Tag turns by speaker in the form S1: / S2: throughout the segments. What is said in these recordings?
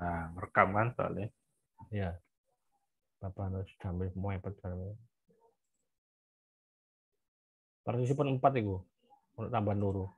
S1: Nah, rekam kan soalnya.
S2: Ya, Bapak harus sambil mepet. Partisipan 4 itu, untuk tambah loro.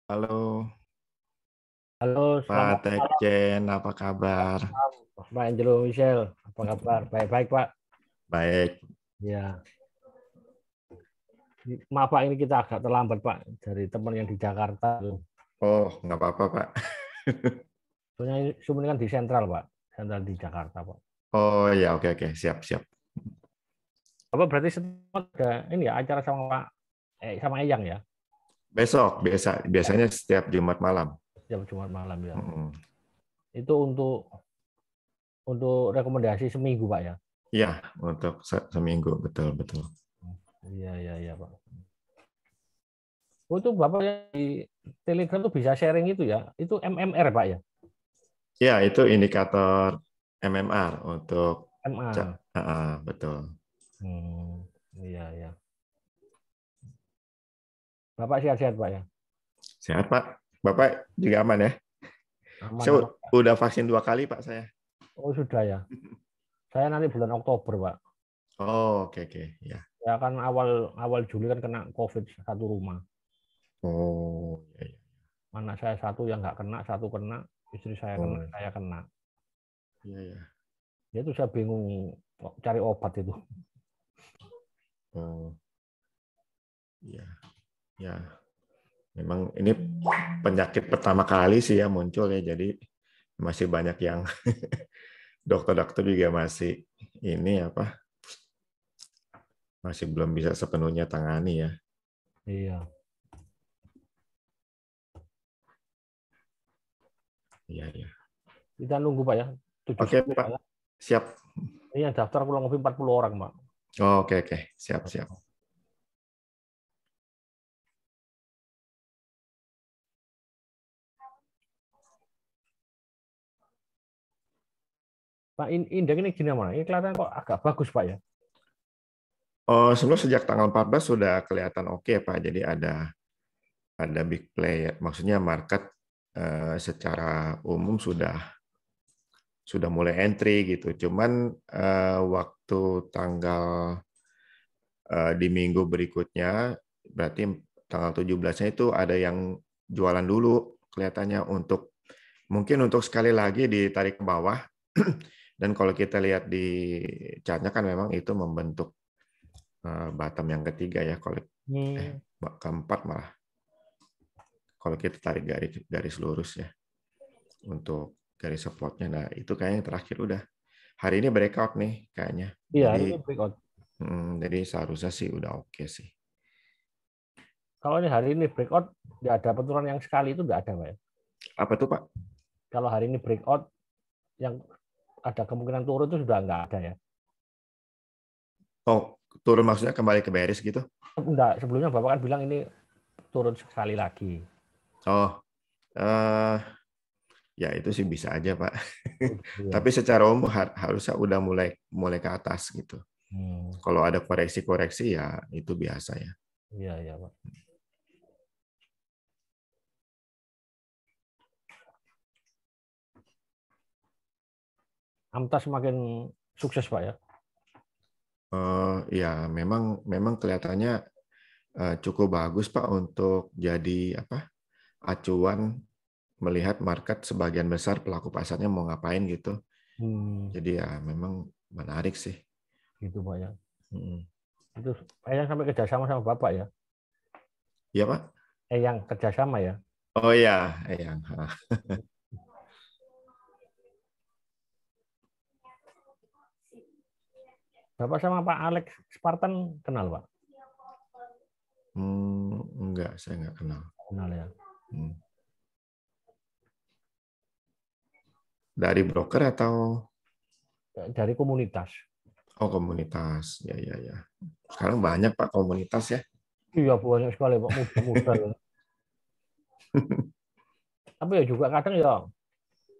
S3: Halo,
S2: Halo,
S3: Pak
S2: selamat malam,
S3: Tekjen, apa kabar?
S2: Pak Angelo Michel. Apa kabar? Baik-baik, Pak.
S3: Baik.
S2: Ya, maaf Pak, ini kita agak terlambat Pak dari teman yang di Jakarta.
S3: Oh, nggak apa-apa, Pak.
S2: Soalnya ini kan di sentral Pak, sentral di Jakarta Pak.
S3: Oh ya, oke oke, siap siap.
S2: Apa berarti sempat ada ini ya acara sama Pak, sama Eyang ya,
S3: Besok biasanya setiap Jumat malam.
S2: jam Jumat malam ya.
S3: Mm-mm.
S2: Itu untuk rekomendasi seminggu Pak ya.
S3: Iya, untuk seminggu, betul betul.
S2: Iya iya iya Pak. Oh, itu Bapak yang di Telegram tuh bisa sharing itu ya. Itu MMR Pak ya.
S3: Ya, itu indikator MMR untuk
S2: MA.
S3: betul.
S2: Hmm, iya iya. Bapak sehat-sehat Pak ya.
S3: Sehat, Pak. Bapak juga aman ya?
S2: Aman
S3: Saya
S2: aman.
S3: udah vaksin 2 kali, Pak, saya.
S2: Oh sudah ya. Saya nanti bulan Oktober Pak.
S3: Oh, oke oke, ya.
S2: Ya kan awal awal Juli kan kena COVID satu rumah.
S3: Oh, ya, ya.
S2: Anak saya satu yang nggak kena, satu kena, istri
S3: Oh,
S2: saya kena.
S3: iya ya.
S2: Ya itu saya bingung cari obat itu.
S3: Oh, iya. Ya. Memang ini penyakit pertama kali sih ya muncul ya, jadi masih banyak yang dokter-dokter juga masih ini apa, masih belum bisa sepenuhnya tangani ya.
S2: Iya.
S3: Iya iya.
S2: Kita nunggu Pak ya. Tujuh
S3: Oke
S2: sepuluh Pak
S3: Pak,
S2: ya.
S3: siap.
S2: Ini yang daftar kurang lebih 40 orang Pak.
S3: Oh, oke oke, siap siap.
S2: Pak indeks ini gini mana? Ini kelihatan kok agak bagus Pak ya.
S3: Oh, sebelum sejak tanggal 14 sudah kelihatan oke Pak. Jadi ada big play, maksudnya market secara umum sudah mulai entry gitu. Cuman waktu tanggal di minggu berikutnya, berarti tanggal 17-nya itu ada yang jualan dulu kelihatannya mungkin untuk sekali lagi ditarik ke bawah. Dan kalau kita lihat di chartnya kan memang itu membentuk bottom yang ketiga ya, kalau
S2: Hmm.
S3: keempat malah kalau kita tarik garis lurus ya untuk garis supportnya. Nah itu kayaknya yang terakhir udah hari ini breakout nih kayaknya.
S2: Iya, hari ini
S3: Jadi
S2: breakout.
S3: jadi seharusnya sih udah oke sih.
S2: Kalau ini hari ini breakout, nggak ada penurunan yang sekali itu nggak ada Pak ya.
S3: Apa tuh Pak?
S2: Kalau hari ini breakout, yang ada kemungkinan turun itu sudah nggak ada ya.
S3: Oh, turun maksudnya kembali ke bearish gitu?
S2: Enggak, sebelumnya Bapak kan bilang ini turun sekali lagi.
S3: Oh, eh, ya itu sih bisa aja Pak.
S2: Oh, gitu ya.
S3: Tapi secara umum harusnya udah mulai mulai ke atas gitu.
S2: Hmm.
S3: Kalau ada koreksi-koreksi ya itu biasa ya.
S2: Iya, iya, Pak. Amtas semakin sukses, Pak ya.
S3: Ya memang memang kelihatannya cukup bagus Pak untuk jadi apa acuan melihat market sebagian besar pelaku pasarnya mau ngapain gitu.
S2: Hmm,
S3: Jadi ya memang menarik sih.
S2: gitu, Pak ya.
S3: Mm.
S2: Itu yang sampai kerjasama sama Bapak ya?
S3: Iya, Pak.
S2: Yang kerjasama ya?
S3: Oh ya, yang.
S2: Bapak sama Pak Alex Spartan kenal, Pak?
S3: Enggak, saya nggak kenal.
S2: Kenal ya.
S3: Hmm. Dari broker atau?
S2: Dari komunitas.
S3: Oh, komunitas. Ya, ya, ya. Sekarang banyak, Pak, komunitas ya.
S2: Iya, banyak sekali, Pak. Muda-muda ya. Tapi ya juga kadang ya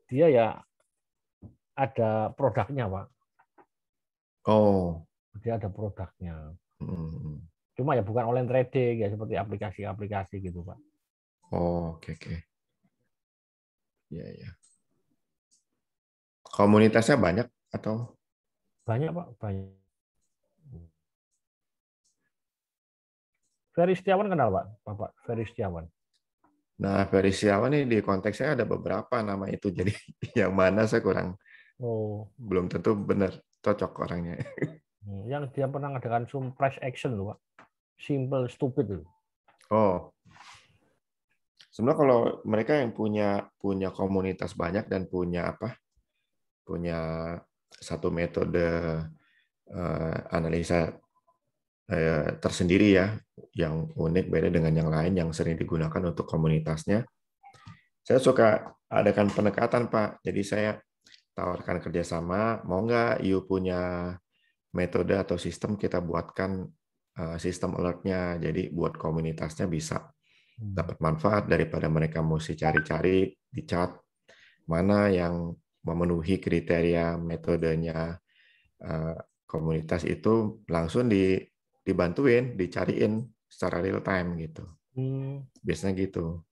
S2: dia ya ada produknya, Pak.
S3: Oh.
S2: Dia ada produknya.
S3: Hmm.
S2: Cuma ya bukan online trading ya seperti aplikasi-aplikasi gitu, Pak.
S3: Oh, oke, oke. Ya, ya. Komunitasnya banyak atau?
S2: Banyak, Pak, banyak. Ferry Setiawan kenal, Pak? Bapak Ferry Setiawan.
S3: Nah, Ferry Setiawan ini di konteksnya ada beberapa nama itu. Jadi yang mana saya kurang,
S2: Oh,
S3: belum tentu benar cocok orangnya.
S2: yang dia pernah ngadakan surprise action loh, Pak. Simple stupid loh.
S3: Oh, sebenarnya kalau mereka yang punya komunitas banyak dan punya apa? Punya satu metode analisa tersendiri ya, yang unik beda dengan yang lain yang sering digunakan untuk komunitasnya. Saya suka adakan pendekatan, Pak. Jadi saya tawarkan kerjasama, mau nggak you punya metode atau sistem, kita buatkan sistem alertnya. Jadi buat komunitasnya bisa dapat manfaat daripada mereka mesti cari-cari di chat mana yang memenuhi kriteria metodenya komunitas itu, langsung dibantuin, dicariin secara real time gitu. Biasanya gitu.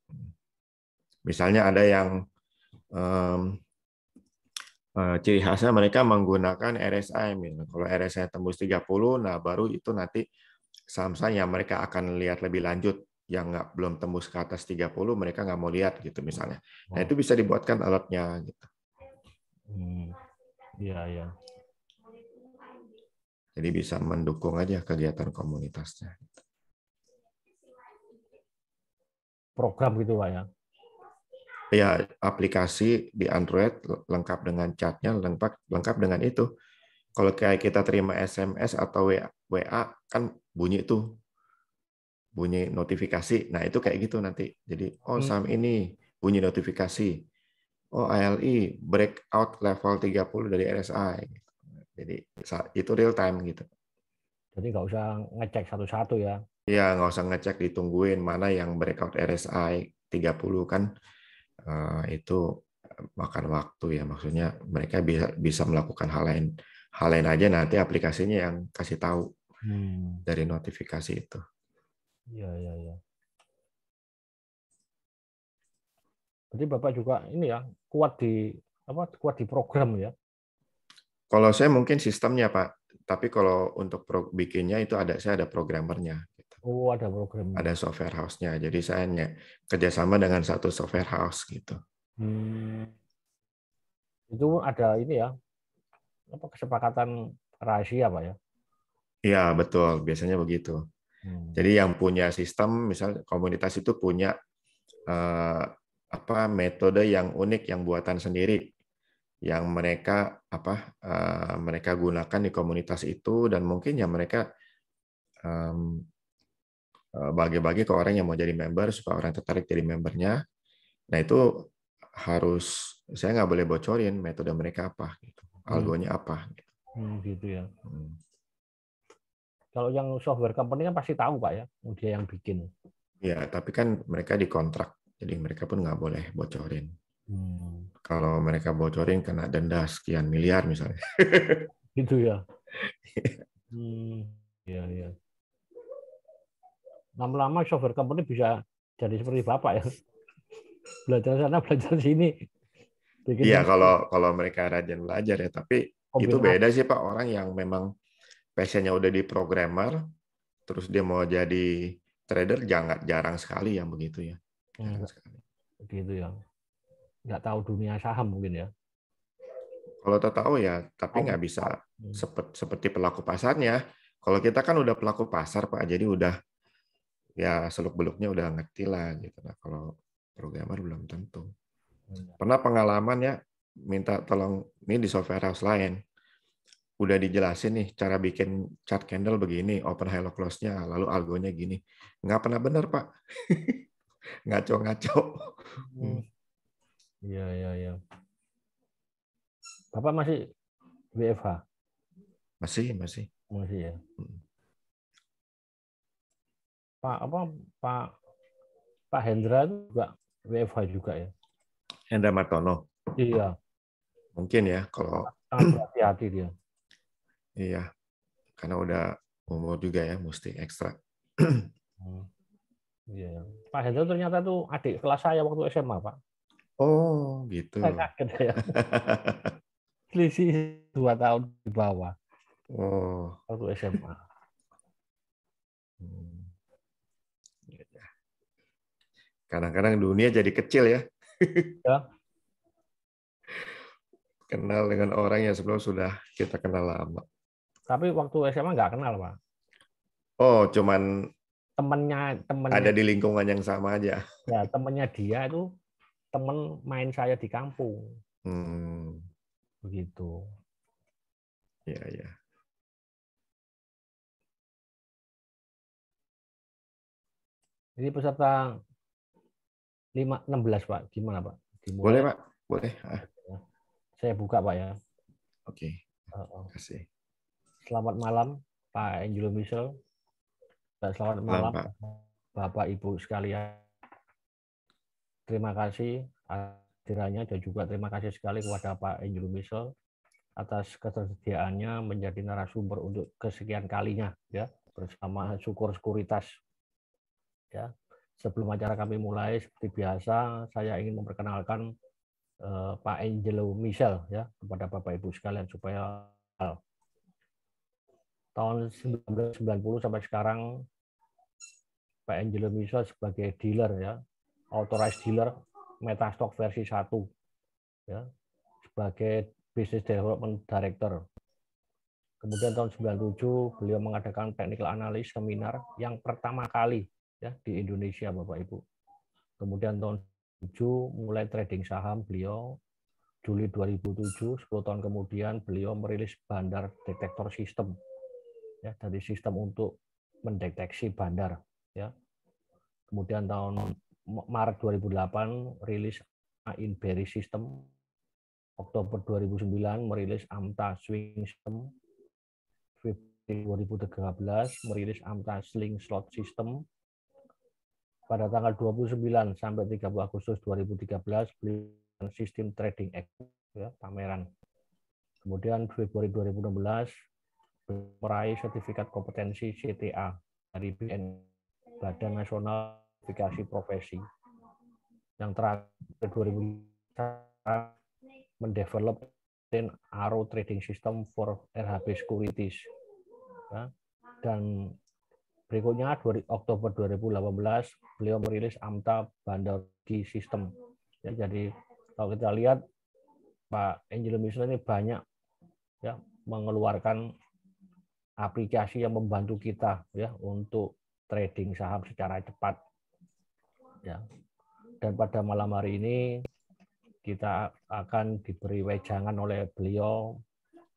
S3: Misalnya ada yang ciri khasnya mereka menggunakan RSI. Kalau RSI tembus 30, nah baru itu nanti saham-saham yang mereka akan lihat lebih lanjut. Yang belum tembus ke atas 30, mereka nggak mau lihat gitu misalnya. Nah itu bisa dibuatkan alertnya. Gitu.
S2: Iya, iya.
S3: Jadi bisa mendukung aja kegiatan komunitasnya.
S2: Program gitu, Pak ya.
S3: Ya, aplikasi di Android lengkap dengan chatnya, lengkap dengan itu. Kalau kayak kita terima SMS atau WA kan bunyi tuh, bunyi notifikasi. Nah itu kayak gitu nanti. Jadi oh saham ini bunyi notifikasi. Oh ALI breakout level 30 dari RSI. Jadi itu real time gitu.
S2: Jadi nggak usah ngecek satu-satu ya.
S3: Ya nggak usah ngecek, ditungguin mana yang breakout RSI 30 kan. Itu makan waktu ya, maksudnya mereka bisa melakukan hal lain aja, nanti aplikasinya yang kasih tahu dari notifikasi itu.
S2: Iya, iya, iya. Berarti Bapak juga ini ya kuat di program ya.
S3: Kalau saya mungkin sistemnya Pak, tapi kalau untuk bikinnya itu saya ada programmernya gitu.
S2: Oh, ada programnya.
S3: Ada software house-nya, jadi saya kerjasama dengan satu software house gitu.
S2: Itu ada ini ya, kesepakatan rahasia, Pak ya.
S3: Iya betul, biasanya begitu. Jadi yang punya sistem, misal komunitas itu punya metode yang unik, yang buatan sendiri, yang mereka gunakan di komunitas itu, dan mungkin ya mereka bagi-bagi ke orang yang mau jadi member supaya orang tertarik jadi membernya. Nah itu saya nggak boleh bocorin metode mereka apa, gitu, algonya apa.
S2: Gitu ya. Kalau yang software company kan pasti tahu Pak ya, dia yang bikin.
S3: Ya, tapi kan mereka dikontrak, jadi mereka pun nggak boleh bocorin. Kalau mereka bocorin kena denda sekian miliar misalnya.
S2: Gitu ya. Ya, ya. Lama-lama software company bisa jadi seperti Bapak ya. Belajar sana, belajar sini.
S3: Iya, kalau mereka rajin belajar ya, tapi itu
S2: Kombinasi.
S3: beda sih Pak, orang yang memang passionnya udah di programmer, terus dia mau jadi trader, jarang sekali yang begitu ya. Jarang sekali.
S2: Gitu ya. Nggak tahu dunia saham mungkin ya.
S3: Kalau tahu ya, tapi nggak bisa seperti pelaku pasarnya. Kalau kita kan udah pelaku pasar, Pak, jadi udah ya seluk-beluknya udah ngerti lah gitu. Nah, kalau programmer belum tentu. Pernah pengalaman ya minta tolong ini di software house lain. Udah dijelasin nih cara bikin chart candle begini, open high low close-nya, lalu algonya gini. Nggak pernah benar, Pak. Ngaco-ngaco.
S2: Iya, iya, iya. Bapak masih WFH?
S3: Masih, masih.
S2: Masih ya. Pak apa Pak Hendra itu juga WFH juga ya?
S3: Hendra Martono.
S2: Iya.
S3: Mungkin ya kalau
S2: Sangat berhati-hati dia.
S3: iya, karena udah umur juga ya, mesti ekstra.
S2: Iya. Pak Hendra ternyata tuh adik kelas saya waktu SMA, Pak.
S3: Oh, gitu.
S2: Saya kaget ya. Selisih 2 tahun di bawah
S3: Oh.
S2: waktu SMA.
S3: Kadang-kadang dunia jadi kecil ya.
S2: Ya.
S3: Kenal dengan orang yang sebelum sudah kita kenal lama.
S2: Tapi waktu SMA nggak kenal, Pak.
S3: Oh, cuman
S2: Temennya
S3: ada di lingkungan yang sama aja.
S2: ya, temennya dia itu temen main saya di kampung. Begitu.
S3: Ya, ya.
S2: Ini peserta 16, Pak. Gimana, Pak?
S3: Boleh,
S2: Dimulai.
S3: Pak. Boleh.
S2: Saya buka, Pak ya.
S3: Oke. Terima kasih.
S2: Selamat malam, Pak Angelo Michel. Selamat malam,
S3: Pak.
S2: Bapak Ibu sekalian. Terima kasih hadirannya dan juga terima kasih sekali kepada Pak Angelo Michel atas ketersediaannya menjadi narasumber untuk kesekian kalinya ya bersama Syukur Sekuritas. Ya. Sebelum acara kami mulai seperti biasa saya ingin memperkenalkan Pak Angelo Michel ya kepada Bapak Ibu sekalian supaya tahun 1990 sampai sekarang Pak Angelo Michel sebagai dealer ya, authorized dealer Metastock versi 1 ya, sebagai Business Development Director. Kemudian tahun 97 beliau mengadakan technical analysis seminar yang pertama kali ya di Indonesia Bapak Ibu. Kemudian tahun 2007 mulai trading saham beliau. Juli 2007, 10 tahun kemudian beliau merilis bandar detektor sistem ya, dari sistem untuk mendeteksi bandar ya. Kemudian tahun Maret 2008 rilis Inberry System. Oktober 2009 merilis Amta Swing System. Februari 2013 merilis Amta Sling Slot System. Pada tanggal 29 sampai 30 Agustus 2013 beliau sistem trading ya, pameran. Kemudian Februari 2016 meraih sertifikat kompetensi CTA dari BN, Badan Nasional Sertifikasi Profesi. Yang terakhir 2000 mendevelop Arrow Trading System for RHB Securities. Ya. Dan berikutnya Oktober 2018 beliau merilis Amta Bandar System. Ya, jadi kalau kita lihat Pak Angelo Michel ini banyak ya mengeluarkan aplikasi yang membantu kita ya untuk trading saham secara cepat ya. Dan pada malam hari ini kita akan diberi wejangan oleh beliau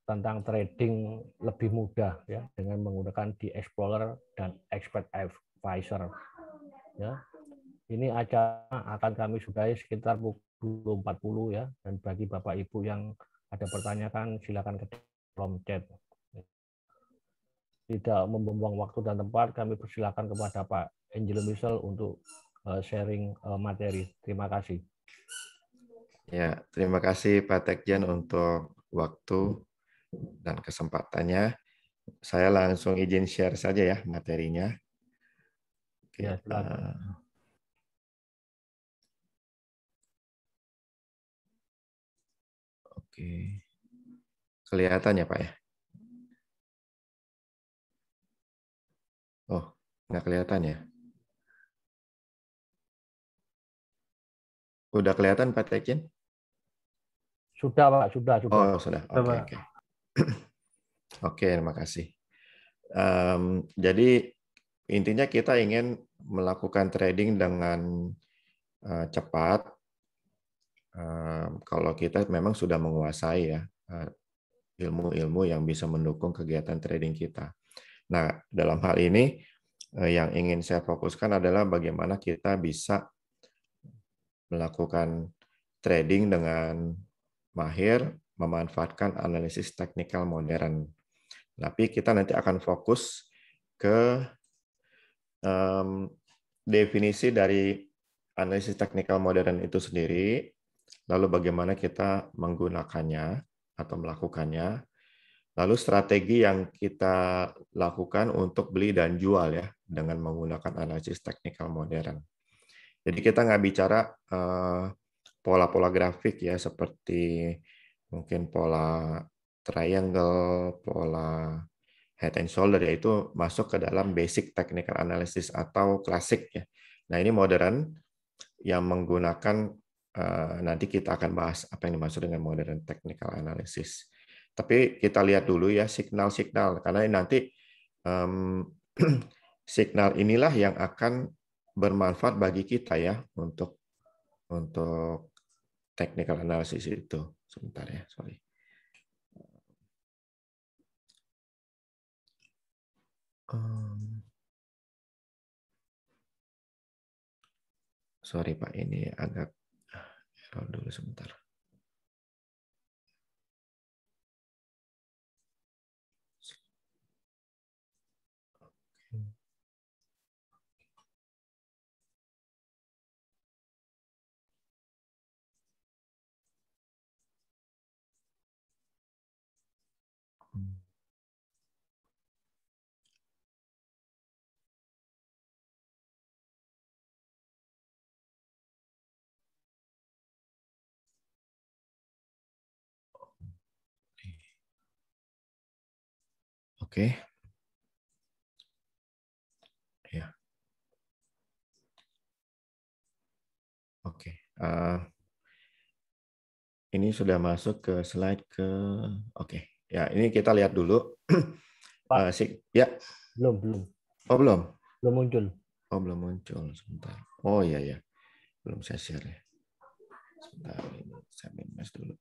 S2: tentang trading lebih mudah ya dengan menggunakan The Explorer dan Expert Advisor ya. Ini acara akan kami sudahi sekitar pukul 20.40 ya, dan bagi Bapak Ibu yang ada pertanyaan silakan ke kolom chat. Tidak membuang waktu dan tempat, kami persilakan kepada Pak Angelo Michel untuk sharing materi. Terima kasih.
S3: Ya, terima kasih Pak Tekjen untuk waktu dan kesempatannya. Saya langsung izin share saja ya materinya. Oke,
S2: Ya, silakan.
S3: Oke. Kelihatan ya Pak ya? Oh, nggak kelihatan ya? Udah kelihatan Pak Tekjen?
S2: Sudah Pak, sudah.
S3: Oh, sudah. Oke, oke. Oke, terima kasih. Jadi intinya kita ingin melakukan trading dengan cepat. Kalau kita memang sudah menguasai ya ilmu-ilmu yang bisa mendukung kegiatan trading kita. Nah, dalam hal ini yang ingin saya fokuskan adalah bagaimana kita bisa melakukan trading dengan mahir, memanfaatkan analisis teknikal modern. Tapi kita nanti akan fokus ke definisi dari analisis teknikal modern itu sendiri, lalu bagaimana kita menggunakannya atau melakukannya, lalu strategi yang kita lakukan untuk beli dan jual ya dengan menggunakan analisis teknikal modern. Jadi kita nggak bicara pola-pola grafik ya seperti mungkin pola triangle, pola head and shoulder, yaitu masuk ke dalam basic technical analysis atau klasik ya. Nah ini modern yang menggunakan nanti kita akan bahas apa yang dimaksud dengan modern technical analysis. Tapi kita lihat dulu ya signal-signal karena nanti signal inilah yang akan bermanfaat bagi kita ya untuk technical analysis itu. Sebentar ya, sorry. Sorry Pak, ini agak error dulu sebentar. Oke. Ya. Oke. Ini sudah masuk ke slide ke oke. Ya, ini kita lihat dulu.
S2: Pak,
S3: Ya.
S2: belum.
S3: Oh, belum.
S2: Belum muncul.
S3: Oh, belum muncul sebentar. Oh iya ya. Belum saya share ya. Sebentar ini saya minus dulu.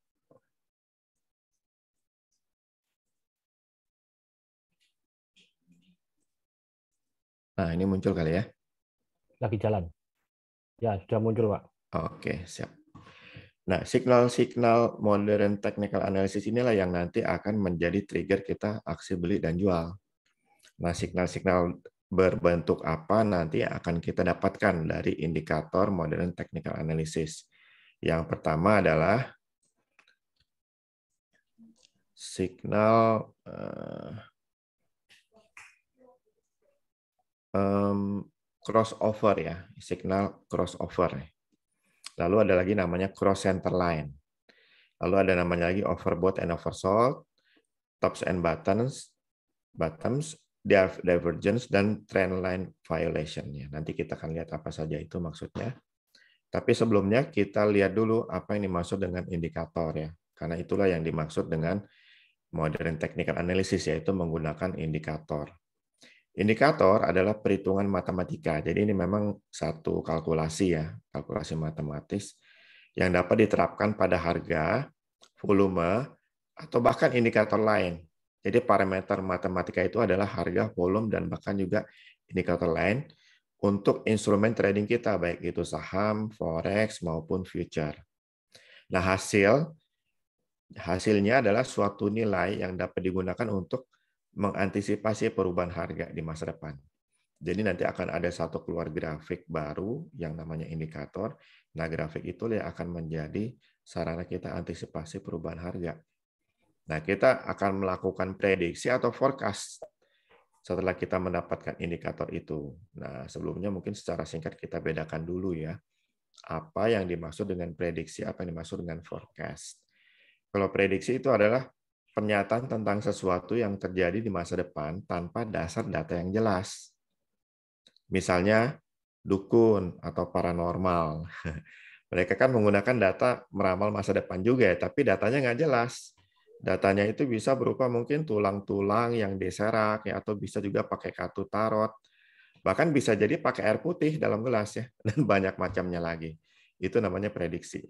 S3: Nah, ini muncul kali ya.
S2: Lagi jalan. Ya, sudah muncul, Pak.
S3: Oke, siap. Nah, signal-signal modern technical analysis inilah yang nanti akan menjadi trigger kita aksi beli dan jual. Nah, signal-signal berbentuk apa nanti akan kita dapatkan dari indikator modern technical analysis. Yang pertama adalah signal crossover ya, signal crossover. Lalu ada lagi namanya cross center line. Lalu ada namanya lagi overbought and oversold, tops and bottoms, divergence, dan trend line violation. Nanti kita akan lihat apa saja itu maksudnya. Tapi sebelumnya kita lihat dulu apa yang dimaksud dengan indikator ya. Karena itulah yang dimaksud dengan modern technical analysis, yaitu menggunakan indikator. Indikator adalah perhitungan matematika. Jadi ini memang satu kalkulasi ya, kalkulasi matematis yang dapat diterapkan pada harga, volume, atau bahkan indikator lain. Jadi parameter matematika itu adalah harga, volume, dan bahkan juga indikator lain untuk instrumen trading kita, baik itu saham, forex, maupun future. Nah, hasilnya adalah suatu nilai yang dapat digunakan untuk mengantisipasi perubahan harga di masa depan. Jadi nanti akan ada satu keluar grafik baru yang namanya indikator. Nah, grafik itu yang akan menjadi sarana kita antisipasi perubahan harga. Nah, kita akan melakukan prediksi atau forecast setelah kita mendapatkan indikator itu. Nah, sebelumnya mungkin secara singkat kita bedakan dulu ya. Apa yang dimaksud dengan prediksi, apa yang dimaksud dengan forecast. Kalau prediksi itu adalah pernyataan tentang sesuatu yang terjadi di masa depan tanpa dasar data yang jelas. Misalnya dukun atau paranormal. Mereka kan menggunakan data meramal masa depan juga ya, tapi datanya nggak jelas. Datanya itu bisa berupa mungkin tulang-tulang yang diserak, ya, atau bisa juga pakai kartu tarot. Bahkan bisa jadi pakai air putih dalam gelas ya, dan banyak macamnya lagi. Itu namanya prediksi.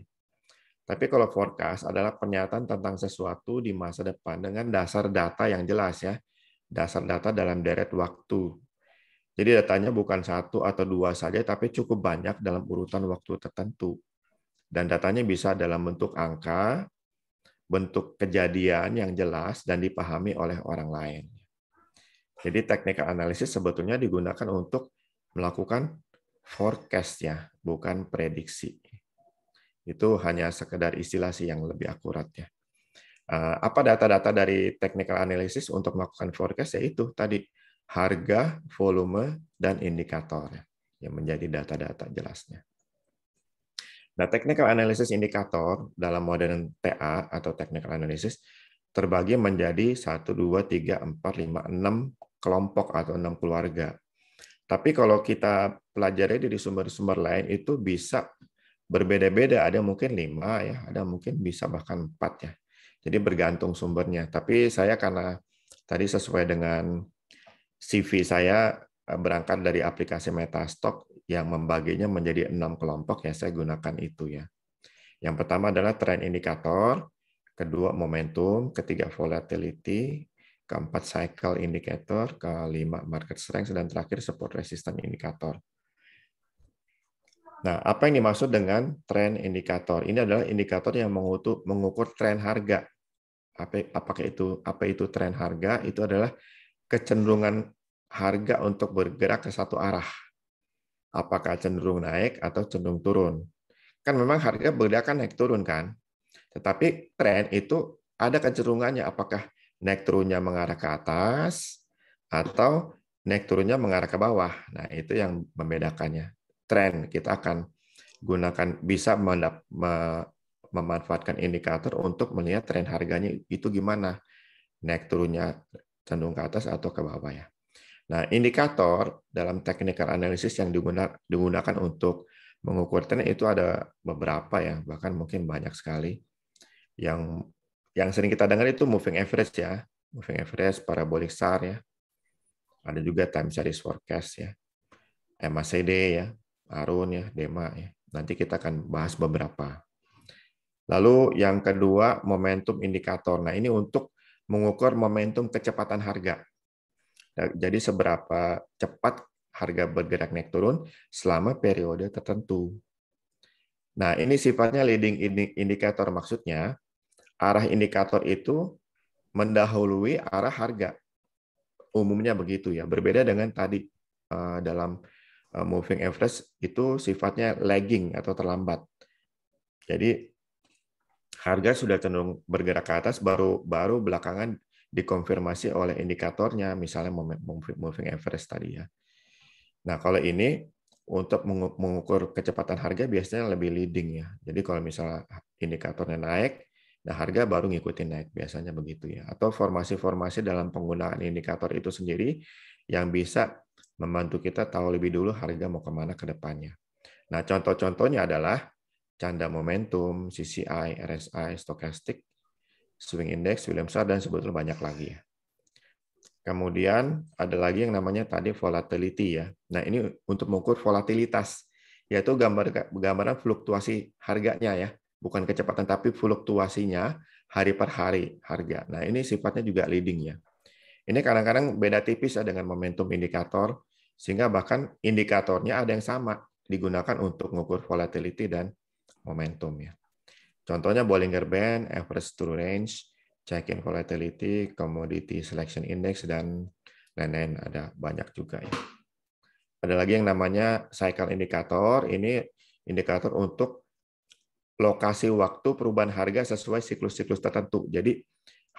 S3: Tapi kalau forecast adalah pernyataan tentang sesuatu di masa depan dengan dasar data yang jelas ya. Dasar data dalam deret waktu. Jadi datanya bukan satu atau dua saja, tapi cukup banyak dalam urutan waktu tertentu. Dan datanya bisa dalam bentuk angka, bentuk kejadian yang jelas dan dipahami oleh orang lain. Jadi technical analysis sebetulnya digunakan untuk melakukan forecast ya, bukan prediksi. Itu hanya sekedar istilah sih yang lebih akurat ya. Apa data-data dari technical analysis untuk melakukan forecast? Yaitu tadi harga, volume, dan indikator yang menjadi data-data jelasnya. Nah, technical analysis indikator dalam modern TA atau technical analysis terbagi menjadi 1, 2, 3, 4, 5, 6 kelompok atau 6 keluarga. Tapi kalau kita pelajari dari sumber-sumber lain itu bisa berbeda-beda, ada mungkin 5 ya, ada mungkin bisa bahkan 4 ya. Jadi bergantung sumbernya. Tapi saya karena tadi sesuai dengan CV saya berangkat dari aplikasi Metastock yang membaginya menjadi 6 kelompok, ya saya gunakan itu ya. Yang pertama adalah trend indikator, kedua momentum, ketiga volatility, keempat cycle indicator, kelima market strength, dan terakhir support resistance indikator. Nah, apa yang dimaksud dengan trend indikator? Ini adalah indikator yang mengukur tren harga. Apa itu tren harga? Itu adalah kecenderungan harga untuk bergerak ke satu arah. Apakah cenderung naik atau cenderung turun? Kan memang harga bergerak kan naik turun kan? Tetapi tren itu ada kecenderungannya, apakah naik turunnya mengarah ke atas atau naik turunnya mengarah ke bawah. Nah, itu yang membedakannya. Tren kita akan gunakan, bisa memanfaatkan indikator untuk melihat tren harganya itu gimana. Naik turunnya cenderung ke atas atau ke bawah ya. Nah, indikator dalam technical analysis yang digunakan untuk mengukur tren itu ada beberapa ya, bahkan mungkin banyak sekali. Yang sering kita dengar itu moving average ya, moving average, parabolic SAR ya. Ada juga time series forecast ya, MACD ya, Arun ya, DEMA ya. Nanti kita akan bahas beberapa. Lalu yang kedua, momentum indikator. Nah, ini untuk mengukur momentum kecepatan harga. Jadi seberapa cepat harga bergerak naik turun selama periode tertentu. Nah, ini sifatnya leading indicator, maksudnya arah indikator itu mendahului arah harga. Umumnya begitu ya. Berbeda dengan tadi dalam moving average itu sifatnya lagging atau terlambat. Jadi harga sudah cenderung bergerak ke atas, baru belakangan dikonfirmasi oleh indikatornya, misalnya moving average tadi ya. Nah, kalau ini untuk mengukur kecepatan harga biasanya lebih leading ya. Jadi kalau misalnya indikatornya naik, nah harga baru ngikutin naik, biasanya begitu ya. Atau formasi-formasi dalam penggunaan indikator itu sendiri yang bisa membantu kita tahu lebih dulu harga mau kemana ke depannya. Nah, contoh-contohnya adalah canda momentum, CCI, RSI, stokastik, swing index, Williams-Shapps, dan sebetulnya banyak lagi ya. Kemudian ada lagi yang namanya tadi volatility ya. Nah, ini untuk mengukur volatilitas, yaitu gambaran fluktuasi harganya ya, bukan kecepatan tapi fluktuasinya hari per hari harga. Nah, ini sifatnya juga leading ya. Ini kadang-kadang beda tipis ya dengan momentum indikator, sehingga bahkan indikatornya ada yang sama digunakan untuk mengukur volatility dan momentum ya. Contohnya Bollinger Band, average true range, check-in volatility, commodity selection index, dan lain-lain, ada banyak juga ya. Ada lagi yang namanya cycle indicator. Ini indikator untuk lokasi waktu perubahan harga sesuai siklus-siklus tertentu. Jadi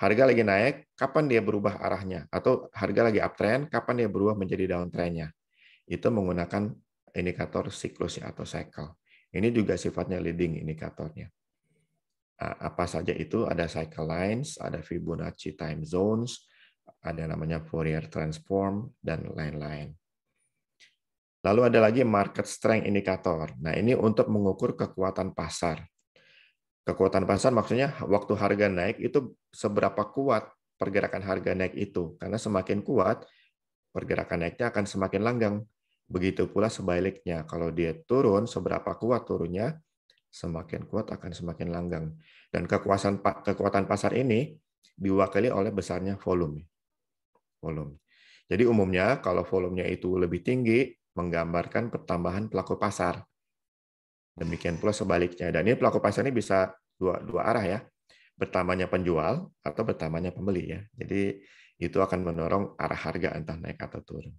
S3: harga lagi naik, kapan dia berubah arahnya? Atau harga lagi uptrend, kapan dia berubah menjadi downtrend-nya? Itu menggunakan indikator siklus atau cycle. Ini juga sifatnya leading indikatornya. Apa saja itu? Ada cycle lines, ada Fibonacci time zones, ada namanya Fourier transform, dan lain-lain. Lalu ada lagi market strength indicator. Nah, ini untuk mengukur kekuatan pasar. Kekuatan pasar maksudnya waktu harga naik itu seberapa kuat pergerakan harga naik itu. Karena semakin kuat, pergerakan naiknya akan semakin langgang. Begitu pula sebaliknya. Kalau dia turun, seberapa kuat turunnya, semakin kuat akan semakin langgang. Dan kekuatan pasar ini diwakili oleh besarnya volume. Jadi umumnya kalau volumenya itu lebih tinggi, menggambarkan pertambahan pelaku pasar. Demikian pula sebaliknya. Dan ini pelaku pasar ini bisa dua arah ya. Bertambahnya penjual atau bertambahnya pembeli ya. Jadi itu akan mendorong arah harga entah naik atau turun.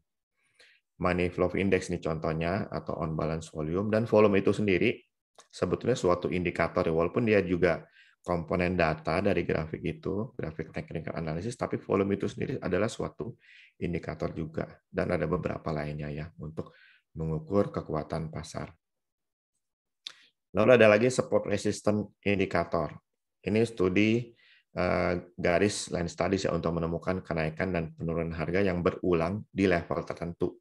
S3: Money flow index ini contohnya atau on balance volume, dan volume itu sendiri sebetulnya suatu indikator ya, walaupun dia juga komponen data dari grafik itu, grafik technical analysis, tapi volume itu sendiri adalah suatu indikator juga, dan ada beberapa lainnya ya untuk mengukur kekuatan pasar. Lalu ada lagi support resistance indicator. Ini studi garis line studies ya untuk menemukan kenaikan dan penurunan harga yang berulang di level tertentu.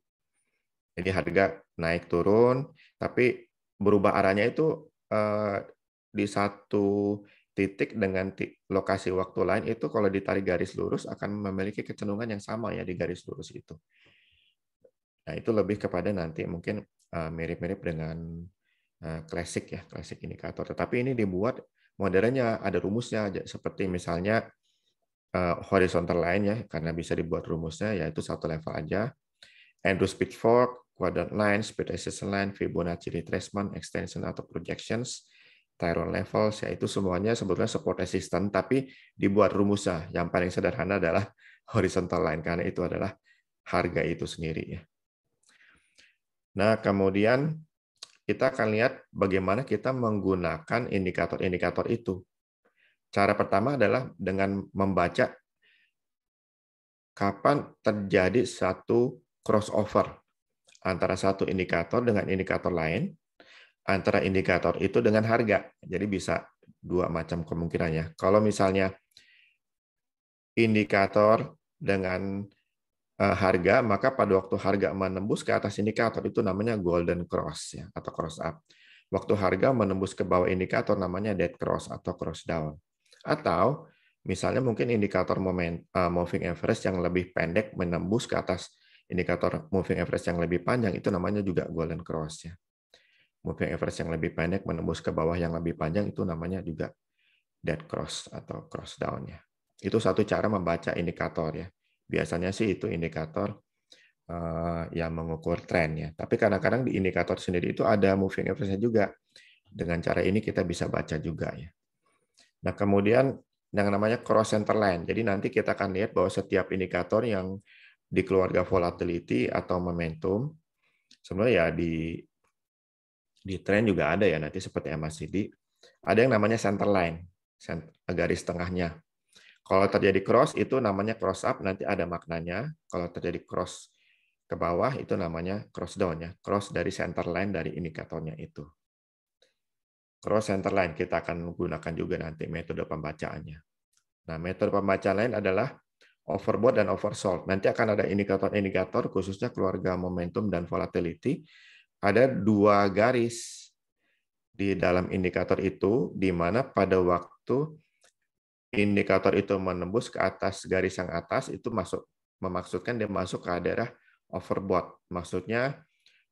S3: Jadi harga naik turun, tapi berubah arahnya itu di satu titik dengan lokasi waktu lain itu kalau ditarik garis lurus akan memiliki kecenderungan yang sama ya di garis lurus itu. Nah itu lebih kepada nanti mungkin mirip-mirip dengan klasik ya, klasik indikator. Tetapi ini dibuat modernnya ada rumusnya seperti misalnya horizontal line ya, karena bisa dibuat rumusnya yaitu satu level aja. Andrews Pitchfork, quadrant line, speed resistance line, Fibonacci retracement, extension atau projections, Tyrone levels, yaitu semuanya sebetulnya support resistance, tapi dibuat rumusnya. Yang paling sederhana adalah horizontal line, karena itu adalah harga itu sendiri ya. Nah, kemudian kita akan lihat bagaimana kita menggunakan indikator-indikator itu. Cara pertama adalah dengan membaca kapan terjadi satu crossover antara satu indikator dengan indikator lain, antara indikator itu dengan harga. Jadi bisa dua macam kemungkinannya. Kalau misalnya indikator dengan harga, maka pada waktu harga menembus ke atas indikator itu namanya golden cross ya, atau cross up. Waktu harga menembus ke bawah indikator namanya dead cross atau cross down. Atau misalnya mungkin indikator moving average yang lebih pendek menembus ke atas indikator moving average yang lebih panjang, itu namanya juga golden cross ya. Moving average yang lebih pendek menembus ke bawah yang lebih panjang itu namanya juga dead cross atau cross down ya. Itu satu cara membaca indikator ya. Biasanya sih itu indikator yang mengukur tren ya. Tapi kadang-kadang di indikator sendiri itu ada moving average-nya juga. Dengan cara ini kita bisa baca juga ya. Nah, kemudian yang namanya cross center line. Jadi nanti kita akan lihat bahwa setiap indikator yang di keluarga volatility atau momentum sebenarnya ya di tren juga ada ya nanti seperti MACD. Ada yang namanya center line, garis tengahnya. Kalau terjadi cross itu namanya cross up, nanti ada maknanya. Kalau terjadi cross ke bawah itu namanya cross down ya, cross dari center line dari indikatornya itu. Cross center line kita akan gunakan juga nanti metode pembacaannya. Nah, metode pembacaan lain adalah overbought dan oversold. Nanti akan ada indikator-indikator khususnya keluarga momentum dan volatility. Ada dua garis di dalam indikator itu di mana pada waktu indikator itu menembus ke atas garis yang atas itu memaksudkan dia masuk ke daerah overbought. Maksudnya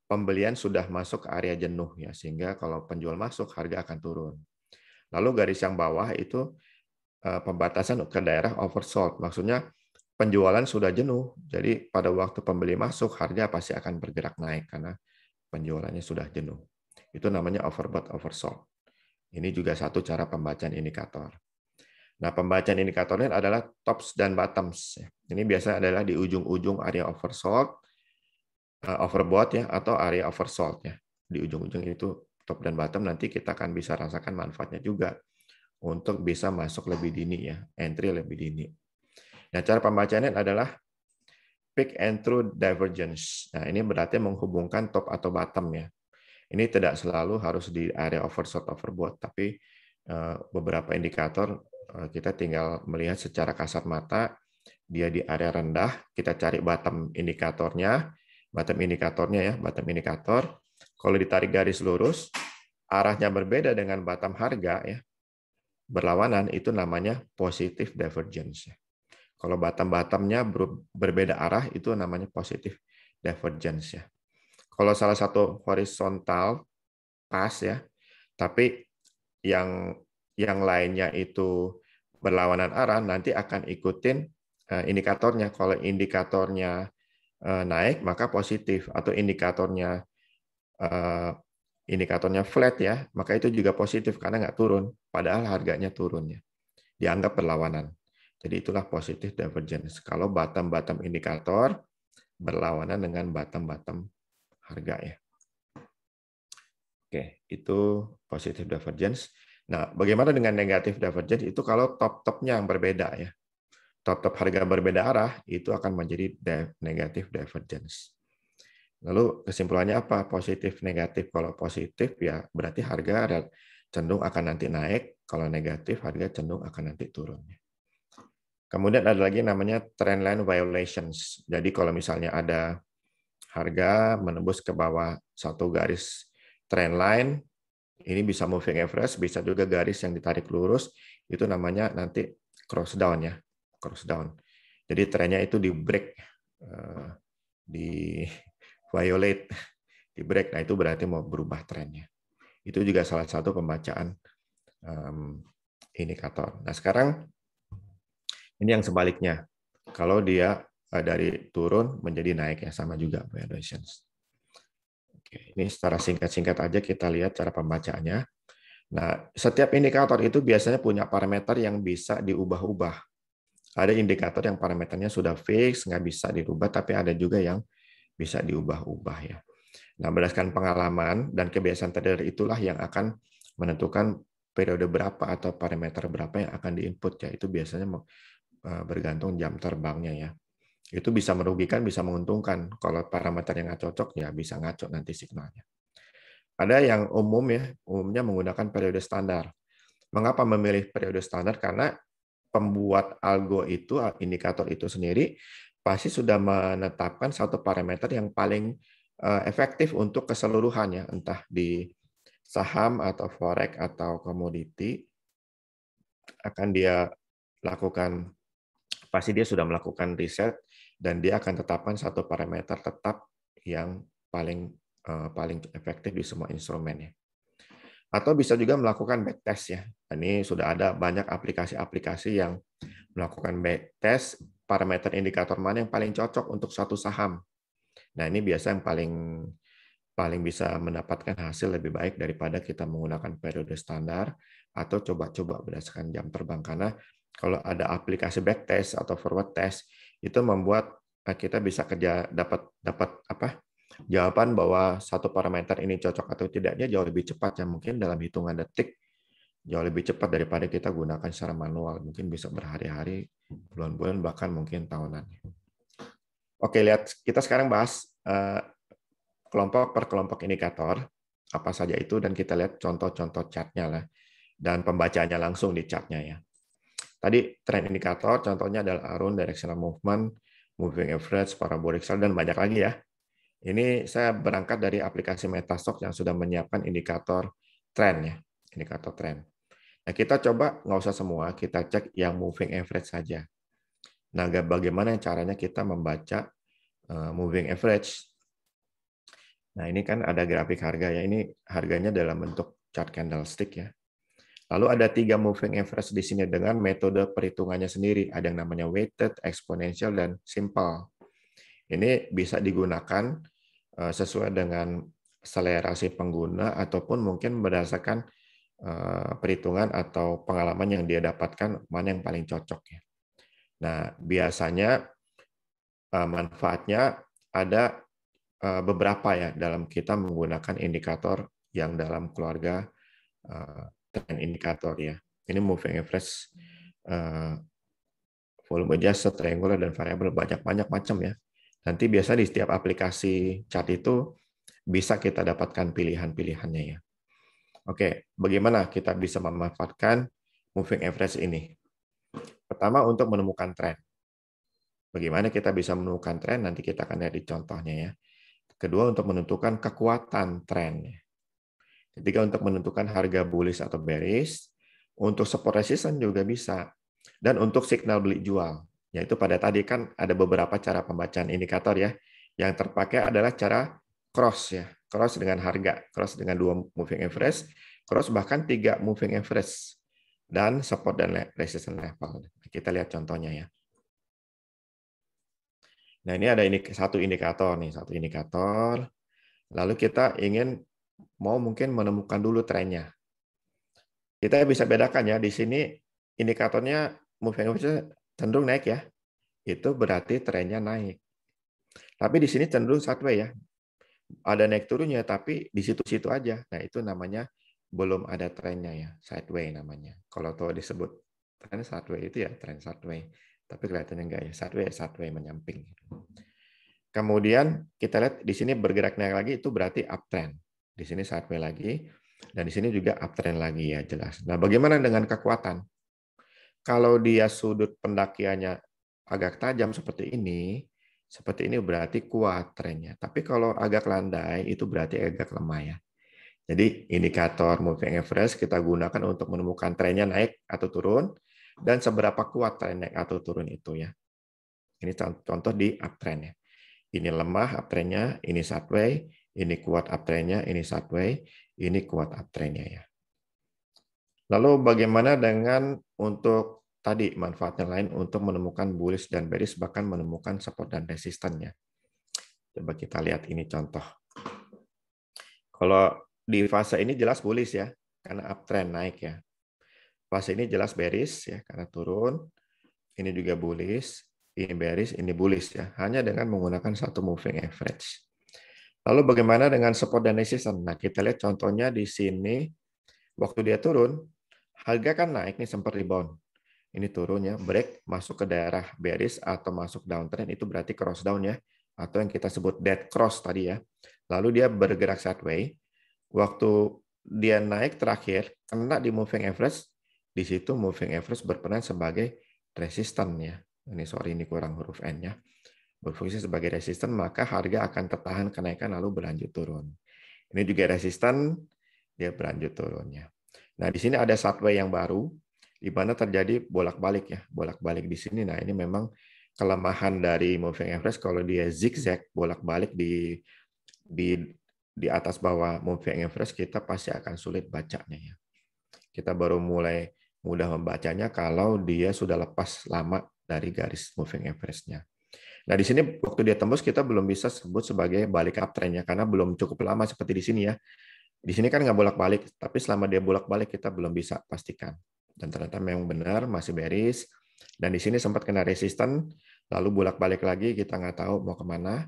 S3: pembelian sudah masuk ke area jenuh ya, sehingga kalau penjual masuk harga akan turun. Lalu garis yang bawah itu pembatasan ke daerah oversold. Maksudnya penjualan sudah jenuh. Jadi pada waktu pembeli masuk harga pasti akan bergerak naik karena penjualannya sudah jenuh. Itu namanya overbought oversold. Ini juga satu cara pembacaan indikator. Nah, pembacaan indikatornya adalah tops dan bottoms. Ini biasanya adalah di ujung-ujung area oversold, overbought ya, atau area oversold ya. Di ujung-ujung itu top dan bottom nanti kita akan bisa rasakan manfaatnya juga untuk bisa masuk lebih dini ya, entry lebih dini. Nah, cara pembacaannya adalah peak and true divergence. Nah, ini berarti menghubungkan top atau bottom ya. Ini tidak selalu harus di area oversold overbought, tapi beberapa indikator kita tinggal melihat secara kasat mata dia di area rendah, kita cari bottom indikatornya ya, bottom indikator. Kalau ditarik garis lurus, arahnya berbeda dengan bottom harga ya. berlawanan itu namanya positive divergence. Kalau bottom-bottomnya berbeda arah itu namanya positive divergence ya. Kalau salah satu horizontal pas ya, tapi yang lainnya itu berlawanan arah, nanti akan ikutin indikatornya. Kalau indikatornya naik maka positif, atau indikatornya flat ya, maka itu juga positif karena nggak turun, padahal harganya turun ya. Dianggap berlawanan. Jadi itulah positive divergence. Kalau bottom-bottom indikator berlawanan dengan bottom-bottom harga ya. Oke, itu positive divergence. Nah, bagaimana dengan negative divergence? Itu kalau top-topnya yang berbeda ya. Top-top harga berbeda arah, itu akan menjadi negative divergence. Lalu kesimpulannya apa? Positif, negatif. Kalau positif ya berarti harga cenderung akan nanti naik. Kalau negatif harga cenderung akan nanti turun. Kemudian ada lagi namanya trendline violations. Jadi kalau misalnya ada harga menembus ke bawah satu garis trendline, ini bisa moving average, bisa juga garis yang ditarik lurus, itu namanya nanti cross down ya, cross down. Jadi trennya itu di break, di violate, di break. Nah itu berarti mau berubah trennya. Itu juga salah satu pembacaan indikator. Nah sekarang ini yang sebaliknya. Kalau dia dari turun menjadi naik ya, sama juga valuations. Oke, ini secara singkat-singkat aja kita lihat cara pembacaannya. Nah, setiap indikator itu biasanya punya parameter yang bisa diubah-ubah. Ada indikator yang parameternya sudah fix, nggak bisa dirubah, tapi ada juga yang bisa diubah-ubah ya. Nah, berdasarkan pengalaman dan kebiasaan trader itulah yang akan menentukan periode berapa atau parameter berapa yang akan diinput ya. Itu biasanya bergantung jam terbangnya ya. Itu bisa merugikan, bisa menguntungkan. Kalau parameter yang nggak cocok ya bisa ngaco nanti signalnya. Ada yang umumnya menggunakan periode standar. Mengapa memilih periode standar? Karena pembuat algo itu, indikator itu sendiri, pasti sudah menetapkan satu parameter yang paling efektif untuk keseluruhannya, entah di saham atau forex atau komoditi, akan dia lakukan, pasti dia sudah melakukan riset, dan dia akan tetapkan satu parameter tetap yang paling efektif di semua instrumennya. Atau bisa juga melakukan backtest ya. Ini sudah ada banyak aplikasi-aplikasi yang melakukan backtest parameter indikator mana yang paling cocok untuk suatu saham. Nah, ini biasa yang paling bisa mendapatkan hasil lebih baik daripada kita menggunakan periode standar atau coba-coba berdasarkan jam terbang. Karena kalau ada aplikasi backtest atau forward test, itu membuat kita bisa dapat jawaban bahwa satu parameter ini cocok atau tidaknya jauh lebih cepat ya, mungkin dalam hitungan detik, jauh lebih cepat daripada kita gunakan secara manual, mungkin bisa berhari-hari, bulan-bulan, bahkan mungkin tahunan. Oke, lihat, kita sekarang bahas kelompok per kelompok indikator apa saja itu, dan kita lihat contoh-contoh chartnya lah dan pembacaannya langsung di chartnya ya. Tadi trend indikator contohnya adalah arun, directional movement, moving average, parabolic shell, dan banyak lagi ya. Ini saya berangkat dari aplikasi Metastock yang sudah menyiapkan indikator tren ya, indikator tren. Nah, kita coba nggak usah semua, kita cek yang moving average saja. Nah, bagaimana caranya kita membaca moving average? Nah, ini kan ada grafik harga ya, ini harganya dalam bentuk chart candlestick ya. Lalu ada 3 moving average di sini dengan metode perhitungannya sendiri. Ada yang namanya weighted, exponential, dan simple. Ini bisa digunakan sesuai dengan selera si pengguna ataupun mungkin berdasarkan perhitungan atau pengalaman yang dia dapatkan mana yang paling cocok ya. Nah, biasanya manfaatnya ada beberapa ya dalam kita menggunakan indikator yang dalam keluarga trend indikator ya. Ini moving average, volume adjusted, triangular, dan variabel, banyak macam ya. Nanti biasa di setiap aplikasi chart itu bisa kita dapatkan pilihan-pilihannya ya. Oke, bagaimana kita bisa memanfaatkan moving average ini? Pertama, untuk menemukan tren. Bagaimana kita bisa menemukan tren? Nanti kita akan lihat di contohnya ya. Kedua, untuk menentukan kekuatan tren. Ketiga, untuk menentukan harga bullish atau bearish. Untuk support resistance juga bisa. Dan untuk signal beli jual, yaitu pada tadi kan ada beberapa cara pembacaan indikator ya. Yang terpakai adalah cara cross ya, cross dengan harga, cross dengan 2 moving average, cross bahkan 3 moving average, dan support dan resistance level. Kita lihat contohnya ya. Nah, ini ada satu indikator nih, satu indikator. Lalu kita ingin mungkin menemukan dulu trennya. Kita bisa bedakan ya, di sini indikatornya moving average cenderung naik ya. Itu berarti trennya naik. Tapi di sini cenderung sideways ya. Ada naik turunnya, tapi di situ-situ aja. Nah, itu namanya belum ada trennya ya, sideways namanya. Kalau tuh disebut tren sideways itu ya tren sideways. Tapi kelihatannya enggak ya, sideways menyamping. Kemudian kita lihat di sini bergerak naik lagi, itu berarti uptrend. Di sini sideways lagi, dan di sini juga uptrend lagi ya, jelas. Nah, bagaimana dengan kekuatan? Kalau dia sudut pendakiannya agak tajam seperti ini berarti kuat trennya. Tapi kalau agak landai, itu berarti agak lemah ya. Jadi indikator moving average kita gunakan untuk menemukan trennya naik atau turun, dan seberapa kuat tren naik atau turun itu ya. Ini contoh di uptrend ya. Ini lemah uptrendnya, ini sideways, ini kuat uptrendnya, ini sideways, ini kuat uptrendnya ya. Lalu bagaimana dengan untuk tadi manfaatnya lain untuk menemukan bullish dan bearish, bahkan menemukan support dan resistannya. Coba kita lihat ini contoh. Kalau di fase ini jelas bullish ya, karena uptrend naik ya. Fase ini jelas bearish ya, karena turun. Ini juga bullish, ini bearish, ini bullish ya. Hanya dengan menggunakan satu moving average. Lalu bagaimana dengan support dan resistance? Nah, kita lihat contohnya di sini. Waktu dia turun, harga kan naik nih, sempat rebound. Ini turun ya, break, masuk ke daerah bearish atau masuk downtrend, itu berarti cross down ya, atau yang kita sebut dead cross tadi ya. Lalu dia bergerak sideways. Waktu dia naik terakhir, kena di moving average, di situ moving average berperan sebagai resisten ya. Ini kurang huruf N ya. Berfungsi sebagai resisten, maka harga akan tertahan kenaikan lalu berlanjut turun. Ini juga resisten, dia berlanjut turunnya. Nah, di sini ada sideways yang baru, di mana terjadi bolak-balik ya, bolak-balik di sini. Nah, ini memang kelemahan dari moving average kalau dia zigzag bolak-balik di atas bawah moving average, kita pasti akan sulit bacanya ya. Kita baru mulai mudah membacanya kalau dia sudah lepas lama dari garis moving average-nya. Nah, di sini waktu dia tembus kita belum bisa sebut sebagai balik uptrend-nya karena belum cukup lama seperti di sini ya. Di sini kan nggak bolak-balik, tapi selama dia bolak-balik kita belum bisa pastikan. Dan ternyata memang benar masih bearish. Dan di sini sempat kena resisten, lalu bolak-balik lagi kita nggak tahu mau kemana.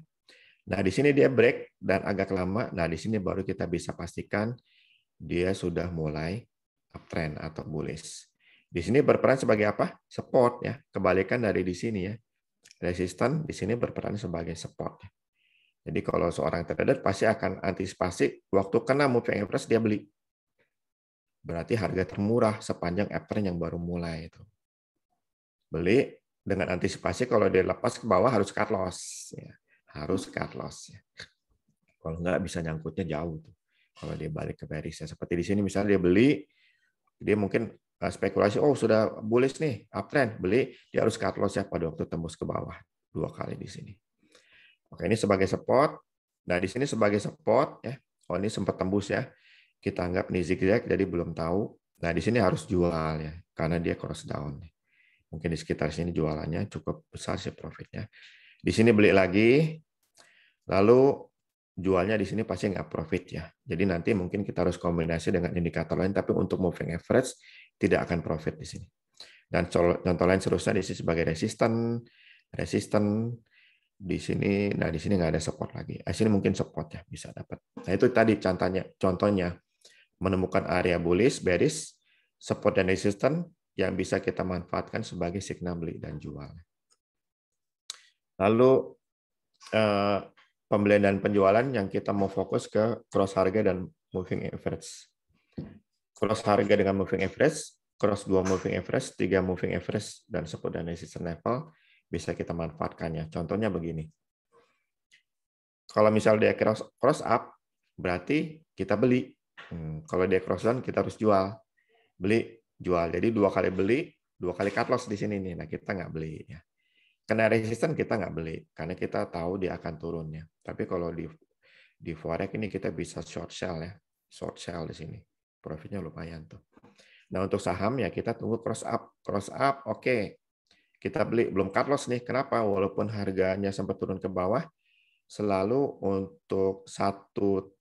S3: Nah, di sini dia break dan agak lama. Nah, di sini baru kita bisa pastikan dia sudah mulai uptrend atau bullish. Di sini berperan sebagai apa? Support ya. Kebalikan dari di sini ya. Resisten di sini berperan sebagai support. Jadi kalau seorang trader pasti akan antisipasi waktu kena moving average dia beli. Berarti harga termurah sepanjang uptrend yang baru mulai itu. Beli dengan antisipasi kalau dia lepas ke bawah harus cut loss ya. Harus cut loss ya. Kalau enggak bisa nyangkutnya jauh tuh. Kalau dia balik ke bearish ya. Seperti di sini misalnya dia beli, dia mungkin spekulasi sudah bullish nih, uptrend, beli, dia harus cut loss ya pada waktu tembus ke bawah 2 kali di sini. Oke, ini sebagai support. Nah, di sini sebagai support ya. Oh, ini sempat tembus ya. Kita anggap ini zigzag jadi belum tahu. Nah, di sini harus jual ya karena dia cross down. Mungkin di sekitar sini jualannya cukup besar sih profitnya. Di sini beli lagi. Lalu jualnya di sini pasti nggak profit ya. Jadi nanti mungkin kita harus kombinasi dengan indikator lain tapi untuk moving average tidak akan profit di sini. Dan contoh lain seterusnya di sini sebagai resisten di sini, nah di sini nggak ada support lagi. Di sini mungkin support ya bisa dapat. Nah itu tadi contohnya menemukan area bullish, bearish, support dan resistance yang bisa kita manfaatkan sebagai signal beli dan jual. Lalu pembelian dan penjualan yang kita mau fokus ke cross harga dan moving average. Cross harga dengan moving average, cross 2 moving average, 3 moving average, dan support dan resistance level bisa kita manfaatkannya. Contohnya begini. Kalau misal dia cross up, berarti kita beli. Kalau dia cross down, kita harus jual. Beli jual. Jadi 2 kali beli, 2 kali cut loss di sini nih. Nah, kita nggak beli ya. Kena resisten kita nggak beli karena kita tahu dia akan turunnya. Tapi kalau di forex ini kita bisa short sell ya. Short sell di sini. Profitnya lumayan tuh. Nah, untuk saham ya kita tunggu cross up. Cross up oke. Kita beli belum cut loss nih. Kenapa? Walaupun harganya sempat turun ke bawah, selalu untuk satu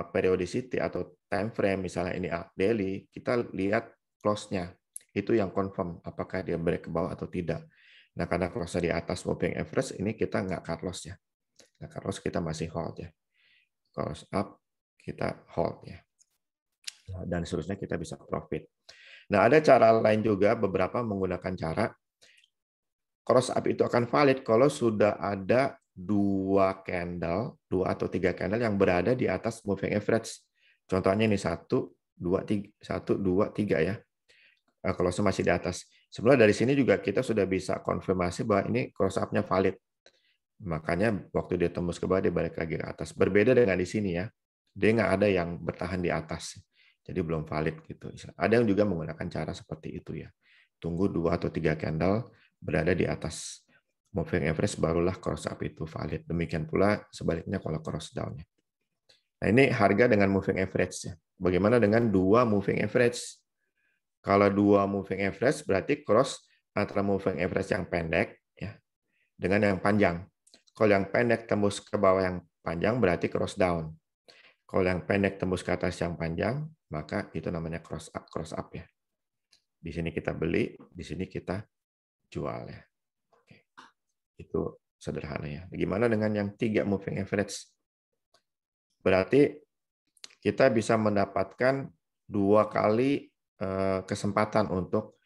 S3: periodicity atau time frame, misalnya ini daily, kita lihat close-nya. Itu yang confirm apakah dia break ke bawah atau tidak. Nah, karena close-nya di atas moving average, ini kita nggak cut loss ya. Nah, cut loss kita masih hold ya. Cross up kita hold ya. Dan seterusnya kita bisa profit. Nah, ada cara lain juga, beberapa menggunakan cara cross up itu akan valid kalau sudah ada 2 candle, 2 atau 3 candle yang berada di atas moving average. Contohnya ini 1, 2, 3 ya. Kalau masih di atas. Sebenarnya dari sini juga kita sudah bisa konfirmasi bahwa ini cross up-nya valid. Makanya waktu dia tembus ke bawah, dia balik lagi ke atas. Berbeda dengan di sini ya. Dia nggak ada yang bertahan di atas. Jadi belum valid gitu. Ada yang juga menggunakan cara seperti itu ya. Tunggu 2 atau 3 candle berada di atas moving average, barulah cross up itu valid. Demikian pula sebaliknya kalau cross down. Nah, ini harga dengan moving average ya. Bagaimana dengan 2 moving average? Kalau 2 moving average berarti cross antara moving average yang pendek ya dengan yang panjang. Kalau yang pendek tembus ke bawah yang panjang berarti cross down. Kalau yang pendek tembus ke atas yang panjang, maka itu namanya cross up ya. Di sini kita beli, di sini kita jual ya. Oke. Itu sederhana ya. Bagaimana dengan yang 3 moving average? Berarti kita bisa mendapatkan 2 kali kesempatan untuk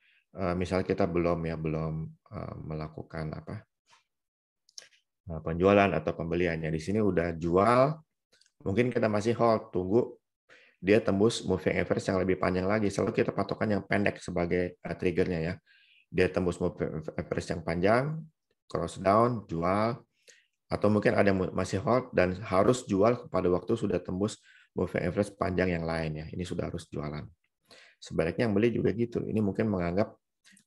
S3: misal kita belum melakukan penjualan atau pembeliannya. Di sini udah jual, mungkin kita masih hold, tunggu dia tembus moving average yang lebih panjang lagi. Selalu kita patokan yang pendek sebagai triggernya ya. Dia tembus moving average yang panjang, cross down, jual, atau mungkin ada yang masih hold dan harus jual pada waktu sudah tembus moving average panjang yang lain ya. Ini sudah harus jualan. Sebaliknya yang beli juga gitu. Ini mungkin menganggap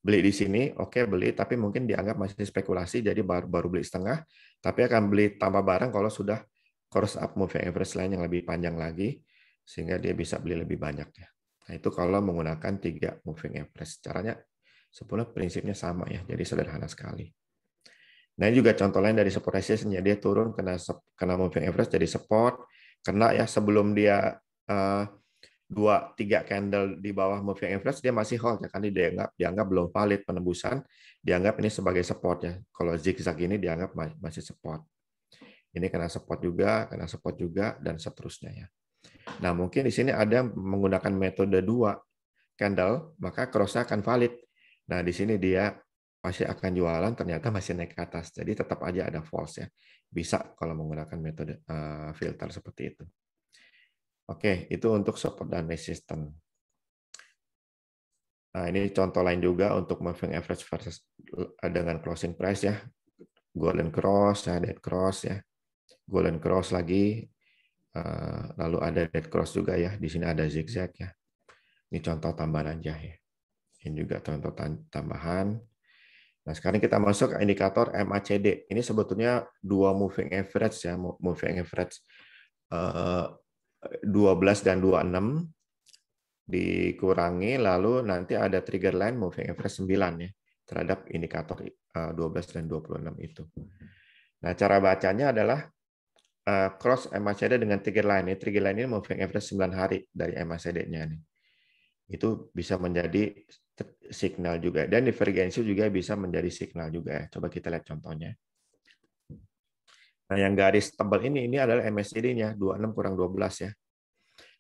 S3: beli di sini, oke beli, tapi mungkin dianggap masih spekulasi, jadi baru beli setengah, tapi akan beli tambah barang kalau sudah cross up moving average lain yang lebih panjang lagi, sehingga dia bisa beli lebih banyak ya. Nah, itu kalau menggunakan 3 moving average. Caranya sebenarnya prinsipnya sama ya, jadi sederhana sekali. Nah, ini juga contoh lain dari support resistance, dia turun kena moving average jadi support, kena ya sebelum dia 2-3 candle di bawah moving average, dia masih hold ya, karena dianggap belum valid penembusan, dianggap ini sebagai support ya. Kalau zigzag ini dianggap masih support. Ini kena support juga, dan seterusnya ya. Nah, mungkin di sini ada menggunakan metode 2 candle, maka cross akan valid. Nah, di sini dia masih akan jualan, ternyata masih naik ke atas. Jadi tetap aja ada false ya. Bisa kalau menggunakan metode filter seperti itu. Oke, itu untuk support dan resistance. Nah, ini contoh lain juga untuk moving average versus dengan closing price ya. Golden cross, ya, dead cross ya. Golden cross lagi, lalu ada dead cross juga ya. Di sini ada zigzag ya. Ini contoh tambahan aja ya. Ini juga contoh tambahan. Nah, sekarang kita masuk ke indikator MACD. Ini sebetulnya 2 moving average ya, moving average 12 dan 26 dikurangi, lalu nanti ada trigger line moving average 9 ya terhadap indikator 12 dan 26 itu. Nah, cara bacanya adalah cross MACD dengan trigger line. Trigger line ini moving average 9 hari dari MACD-nya nih. Itu bisa menjadi signal juga, dan divergensi juga bisa menjadi signal juga ya. Coba kita lihat contohnya. Nah, yang garis tebal ini adalah MACD-nya 26 kurang 12 ya.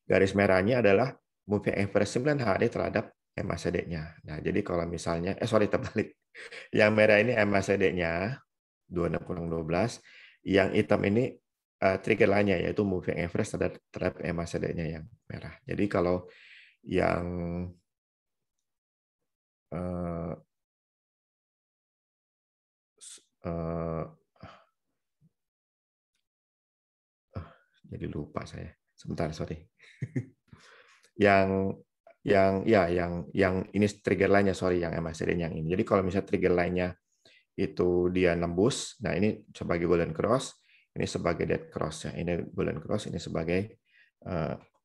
S3: Garis merahnya adalah moving average 9 hari terhadap MACD-nya. Nah, jadi kalau misalnya terbalik. Yang merah ini MACD-nya 26 kurang 12, yang hitam ini trigger line-nya yaitu moving average terhadap MACD-nya yang merah. Jadi kalau yang jadi lupa saya. Sebentar, sorry. yang ini trigger line-nya, sorry, yang MACD-nya yang ini. Jadi kalau misalnya trigger line-nya itu dia nembus, nah ini sebagai golden cross, ini sebagai dead cross ya. Ini golden cross, ini sebagai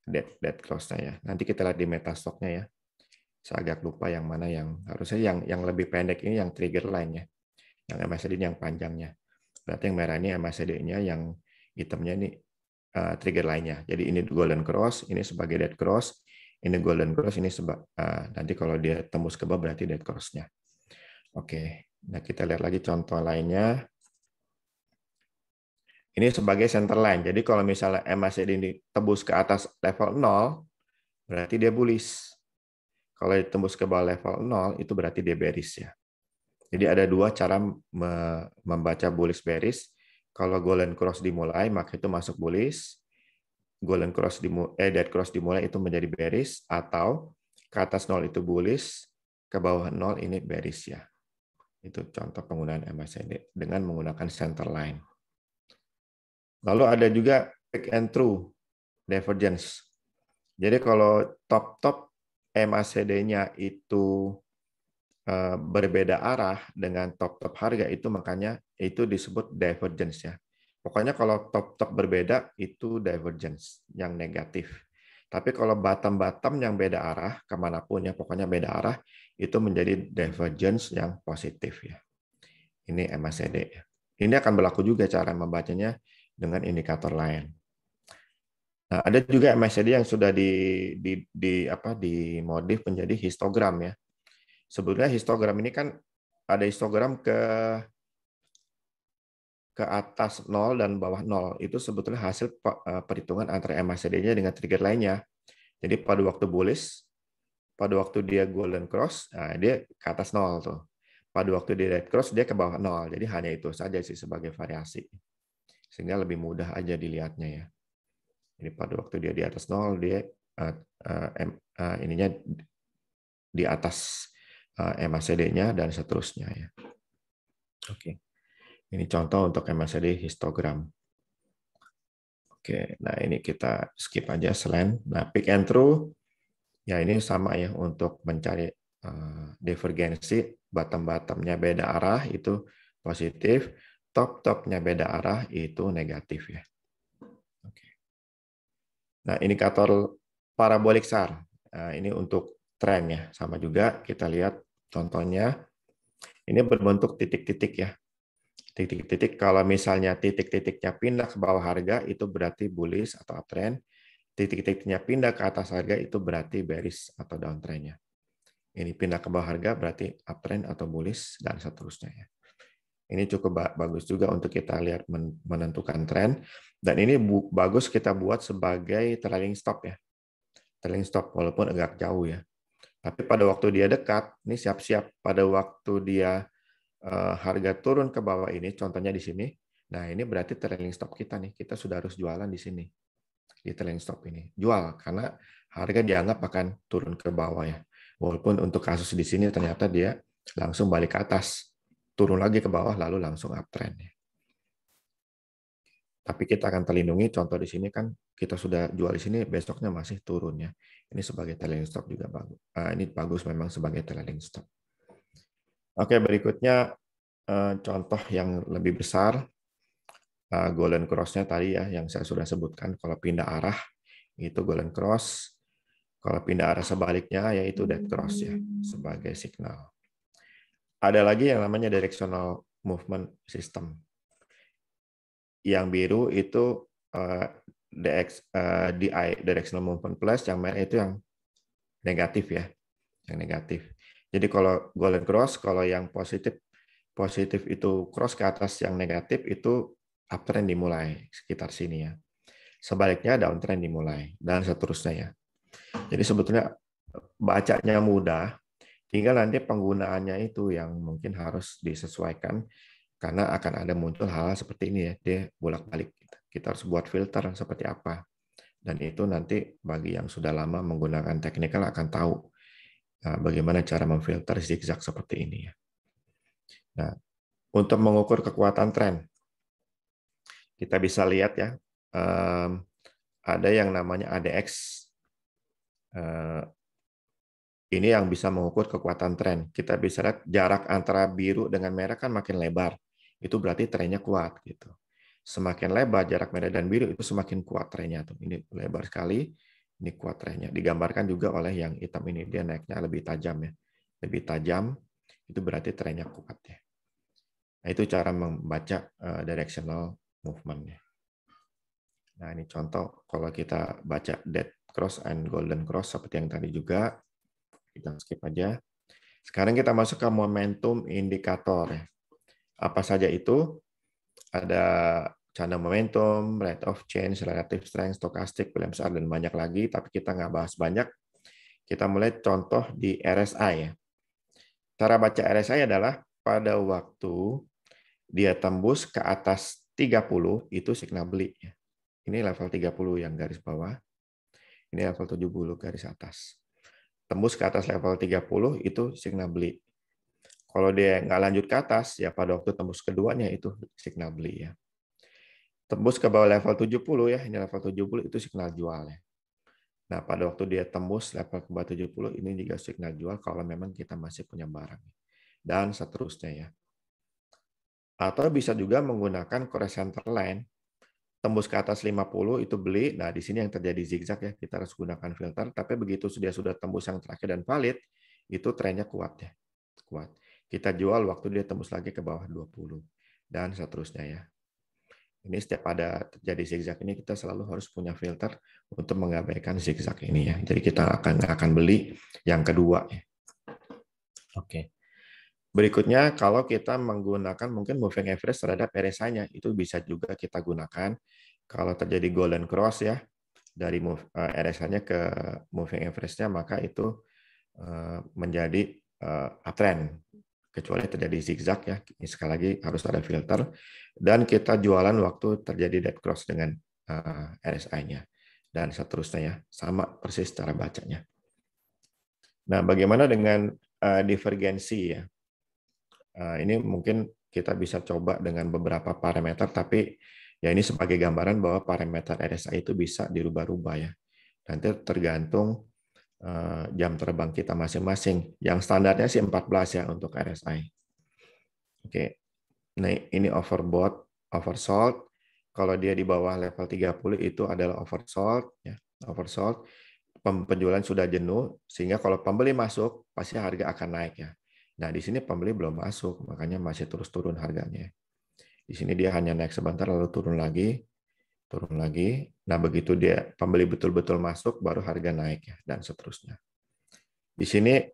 S3: dead cross-nya ya. Nanti kita lihat di metastock-nya ya. Saya agak lupa yang mana yang harusnya yang lebih pendek ini yang trigger line-nya. Yang MACD yang panjangnya. Berarti yang merah ini MACD-nya, yang hitamnya ini trigger line-nya. Jadi ini golden cross, ini sebagai dead cross, ini golden cross, ini nanti kalau dia tembus ke bawah berarti dead cross-nya. Oke, nah kita lihat lagi contoh lainnya. Ini sebagai center line. Jadi kalau misalnya MACD ini tembus ke atas level 0, berarti dia bullish. Kalau ditembus ke bawah level 0, itu berarti dia bearish ya. Jadi ada dua cara membaca bullish bearish. Kalau golden cross dimulai, maka itu masuk bullish. Golden cross dead cross dimulai itu menjadi bearish, atau ke atas 0 itu bullish, ke bawah 0 ini bearish ya. Itu contoh penggunaan MACD dengan menggunakan center line. Lalu ada juga peak and through divergence. Jadi kalau top MACD-nya itu berbeda arah dengan top harga, itu makanya itu disebut divergence ya. Pokoknya kalau top berbeda itu divergence yang negatif. Tapi kalau bottom yang beda arah kemanapun ya, pokoknya beda arah, itu menjadi divergence yang positif ya. Ini MACD ya. Ini akan berlaku juga cara membacanya dengan indikator lain. Nah, ada juga MACD yang sudah dimodif menjadi histogram ya. Sebetulnya histogram ini kan ada histogram ke atas 0 dan bawah 0. Itu sebetulnya hasil perhitungan antara MACD-nya dengan trigger lainnya. Jadi pada waktu bullish, pada waktu dia golden cross, nah dia ke atas 0 tuh. Pada waktu dia dead cross, dia ke bawah 0. Jadi hanya itu saja sih sebagai variasi. Sehingga lebih mudah aja dilihatnya ya. Jadi pada waktu dia di atas 0, dia ininya di atas MACD-nya dan seterusnya ya. Oke. Ini contoh untuk MACD histogram. Oke, nah ini kita skip aja selain. Nah, peak and through ya ini sama ya, untuk mencari divergensi, bottom-bottomnya beda arah itu positif, top-topnya beda arah itu negatif ya. Oke. Nah, indikator parabolik SAR. Nah, ini untuk tren ya, sama juga kita lihat contohnya. Ini berbentuk titik-titik ya. Titik-titik, kalau misalnya titik-titiknya pindah ke bawah harga itu berarti bullish atau uptrend. Titik-titiknya pindah ke atas harga itu berarti bearish atau downtrendnya. Ini pindah ke bawah harga berarti uptrend atau bullish dan seterusnya ya. Ini cukup bagus juga untuk kita lihat menentukan tren, dan ini bagus kita buat sebagai trailing stop ya. Trailing stop walaupun agak jauh ya. Tapi pada waktu dia dekat, ini siap-siap pada waktu dia harga turun ke bawah ini, contohnya di sini. Nah, ini berarti trailing stop kita nih. Kita sudah harus jualan di sini. Di trailing stop ini. Jual, karena harga dianggap akan turun ke bawah ya. Walaupun untuk kasus di sini ternyata dia langsung balik ke atas. Turun lagi ke bawah, lalu langsung uptrend. Tapi kita akan terlindungi, contoh di sini kan kita sudah jual di sini, besoknya masih turun ya. Ini sebagai trailing stop juga bagus. Ini bagus memang sebagai trailing stop. Oke, berikutnya contoh yang lebih besar, golden cross-nya tadi ya, yang saya sudah sebutkan. Kalau pindah arah itu golden cross, kalau pindah arah sebaliknya yaitu dead cross ya, sebagai signal. Ada lagi yang namanya directional movement system. Yang biru itu DI, directional movement plus, yang merah itu yang negatif ya, yang negatif. Jadi kalau golden cross, kalau yang positif itu cross ke atas yang negatif, itu uptrend dimulai sekitar sini ya. Sebaliknya downtrend dimulai dan seterusnya ya. Jadi sebetulnya bacanya mudah, tinggal nanti penggunaannya itu yang mungkin harus disesuaikan, karena akan ada muncul hal seperti ini ya, dia bolak-balik. Kita harus buat filter seperti apa. Dan itu nanti bagi yang sudah lama menggunakan technical akan tahu bagaimana cara memfilter zigzag seperti ini ya. Nah, untuk mengukur kekuatan tren, kita bisa lihat ya, ada yang namanya ADX, ini yang bisa mengukur kekuatan tren. Kita bisa lihat jarak antara biru dengan merah kan makin lebar. Itu berarti trennya kuat gitu. Semakin lebar jarak merah dan biru itu semakin kuat trennya tuh. Ini lebar sekali, ini kuat trennya. Digambarkan juga oleh yang hitam ini, dia naiknya lebih tajam ya. Lebih tajam itu berarti trennya kuat ya. Nah, itu cara membaca directional movement-nya. Nah, ini contoh kalau kita baca dead cross and golden cross seperti yang tadi juga. Kita skip aja. Sekarang kita masuk ke momentum indikator. Apa saja itu? Ada channel momentum, rate of change, relative strength, stochastic, Williams R, dan banyak lagi. Tapi kita nggak bahas banyak. Kita mulai contoh di RSI. Cara baca RSI adalah pada waktu dia tembus ke atas 30, itu signal beli. Ini level 30 yang garis bawah. Ini level 70 garis atas. Tembus ke atas level 30 itu signal beli. Kalau dia nggak lanjut ke atas, ya pada waktu tembus keduanya itu signal beli ya. Tembus ke bawah level 70 ya, ini level 70 itu signal jual ya. Nah, pada waktu dia tembus level ke bawah 70, ini juga signal jual kalau memang kita masih punya barang. Dan seterusnya ya. Atau bisa juga menggunakan horizontal line. Tembus ke atas 50 itu beli. Nah, di sini yang terjadi zigzag ya, kita harus gunakan filter. Tapi begitu sudah tembus yang terakhir dan valid, itu trennya kuat ya. Kuat. Kita jual waktu dia tembus lagi ke bawah 20 dan seterusnya ya. Ini setiap ada terjadi zigzag ini kita selalu harus punya filter untuk mengabaikan zigzag ini ya. Jadi kita akan beli yang kedua ya. Oke. Berikutnya kalau kita menggunakan mungkin moving average terhadap RSI-nya itu bisa juga kita gunakan kalau terjadi golden cross ya dari RSI-nya ke moving average-nya maka itu menjadi uptrend kecuali terjadi zigzag ya. Ini sekali lagi harus ada filter dan kita jualan waktu terjadi dead cross dengan RSI-nya dan seterusnya ya. Sama persis cara bacanya. Nah, bagaimana dengan divergensi ya? Ini mungkin kita bisa coba dengan beberapa parameter tapi ya ini sebagai gambaran bahwa parameter RSI itu bisa dirubah-rubah ya. Nanti tergantung jam terbang kita masing-masing. Yang standarnya sih 14 ya untuk RSI. Oke. Nah, ini overbought, oversold. Kalau dia di bawah level 30 itu adalah oversold ya. Oversold. Penjualan sudah jenuh sehingga kalau pembeli masuk pasti harga akan naik ya. Nah, di sini pembeli belum masuk, makanya masih terus turun harganya. Di sini dia hanya naik sebentar lalu turun lagi. Nah, begitu dia pembeli betul-betul masuk, baru harga naik ya, dan seterusnya. Di sini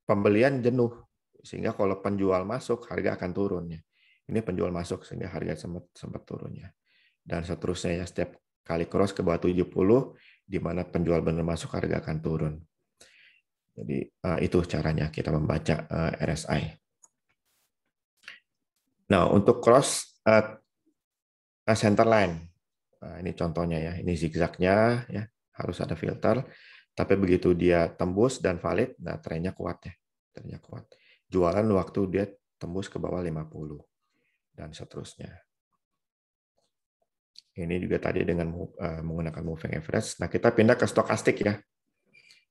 S3: pembelian jenuh, sehingga kalau penjual masuk, harga akan turun ya. Ini penjual masuk sehingga harga sempat turun ya. Dan seterusnya ya, setiap kali cross ke bawah 70, di mana penjual benar masuk, harga akan turun. Jadi itu caranya kita membaca RSI. Nah, untuk cross center line, nah, ini contohnya ya, ini zigzagnya ya, harus ada filter. Tapi begitu dia tembus dan valid, nah trennya kuat ya, trennya kuat. Jualan waktu dia tembus ke bawah 50 dan seterusnya. Ini juga tadi dengan menggunakan moving average. Nah, kita pindah ke stokastik ya.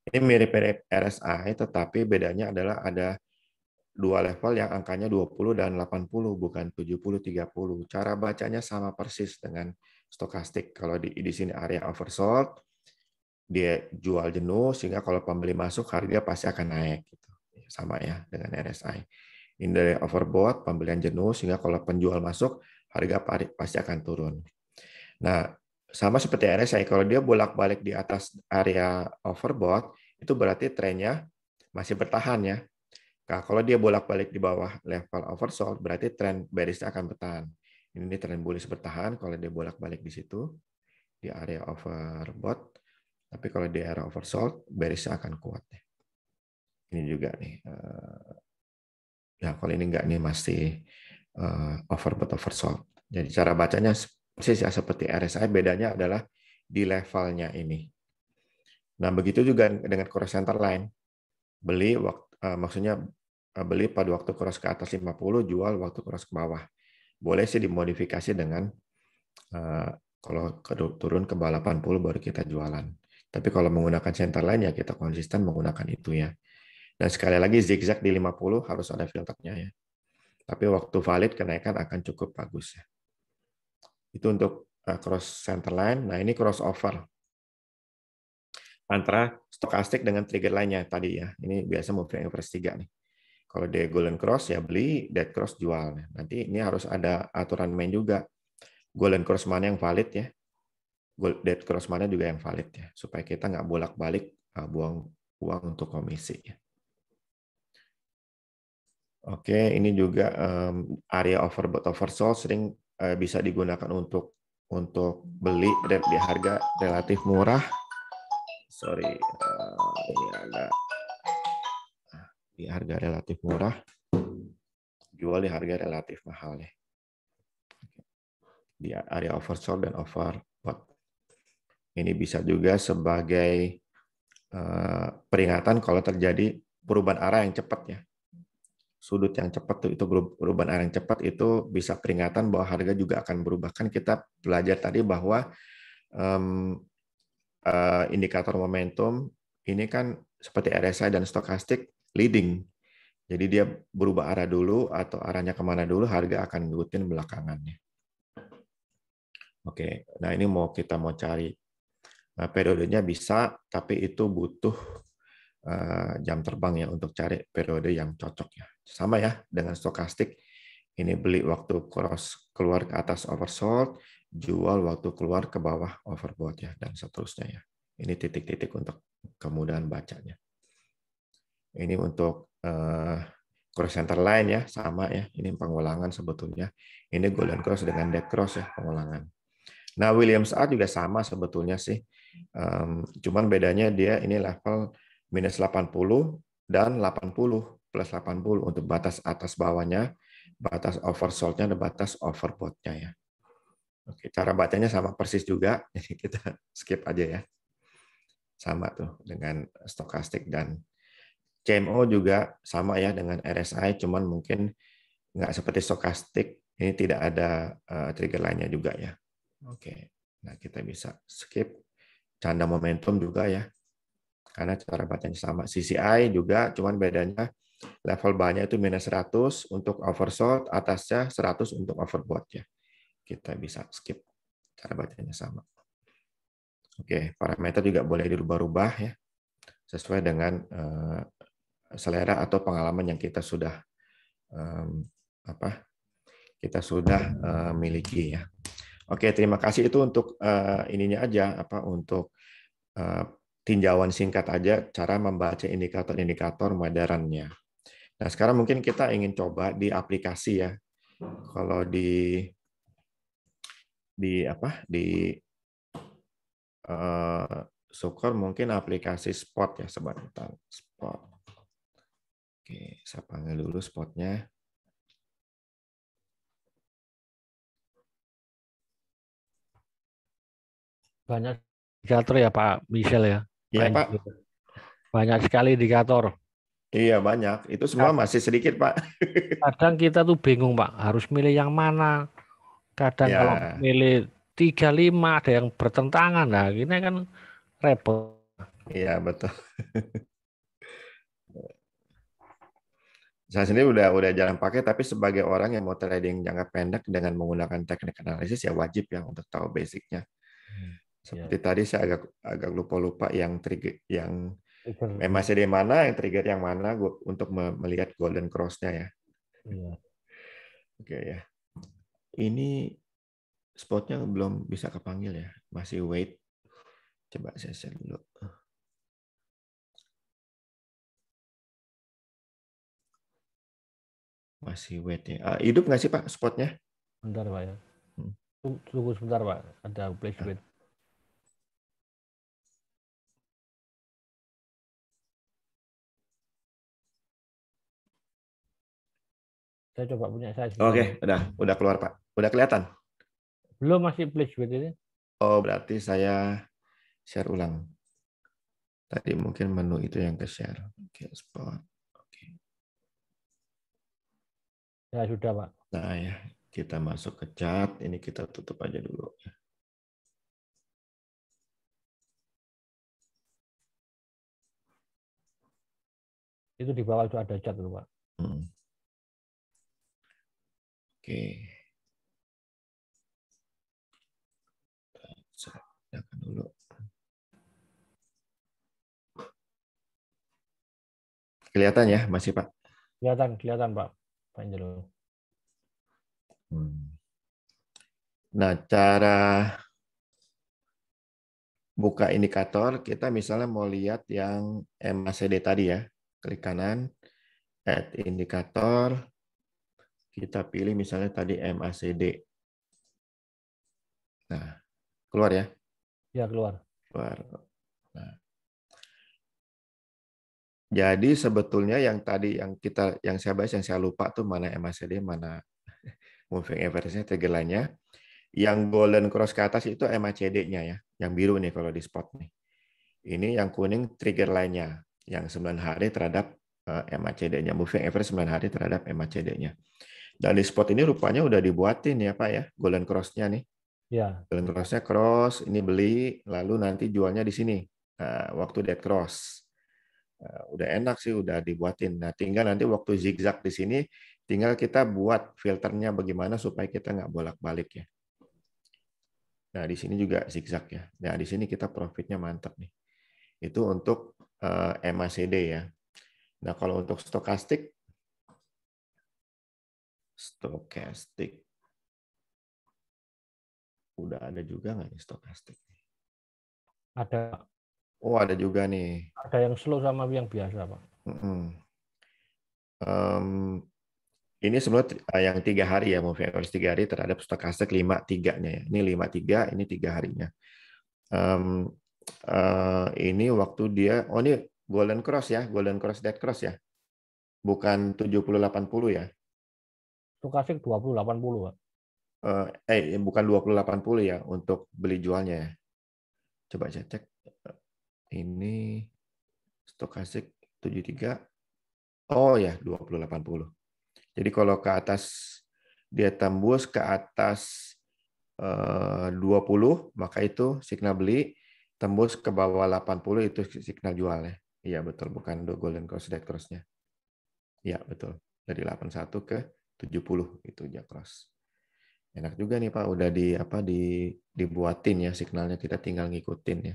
S3: Ini mirip-mirip RSI, tetapi bedanya adalah ada dua level yang angkanya 20 dan 80, bukan 70-30. Cara bacanya sama persis dengan stokastik. Kalau di sini area oversold, dia jual jenuh, sehingga kalau pembeli masuk, harga pasti akan naik. Sama ya dengan RSI. Ini dari overbought, pembelian jenuh, sehingga kalau penjual masuk, harga pasti akan turun. Nah, sama seperti RSI, kalau dia bolak-balik di atas area overbought, itu berarti trennya masih bertahan ya. Nah, kalau dia bolak-balik di bawah level oversold, berarti tren bearish akan bertahan. Ini tren bullish bertahan kalau dia bolak-balik di situ, di area overbought. Tapi kalau di area oversold, bearish akan kuat. Ini juga nih. Ya, kalau ini enggak nih masih overbought oversold. Jadi cara bacanya persis ya seperti RSI, bedanya adalah di levelnya ini. Nah, begitu juga dengan horizontal line. Beli maksudnya beli pada waktu cross ke atas 50, jual waktu cross ke bawah. Boleh sih dimodifikasi dengan kalau turun ke bawah 80 baru kita jualan. Tapi kalau menggunakan center line ya kita konsisten menggunakan itu ya. Dan sekali lagi zigzag di 50 harus ada filternya ya. Tapi waktu valid kenaikan akan cukup bagus ya. Itu untuk cross center line. Nah, ini crossover antara stokastik dengan trigger lainnya tadi ya. Ini biasa moving average 3 nih. Kalau dia golden cross ya beli, dead cross jual. Nanti ini harus ada aturan main juga. Golden cross mana yang valid ya. Dead cross mana juga yang valid ya. Supaya kita nggak bolak-balik buang uang untuk komisi ya. Oke, ini juga area overbought oversold sering bisa digunakan untuk beli di harga relatif murah. Sorry, ini agak di harga relatif murah, jual di harga relatif mahal ya. Di area oversold dan overbought. Ini bisa juga sebagai peringatan kalau terjadi perubahan arah yang cepat ya. Sudut yang cepat itu perubahan arah yang cepat itu bisa peringatan bahwa harga juga akan berubah. Kan kita belajar tadi bahwa indikator momentum ini kan seperti RSI dan stokastik leading. Jadi dia berubah arah dulu atau arahnya kemana dulu, harga akan ngikutin belakangannya. Oke, nah ini kita mau cari periodenya bisa, tapi itu butuh jam terbang ya untuk cari periode yang cocok ya. Sama ya dengan stokastik. Ini beli waktu cross keluar ke atas oversold, jual waktu keluar ke bawah overbought ya, dan seterusnya ya. Ini titik-titik untuk kemudahan bacanya. Ini untuk cross center line ya, sama ya. Ini pengulangan sebetulnya. Ini golden cross dengan dead cross ya, pengulangan. Nah, Williams Art juga sama sebetulnya sih. Cuman bedanya dia ini level minus 80 dan 80 plus 80 untuk batas atas bawahnya, batas oversold-nya dan batas overbought-nya ya. Oke, cara bacanya sama persis juga, jadi kita skip aja ya. Sama tuh dengan stokastik dan CMO juga sama ya dengan RSI, cuman mungkin nggak seperti stokastik, ini tidak ada trigger lainnya juga ya. Oke, nah kita bisa skip. Canda momentum juga ya, karena cara bacanya sama. CCI juga, cuman bedanya level bawahnya itu minus 100 untuk oversold, atasnya 100 untuk overbought ya. Kita bisa skip, cara bacanya sama. Oke, parameter juga boleh dirubah-rubah ya, sesuai dengan selera atau pengalaman yang kita sudah miliki ya. Oke, terima kasih itu untuk ininya aja untuk tinjauan singkat aja cara membaca indikator-indikator modernnya. Nah, sekarang mungkin kita ingin coba di aplikasi ya. Kalau di Sukor mungkin aplikasi Spot ya sebentar. Spot. Oke, saya panggil dulu Spotnya.
S2: Banyak indikator ya Pak Michel ya.
S3: Iya Pak.
S2: Banyak sekali indikator.
S3: Iya banyak. Itu semua masih sedikit Pak.
S2: Kadang kita tuh bingung Pak, harus milih yang mana. Kadang kalau
S3: Ya.
S2: milih 3, 5 ada yang bertentangan. Nah, ini kan repot.
S3: Iya betul. Saya sendiri udah jarang pakai, tapi sebagai orang yang mau trading jangka pendek dengan menggunakan teknik analisis ya wajib ya untuk tahu basicnya. Seperti tadi saya agak lupa yang trigger yang masih di mana, yang trigger yang mana untuk melihat golden cross-nya ya.
S2: Iya.
S3: Oke ya. Ini spotnya belum bisa kepanggil ya, masih wait. Coba saya share dulu. Masih wait ya. Hidup nggak sih Pak spotnya?
S2: Bentar Pak ya. Tunggu sebentar Pak, ada place wait. Saya coba punya saya sebentar.
S3: Oke, udah keluar Pak. Udah kelihatan?
S2: Belum, masih place wait ini.
S3: Oh, berarti saya share ulang. Tadi mungkin menu itu yang ke share. Oke, spot. Oke.
S2: Ya sudah Pak.
S3: Nah ya, kita masuk ke chat. Ini kita tutup aja dulu.
S2: Itu di bawah itu ada cat tuh, Pak.
S3: Oke. Saya lihatkan dulu. Kelihatan ya, masih Pak?
S2: Kelihatan, kelihatan Pak. Pak Angelo.
S3: Nah, cara buka indikator, kita misalnya mau lihat yang MACD tadi ya. Klik kanan, add indikator. Kita pilih misalnya tadi MACD. Nah, keluar ya?
S2: Ya, keluar.
S3: Keluar. Nah, jadi sebetulnya yang tadi yang saya bahas, yang saya lupa tuh mana MACD, mana moving average-nya, trigger line-nya. Yang golden cross ke atas itu MACD-nya ya, yang biru nih kalau di spot nih. Ini yang kuning trigger line-nya, yang 9 hari terhadap MACD-nya, moving average 9 hari terhadap MACD-nya. Dan di spot ini rupanya udah dibuatin ya Pak ya, golden cross-nya nih.
S2: Ya.
S3: Golden cross-nya cross, ini beli, lalu nanti jualnya di sini. Nah, waktu dead cross. Udah enak sih, udah dibuatin. Nah, tinggal nanti waktu zigzag di sini, tinggal kita buat filternya bagaimana supaya kita nggak bolak-balik ya. Nah, di sini juga zigzag ya. Nah, di sini kita profitnya mantap nih. Itu untuk MACD ya. Nah, kalau untuk stokastik udah ada juga nggak nih stokastik?
S2: Ada
S3: Oh, ada juga nih.
S2: yang slow sama yang biasa, Pak.
S3: Ini sebenarnya yang 3 hari ya, moving average 3 hari terhadap stokastik 53-nya ya. Ini 53, ini 3 harinya. Ini waktu dia, oh ini golden cross ya, golden cross dead cross ya. Bukan 70-80 ya.
S2: Stokastik 20-80, Pak.
S3: Bukan 20-80 ya untuk beli jualnya ya. Coba saya cek. Ini stokastik 73. Oh ya, 20-80. Jadi kalau ke atas dia tembus ke atas 20, maka itu signal beli, tembus ke bawah 80 itu signal jual ya. Iya betul, bukan golden cross dead cross-nya. Iya betul. Dari 81 ke 70 itu dia cross. Enak juga nih Pak, udah dibuatin ya signalnya, kita tinggal ngikutin ya.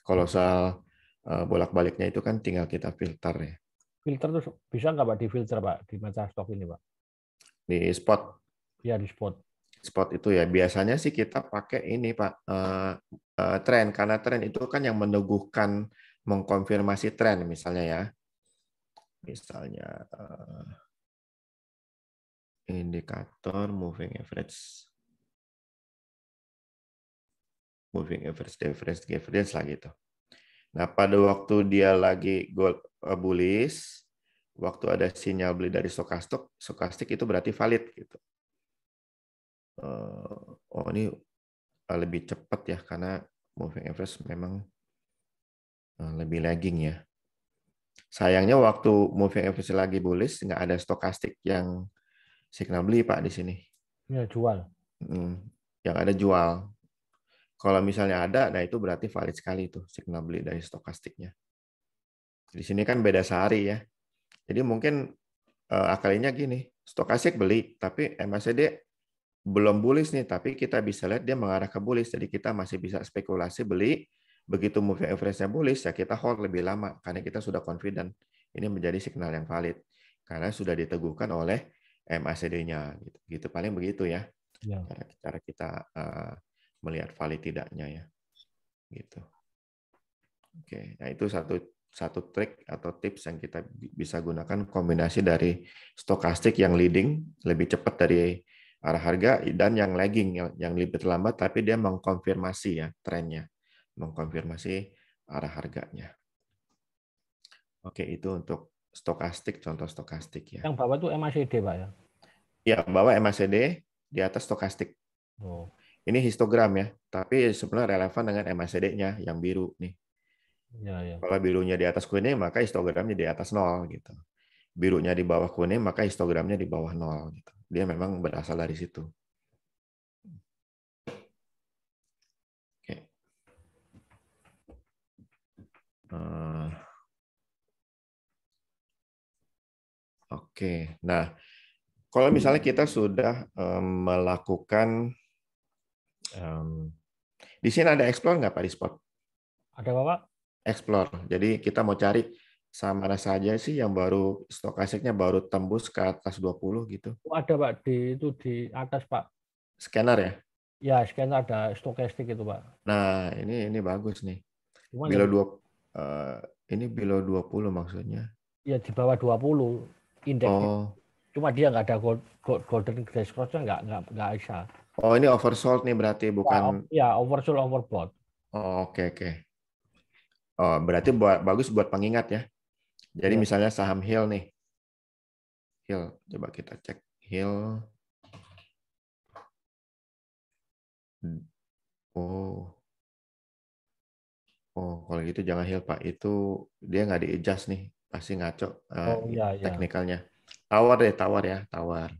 S3: Kalau soal bolak-baliknya itu kan tinggal kita filter ya.
S2: Filter tuh bisa nggak Pak difilter Pak di Metastok ini Pak?
S3: Di spot
S2: Ya, di spot.
S3: itu ya biasanya sih kita pakai ini Pak, tren, karena tren itu kan yang meneguhkan, mengkonfirmasi tren misalnya ya. Misalnya indikator moving average divergence lah gitu. Nah, pada waktu dia lagi bullish, waktu ada sinyal beli dari stokastik itu berarti valid gitu. Oh, ini lebih cepat ya karena moving average memang lebih lagging ya. Sayangnya waktu moving average lagi bullish nggak ada stokastik yang signal beli Pak di sini.
S2: Ya, jual.
S3: Yang ada jual. Kalau misalnya ada, nah itu berarti valid sekali tuh signal beli dari stokastiknya. Di sini kan beda sehari ya. Jadi mungkin akalinya gini, stokastik beli, tapi MACD belum bullish nih, tapi kita bisa lihat dia mengarah ke bullish, jadi kita masih bisa spekulasi beli. Begitu moving average-nya bullish, ya kita hold lebih lama, karena kita sudah confident. Ini menjadi signal yang valid, karena sudah diteguhkan oleh MACD-nya. Gitu. Paling begitu ya,
S2: Ya.
S3: cara kita melihat valid tidaknya ya. Gitu. Oke, nah itu satu trik atau tips yang kita bisa gunakan, kombinasi dari stokastik yang leading lebih cepat dari arah harga dan yang lagging yang lebih terlambat tapi dia mengkonfirmasi ya trennya, mengkonfirmasi arah harganya. Oke, itu untuk stokastik, contoh stokastik ya.
S2: Yang bawah tuh MACD Pak ya?
S3: Ya, bawah MACD, di atas stokastik.
S2: Oh.
S3: Ini histogram ya, tapi sebenarnya relevan dengan MACD-nya yang biru nih.
S2: Ya, ya.
S3: Kalau birunya di atas kuning, maka histogramnya di atas 0 gitu. Birunya di bawah kuning, maka histogramnya di bawah 0 gitu. Dia memang berasal dari situ. Oke. Oke. Nah, kalau misalnya kita sudah melakukan di sini ada explore nggak Pak di spot?
S2: Ada apa, Pak?
S3: Explore. Jadi kita mau cari saham mana saja sih yang baru stokastiknya baru tembus ke atas 20 gitu.
S2: Oh, ada, Pak, di atas, Pak.
S3: Scanner ya.
S2: Ya, scanner ada stokastik itu, Pak.
S3: Nah, ini bagus nih.
S2: Cuman ya,
S3: Below 2 ini below 20 maksudnya.
S2: ya di bawah 20 indeksnya.
S3: Oh.
S2: Cuma dia nggak ada golden grace cross-nya nggak bisa.
S3: Oh, ini oversold nih berarti
S2: Ya,
S3: bukan.
S2: ya oversold overbought.
S3: Oh, oke. Oh, berarti bagus buat pengingat ya. Jadi
S2: Ya.
S3: misalnya saham Hill nih. Hill, coba kita cek Hill. Oh, kalau gitu jangan Hill Pak. Itu dia nggak di-adjust nih. Pasti ngaco
S2: Oh ya, ya.
S3: teknikalnya. Tawar deh, tawar ya, tawar.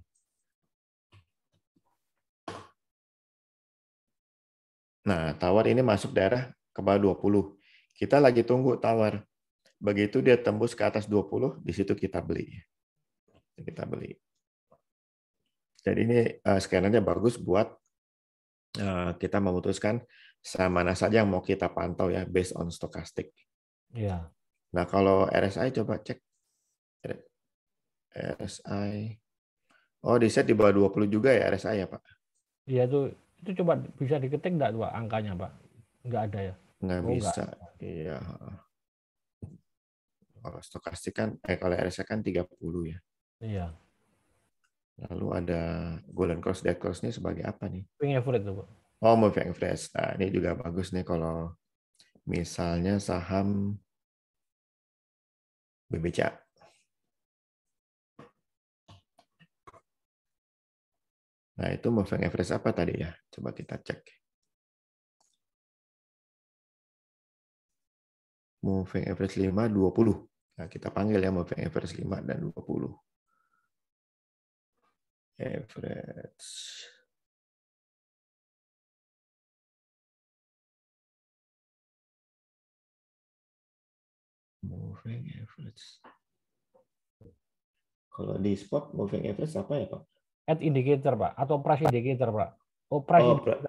S3: Nah, tawar ini masuk daerah ke bawah 20. Kita lagi tunggu tawar. Begitu dia tembus ke atas 20, di situ kita beli. Jadi ini scannernya bagus buat kita memutuskan saham mana saja yang mau kita pantau ya, based on stochastic.
S2: Iya.
S3: Nah, kalau RSI coba cek. RSI. Oh, di set di bawah 20 juga ya RSI ya, Pak?
S2: Iya, itu coba bisa diketik nggak, Pak, angkanya, Pak? Nggak ada ya?
S3: Nggak
S2: Oh, nggak.
S3: bisa. Iya. Kalau stokastik kan, kalau RSI kan 30 ya.
S2: Iya.
S3: Lalu ada golden cross, dead cross ini sebagai apa nih?
S2: Moving average tuh, Pak.
S3: Oh, moving average. Nah, ini juga bagus nih kalau misalnya saham BBCA. Nah, itu moving average apa tadi ya? Coba kita cek. Moving average 5, 20. Nah, kita panggil ya moving average 5 dan 20. Average. Moving average. Kalau di spot moving average apa ya, Pak?
S2: At indicator, Pak, atau price indicator, Pak. Oh, price indicator.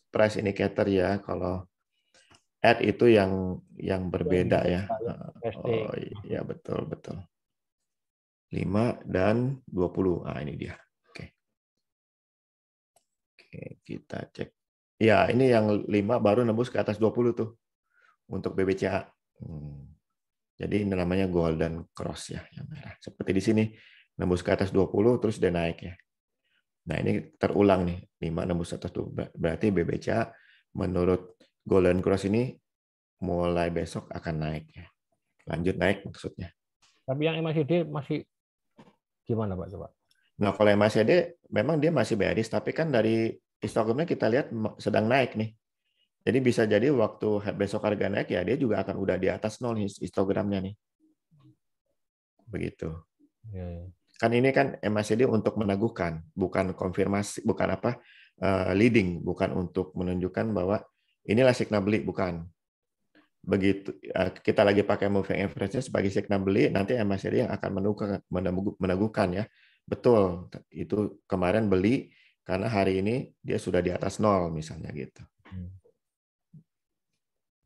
S3: Price indicator ya. Kalau ad itu yang berbeda ya. Oh iya, betul. 5 dan 20. Ah, ini dia. Oke, kita cek. Ya, ini yang 5 baru nembus ke atas 20 tuh untuk BBCA. Jadi ini namanya golden cross ya, yang merah. Seperti di sini, nembus ke atas 20 terus dia naik ya. Nah, ini terulang nih, 5 nembus atas 20. Berarti BBCA menurut golden cross ini mulai besok akan naik ya. Lanjut naik maksudnya.
S2: Tapi yang MACD masih gimana, Pak, coba?
S3: Nah, kalau MACD memang dia masih bearish, tapi kan dari histogramnya kita lihat sedang naik nih. Jadi bisa jadi waktu besok harga naik ya dia juga akan udah di atas 0 histogramnya nih. Begitu.
S2: Ya.
S3: Kan ini kan MACD untuk meneguhkan, bukan konfirmasi, bukan apa leading, bukan untuk menunjukkan bahwa inilah signal beli, bukan. Begitu kita lagi pakai moving average sebagai signal beli, nanti MACD yang akan meneguhkan ya. Betul, itu kemarin beli karena hari ini dia sudah di atas 0 misalnya gitu.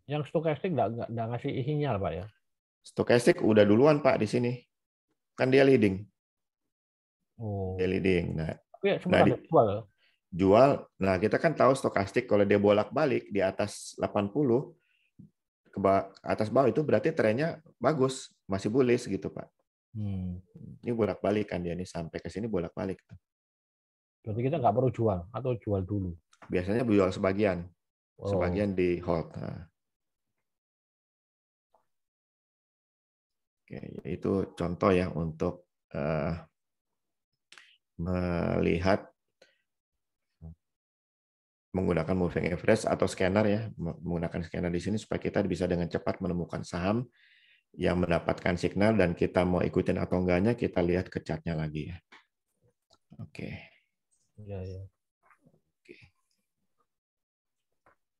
S2: Yang stokastik nggak ngasih sinyal, Pak, ya?
S3: Stokastik udah duluan Pak di sini. Kan dia leading.
S2: Oh.
S3: Dia leading. Nah,
S2: Tapi sempat ada
S3: jual. Nah, kita kan tahu stokastik kalau dia bolak-balik di atas 80 ke atas bawah itu berarti trennya bagus, masih bullish gitu, Pak. Ini bolak-balik kan dia nih sampai ke sini bolak-balik.
S2: Berarti kita nggak perlu jual atau jual dulu?
S3: Biasanya jual sebagian. Sebagian di hold. Nah. Oke, itu contoh ya untuk melihat menggunakan moving average atau scanner ya, menggunakan scanner di sini supaya kita bisa dengan cepat menemukan saham yang mendapatkan signal dan kita mau ikutin atau enggaknya kita lihat ke chartnya lagi ya. Oke.
S2: Ya. Oke.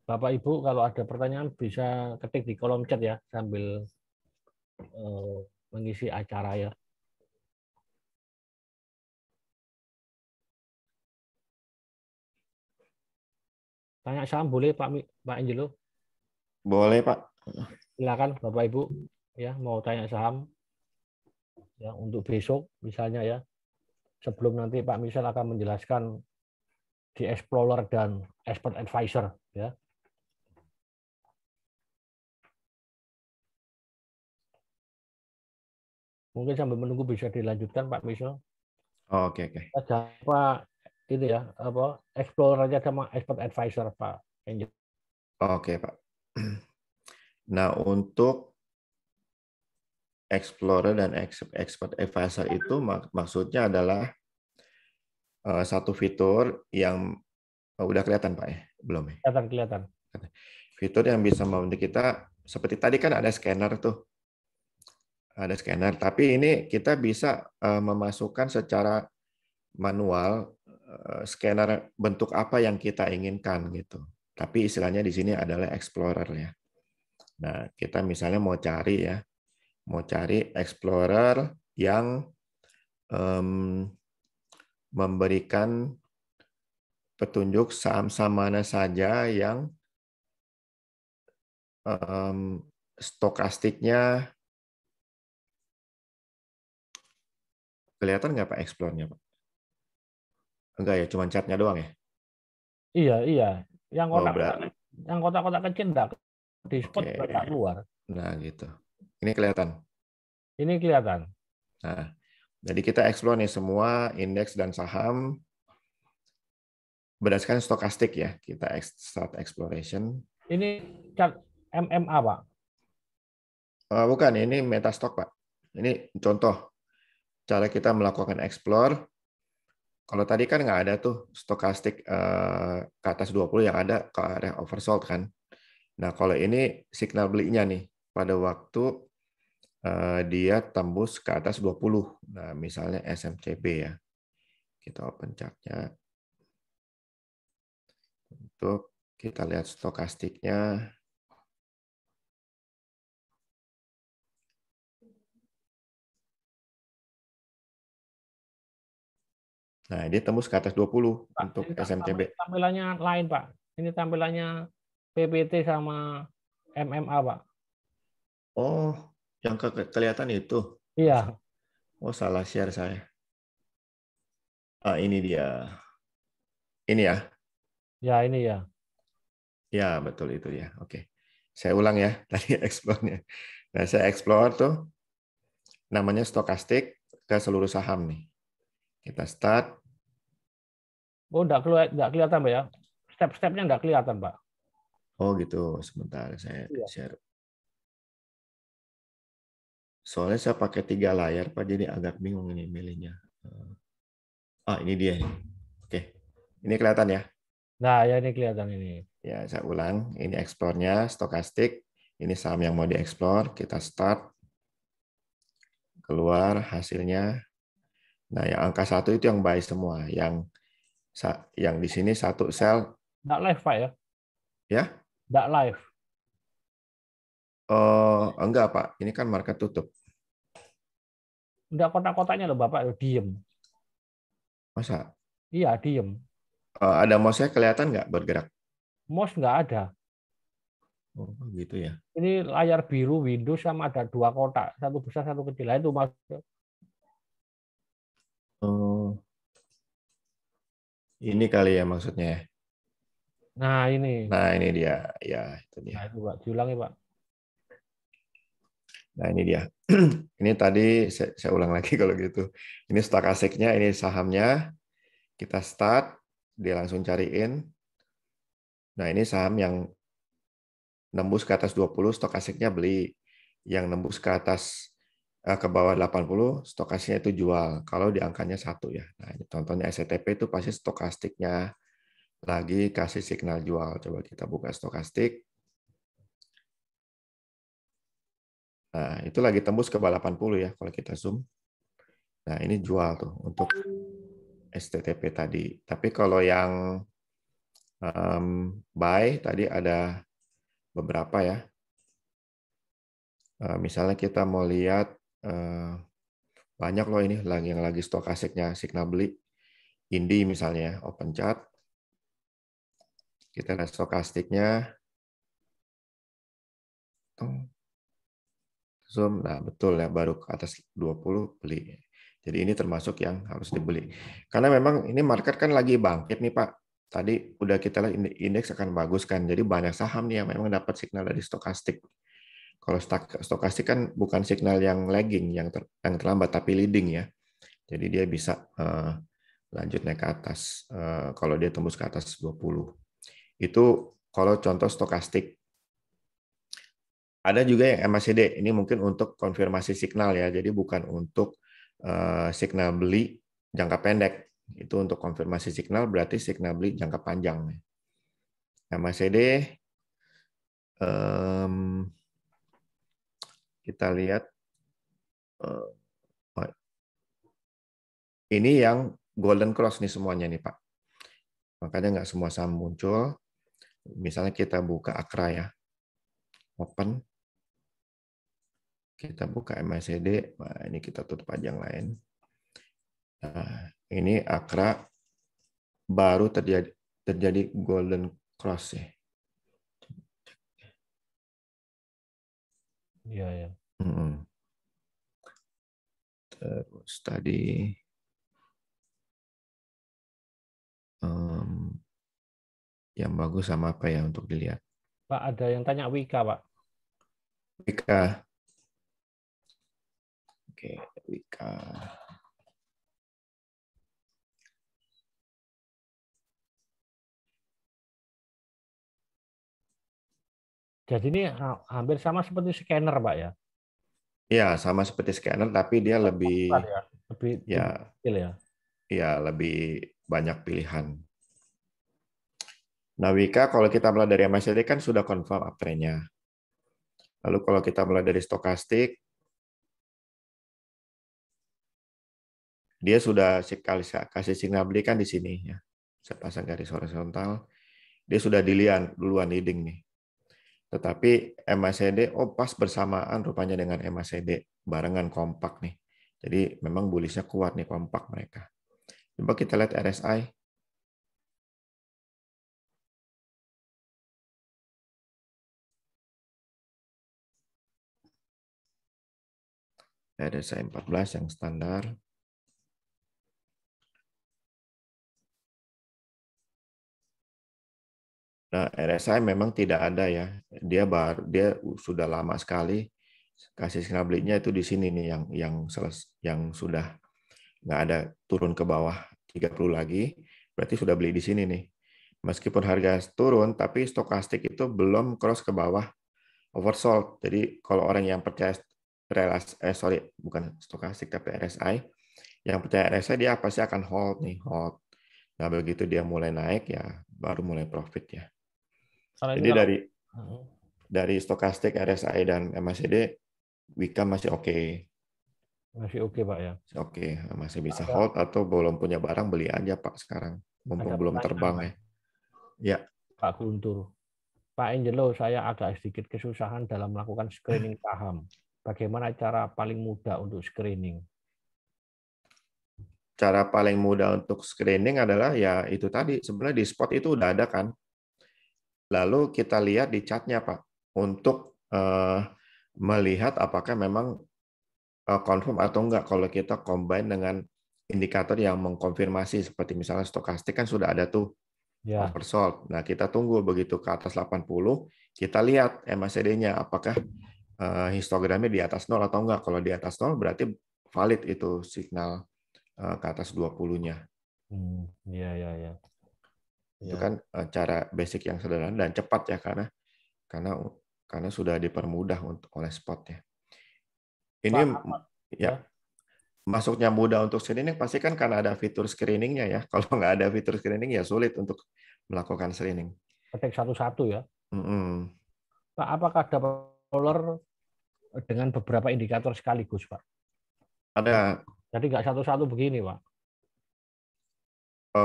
S2: Bapak Ibu kalau ada pertanyaan bisa ketik di kolom chat ya sambil mengisi acara ya. Tanya saham boleh Pak Angelo?
S3: Boleh, Pak.
S2: Silakan Bapak Ibu ya mau tanya saham ya untuk besok misalnya ya. Sebelum nanti Pak Michel akan menjelaskan di Explorer dan Expert Advisor ya. Mungkin sambil menunggu bisa dilanjutkan Pak Michel.
S3: Oh, oke.
S2: Apa ini ya apa Explorer aja sama Expert Advisor Pak Angel.
S3: Oke, Pak. Nah, untuk Explorer dan Expert Advisor itu maksudnya adalah satu fitur yang udah kelihatan, Pak ya? Belum ya?
S2: Kelihatan.
S3: Fitur yang bisa membantu kita, seperti tadi kan ada scanner tuh. Ada scanner, tapi ini kita bisa memasukkan secara manual scanner bentuk apa yang kita inginkan gitu. Tapi istilahnya di sini adalah Explorer ya. Nah, kita misalnya mau cari Explorer yang memberikan petunjuk saham-saham mana saja yang stokastiknya kelihatan nggak Pak Explore-nya Pak? Enggak ya, cuma chat-nya doang ya?
S2: Iya. Yang
S3: Oh,
S2: kotak-kotak kecil enggak di spot
S3: oke.
S2: enggak keluar.
S3: Nah, gitu. Ini kelihatan.
S2: Ini kelihatan.
S3: Nah, jadi kita explore nih semua indeks dan saham berdasarkan stokastik ya. Kita start exploration.
S2: Ini chart MMA, Pak.
S3: Bukan, ini Metastock, Pak. Ini contoh cara kita melakukan explore. Kalau tadi kan nggak ada tuh stokastik ke atas 20 yang ada ke area oversold kan. Nah, kalau ini signal belinya nih pada waktu dia tembus ke atas 20. Nah, misalnya SMCB ya. Kita open chart-nya. Untuk kita lihat stokastiknya. Nah, dia tembus ke atas 20
S2: Pak,
S3: untuk
S2: ini
S3: SMCB.
S2: tampilannya lain, Pak. Ini tampilannya PPT sama MMA, Pak.
S3: Oh, yang kelihatan itu.
S2: Iya.
S3: Oh, salah share saya. Ini dia. Ini ya.
S2: Ya, ini ya.
S3: Ya, betul itu ya. Oke. Saya ulang ya, tadi explore-nya. Nah, saya explore tuh namanya stokastik ke seluruh saham nih. Kita start.
S2: Oh, enggak kelihatan, Pak ya. Step-stepnya enggak kelihatan, Pak.
S3: Oh, gitu. Sebentar saya
S2: Iya.
S3: share. Soalnya saya pakai 3 layar, Pak, jadi agak bingung ini milihnya. Ini dia. Oke. Ini kelihatan ya?
S2: Nah, ya ini kelihatan ini.
S3: Ya, saya ulang. Ini explore-nya stokastik. Ini saham yang mau dieksplor. Kita start. Keluar hasilnya. Nah, yang angka 1 itu yang buy semua. Yang di sini satu sell.
S2: Enggak live, Pak ya?
S3: Ya?
S2: Enggak live.
S3: Enggak, Pak. Ini kan market tutup.
S2: Enggak kotak-kotaknya loh, Bapak. Diem.
S3: Masa?
S2: Iya, diem.
S3: Ada mouse-nya kelihatan nggak bergerak?
S2: Mouse enggak ada.
S3: Oh, gitu ya.
S2: Ini layar biru Windows sama ada 2 kotak. Satu besar, satu kecil. Nah, itu Mas.
S3: Oh, ini kali ya maksudnya ya.
S2: Nah, ini.
S3: Nah, ini dia. Ya, itu dia.
S2: Nah, itu Pak. Diulangi, Pak.
S3: Nah, ini dia. Ini tadi saya ulang lagi kalau gitu. Ini stokasiknya, ini sahamnya. Kita start, dia langsung cariin. Nah, ini saham yang nembus ke atas 20, stokasiknya beli. Yang nembus ke atas ke bawah 80, stokastiknya itu jual. Kalau di angkanya 1 ya. Nah, ini contohnya SCTP itu pasti stokastiknya lagi kasih signal jual. Coba kita buka stokastik. Nah, itu lagi tembus ke bawah 80 ya kalau kita zoom. Nah, ini jual tuh untuk STTP tadi. Tapi kalau yang buy tadi ada beberapa ya. Misalnya kita mau lihat banyak loh ini yang lagi stokasiknya signal beli. Indi misalnya, open chart. Kita lihat stokastiknya. Zoom, nah betul ya, baru ke atas 20 beli. Jadi ini termasuk yang harus dibeli. Karena memang ini market kan lagi bangkit nih Pak. Tadi udah kita lihat indeks akan bagus kan. Jadi banyak saham nih yang memang dapat signal dari stokastik. Kalau stokastik kan bukan signal yang lagging, yang terlambat, tapi leading ya. Jadi dia bisa lanjut naik ke atas. Kalau dia tembus ke atas 20. Itu kalau contoh stokastik. Ada juga yang MACD, ini mungkin untuk konfirmasi signal ya, jadi bukan untuk signal beli jangka pendek. Itu untuk konfirmasi signal, berarti signal beli jangka panjang. MACD, kita lihat, ini yang golden cross nih semuanya nih Pak. Makanya nggak semua saham muncul. Misalnya kita buka Akra ya, open, kita buka MACD, nah ini kita tutup aja yang lain. Nah, ini Akra baru terjadi golden cross ya.
S2: Iya, ya.
S3: Terus tadi yang bagus sama apa ya untuk dilihat?
S2: Pak, ada yang tanya Wika, Pak.
S3: Wika. Oke, Wika.
S2: Jadi ini hampir sama seperti scanner, Pak ya?
S3: Ya, sama seperti scanner, tapi dia lebih
S2: Ya? Lebih
S3: ya
S2: kecil ya?
S3: lebih banyak pilihan. Nah, Wika kalau kita mulai dari MACD kan sudah confirm uptrend-nya. Lalu kalau kita mulai dari stokastik, dia sudah kasih signal beli kan di sini ya. Saya pasang garis horizontal. Dia sudah duluan leading nih. Tetapi MACD, pas bersamaan rupanya dengan MACD, barengan kompak nih. Jadi memang bullish-nya kuat nih, kompak mereka. Coba kita lihat RSI. RSI 14 yang standar. Nah, RSI memang tidak ada ya. Dia sudah lama sekali kasih signal belinya itu di sini nih yang sudah nggak ada turun ke bawah 30 lagi, berarti sudah beli di sini nih. Meskipun harga turun, tapi stokastik itu belum cross ke bawah oversold. Jadi kalau orang yang percaya bukan stokastik tapi RSI, yang percaya RSI dia pasti akan hold nih, hold. Nah begitu dia mulai naik ya baru mulai profit ya. Jadi dari stokastik, RSI dan MACD, Wika masih oke.
S2: Masih oke, Pak ya.
S3: Oke, masih bisa hold atau belum punya barang beli aja Pak sekarang, mumpung belum terbang ya. Ya.
S2: Pak Guntur. Pak Angelo, saya agak sedikit kesusahan dalam melakukan screening saham. Bagaimana cara paling mudah untuk screening?
S3: Cara paling mudah untuk screening adalah ya itu tadi, sebenarnya di spot itu udah ada kan. Lalu kita lihat di chartnya Pak, untuk melihat apakah memang confirm atau enggak kalau kita combine dengan indikator yang mengkonfirmasi, seperti misalnya stokastik kan sudah ada tuh,
S2: Ya.
S3: oversold. Nah, kita tunggu begitu ke atas 80, kita lihat MACD-nya apakah histogramnya di atas 0 atau enggak. Kalau di atas 0 berarti valid itu signal ke atas 20-nya.
S2: Iya, ya, ya.
S3: Itu kan cara basic yang sederhana dan cepat ya, karena sudah dipermudah oleh spotnya. Ini
S2: Pak,
S3: ya masuknya mudah untuk screening pasti kan karena ada fitur screeningnya ya. Kalau nggak ada fitur screening ya sulit untuk melakukan screening.
S2: ketik satu-satu ya.
S3: Mm-mm.
S2: Pak, apakah ada polar dengan beberapa indikator sekaligus, Pak?
S3: Ada
S2: Jadi nggak satu-satu begini, Pak.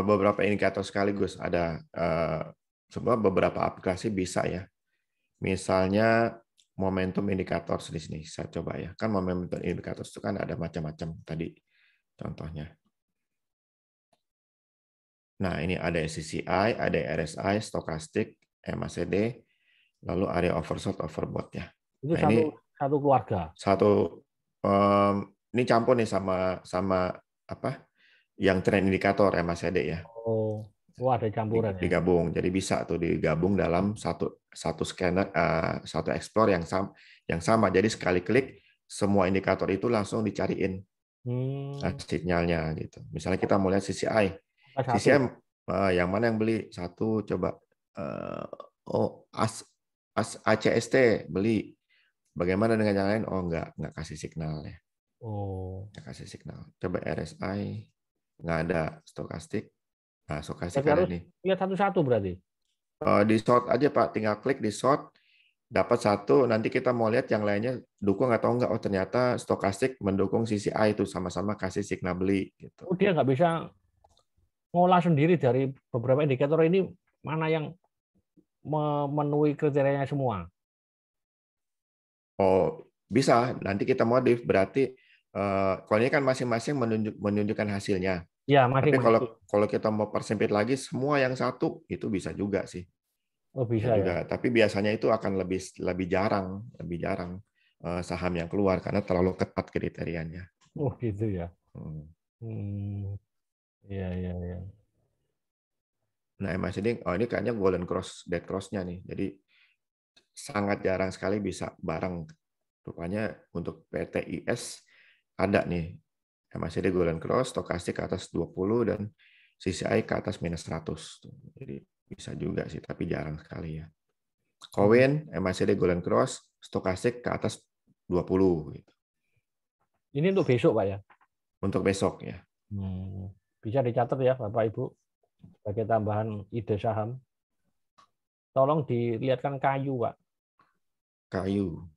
S3: beberapa indikator sekaligus. Ada semua beberapa aplikasi bisa ya. Misalnya momentum indikator di sini saya coba ya. Kan momentum indikator itu kan ada macam-macam tadi contohnya. Nah, ini ada SCCI, ada RSI, stokastik, MACD, lalu area oversold, overbought ya.
S2: Itu
S3: Nah,
S2: satu
S3: ini
S2: satu keluarga.
S3: satu ini campur nih sama sama apa? Yang trend indikator MACD ya.
S2: Oh, ada campuran ya.
S3: Digabung. Jadi bisa tuh digabung dalam satu scanner, satu explore yang sama. Jadi sekali klik semua indikator itu langsung dicariin sinyalnya gitu. Misalnya kita mau lihat CCI.
S2: Satu
S3: CCI
S2: ya.
S3: yang mana yang beli? Satu coba oh ACST beli. Bagaimana dengan yang lain? Oh enggak kasih signal ya.
S2: Oh.
S3: Nggak kasih signal. Coba RSI nggak ada stokastik. Nah, stokastik
S2: Berarti
S3: ada
S2: harus
S3: nih.
S2: lihat satu-satu berarti.
S3: Di short aja Pak, tinggal klik di short, dapat satu, nanti kita mau lihat yang lainnya dukung atau enggak. Oh ternyata stokastik mendukung CCI itu sama-sama kasih signal beli gitu.
S2: Oh, dia nggak bisa ngolah sendiri dari beberapa indikator ini mana yang memenuhi kriterianya semua.
S3: Oh bisa, nanti kita modif berarti kalau ini kan masing-masing menunjukkan hasilnya.
S2: Ya,
S3: Tapi kalau
S2: masing-masing.
S3: kalau kita mau persempit lagi semua yang satu itu bisa juga sih.
S2: Oh,
S3: Bisa
S2: bisa ya.
S3: juga, tapi biasanya itu akan lebih jarang saham yang keluar karena terlalu ketat kriterianya.
S2: Oh, gitu ya.
S3: Hmm.
S2: Hmm. Iya, iya, iya.
S3: Nah, MACD, oh ini kayaknya golden cross, dead cross-nya nih. Jadi sangat jarang sekali bisa bareng. Rupanya untuk PTIS ada nih. MACD golden cross, stokastik ke atas 20 dan CCI ke atas minus 100. Jadi bisa juga sih, tapi jarang sekali ya.
S2: Hmm.
S3: Cowen, MACD golden cross, stokastik ke atas 20 gitu.
S2: Ini untuk besok, Pak ya.
S3: Untuk besok ya.
S2: Hmm. Bisa dicatat ya, Bapak Ibu, sebagai tambahan ide saham. Tolong dilihatkan kayu, Pak.
S3: Kayu.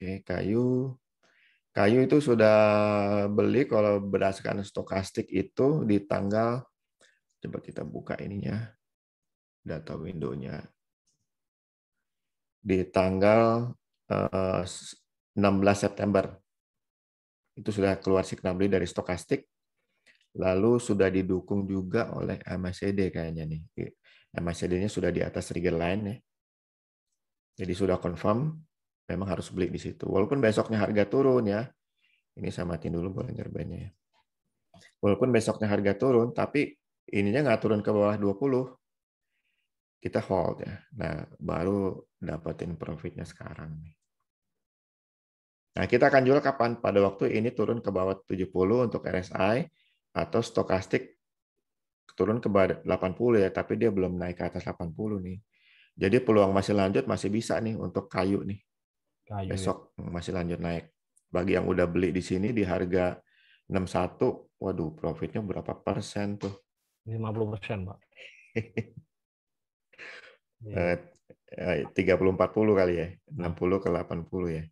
S3: Oke, kayu. Kayu itu sudah beli kalau berdasarkan stokastik itu di tanggal, coba kita buka ininya, data window-nya. Di tanggal 16 September. Itu sudah keluar signal beli dari stokastik. Lalu sudah didukung juga oleh MACD kayaknya nih. MACD-nya sudah di atas trigger line ya. Jadi sudah confirm memang harus beli di situ. Walaupun besoknya harga turun ya. Ini saya matiin dulu Bollinger Band-nya ya. Walaupun besoknya harga turun, tapi ininya nggak turun ke bawah 20, kita hold ya. Nah, baru dapetin profitnya sekarang nih. Nah, kita akan jual kapan? Pada waktu ini turun ke bawah 70 untuk RSI atau stokastik turun ke bawah 80 ya, tapi dia belum naik ke atas 80 nih. Jadi peluang masih lanjut, masih bisa nih untuk kayu nih.
S2: Kayu ya.
S3: Besok masih lanjut naik. Bagi yang udah beli di sini di harga 61, waduh profitnya berapa persen tuh?
S2: 50%, Pak. Iya.
S3: 30-40 kali ya,
S2: Nah,
S3: 60 ke 80 ya.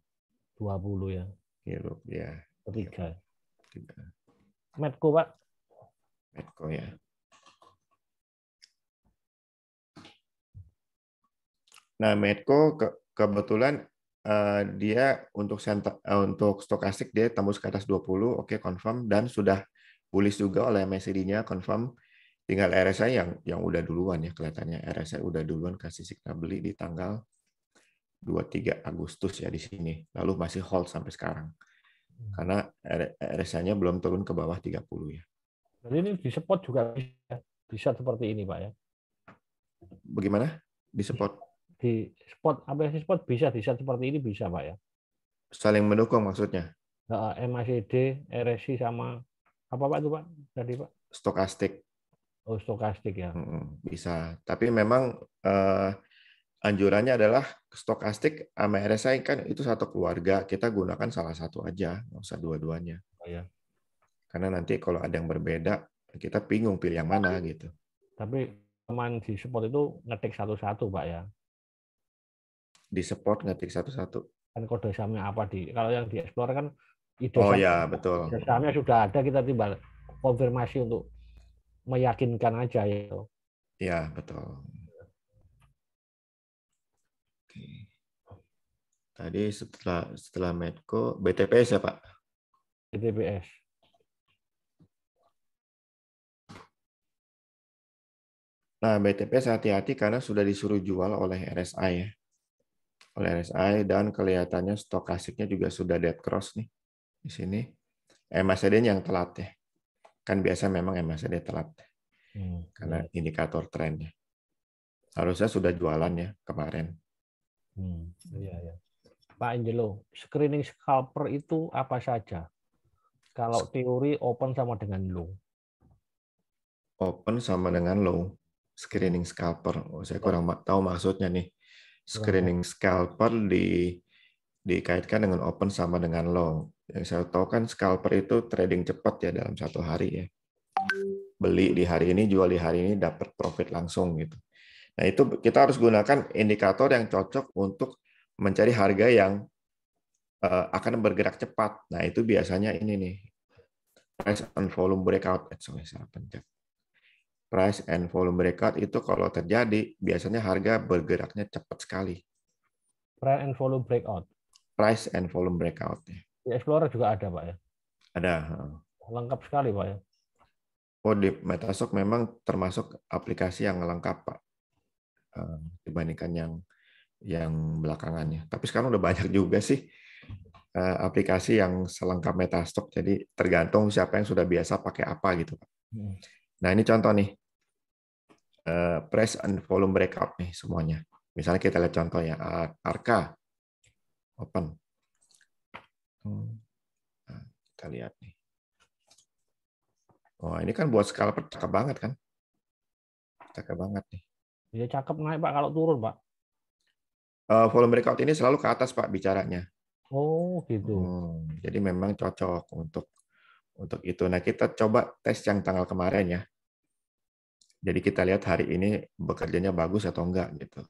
S2: 20 ya.
S3: Gitu ya.
S2: Ketiga.
S3: Gitu.
S2: Medco, Pak.
S3: Medco ya. Nah, Medco kebetulan dia untuk stokastik dia tembus ke atas 20, oke confirm dan sudah bullish juga oleh MACD-nya confirm. Tinggal RSI yang udah duluan ya kelihatannya RSI udah duluan kasih signal beli di tanggal 23 Agustus ya di sini. Lalu masih hold sampai sekarang. Karena RSI-nya belum turun ke bawah 30 ya.
S2: Jadi ini di spot juga bisa seperti ini, Pak ya.
S3: Bagaimana? Di support?
S2: Di spot APS spot bisa seperti ini bisa, Pak ya.
S3: Saling mendukung maksudnya?
S2: MACD, RSI sama apa Pak itu Pak? Tadi Pak?
S3: Stokastik.
S2: Oh, stokastik ya.
S3: Bisa. Tapi memang anjurannya adalah stokastik sama RSI kan itu satu keluarga. Kita gunakan salah satu aja, nggak usah dua-duanya.
S2: Oh, ya.
S3: Karena nanti kalau ada yang berbeda, kita bingung pilih yang mana gitu.
S2: Tapi teman di spot itu ngetik satu-satu Pak ya.
S3: Di support ngetik satu-satu.
S2: Kan kode sahamnya apa kalau yang di Explore kan ide
S3: Oh
S2: saham,
S3: ya, betul.
S2: ide sahamnya sudah ada, kita tinggal konfirmasi untuk meyakinkan aja ya.
S3: Ya, betul. Oke. Tadi setelah Medco, BTPS ya Pak?
S2: BTPS.
S3: Nah, BTPS hati-hati karena sudah disuruh jual oleh RSI ya. Oleh RSI dan kelihatannya stokastiknya juga sudah dead cross nih di sini. MACD yang telat ya. Kan biasa memang MACD telat karena
S2: Iya.
S3: indikator trennya. Harusnya sudah jualan ya kemarin.
S2: Iya, ya. Pak Angelo, screening scalper itu apa saja? Kalau teori open sama dengan low.
S3: Open sama dengan low. Screening scalper. Oh, saya kurang tahu maksudnya nih.
S2: Kurang tahu.
S3: Screening scalper dikaitkan dengan open sama dengan low. Yang saya tahu kan scalper itu trading cepat ya dalam satu hari ya. Beli di hari ini, jual di hari ini, dapat profit langsung gitu. Nah itu kita harus gunakan indikator yang cocok untuk mencari harga yang akan bergerak cepat. Nah itu biasanya ini nih, price and volume breakout. Sorry, salah pencet. Price and volume breakout itu kalau terjadi biasanya harga bergeraknya cepat sekali.
S2: Price and volume breakout.
S3: Price and volume breakout.
S2: Di Explorer juga ada, Pak ya.
S3: Ada.
S2: Lengkap sekali, Pak ya.
S3: Oh, di Metastock memang termasuk aplikasi yang lengkap, Pak, dibandingkan yang belakangannya. Tapi sekarang udah banyak juga sih aplikasi yang selengkap Metastock. Jadi tergantung siapa yang sudah biasa pakai apa gitu, Pak. Nah ini contoh nih, price and volume breakout nih semuanya. Misalnya kita lihat contoh ya, Arka open. Nah, kita lihat nih. Oh ini kan buat scalper cakep banget kan? Cakep banget nih.
S2: Ya cakep naik, Pak, kalau turun, Pak.
S3: Volume breakout ini selalu ke atas, Pak, bicaranya.
S2: Oh, gitu.
S3: Jadi memang cocok untuk itu. Nah, kita coba tes yang tanggal kemarin ya. Jadi kita lihat hari ini bekerjanya bagus atau enggak gitu.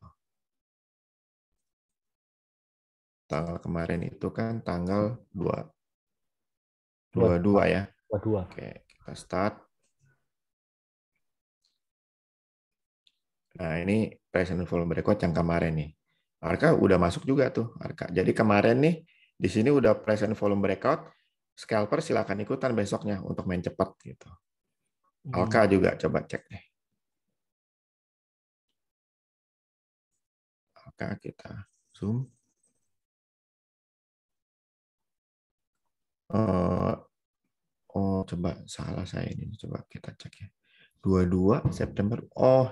S3: Tanggal kemarin itu kan tanggal 22 ya.
S2: 22.
S3: Oke, kita start. Nah, ini present volume breakout yang kemarin nih. Arka udah masuk juga tuh, Arka. Jadi kemarin nih di sini udah present volume breakout. Scalper silakan ikutan besoknya untuk main cepat gitu. Alka juga coba cek deh. Alka kita zoom. Oh, coba salah saya ini. Coba kita cek ya. 22 September. Oh,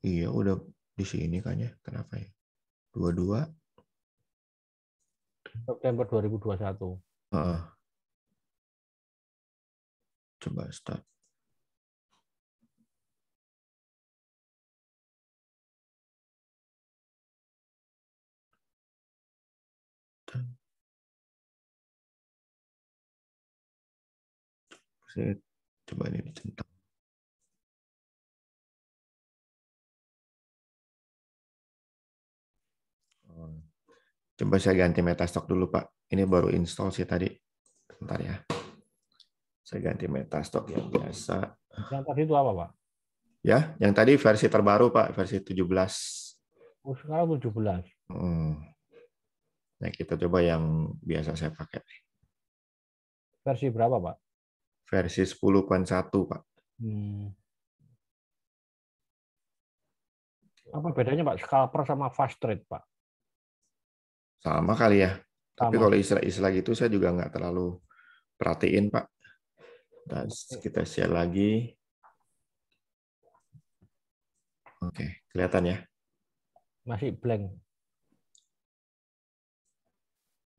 S3: iya udah di sini kan ya. Kenapa ya? 22.
S2: September 2021.
S3: Coba start. Saya coba ini dicentang. Coba saya ganti Metastock dulu, Pak. Ini baru install sih tadi. Bentar ya. Saya ganti Metastock yang biasa.
S2: Yang tadi itu apa, Pak?
S3: Ya, yang tadi versi terbaru, Pak, versi 17.
S2: Oh, sekarang 17.
S3: Nah, kita coba yang biasa saya pakai.
S2: Versi berapa, Pak?
S3: Versi 10.1, Pak.
S2: Apa bedanya, Pak? Scalper sama fast trade, Pak?
S3: Sama kali ya. Tapi
S2: Sama.
S3: kalau istilah-istilah gitu saya juga nggak terlalu perhatiin, Pak. Dan kita share lagi. Oke, kelihatan ya.
S2: Masih blank.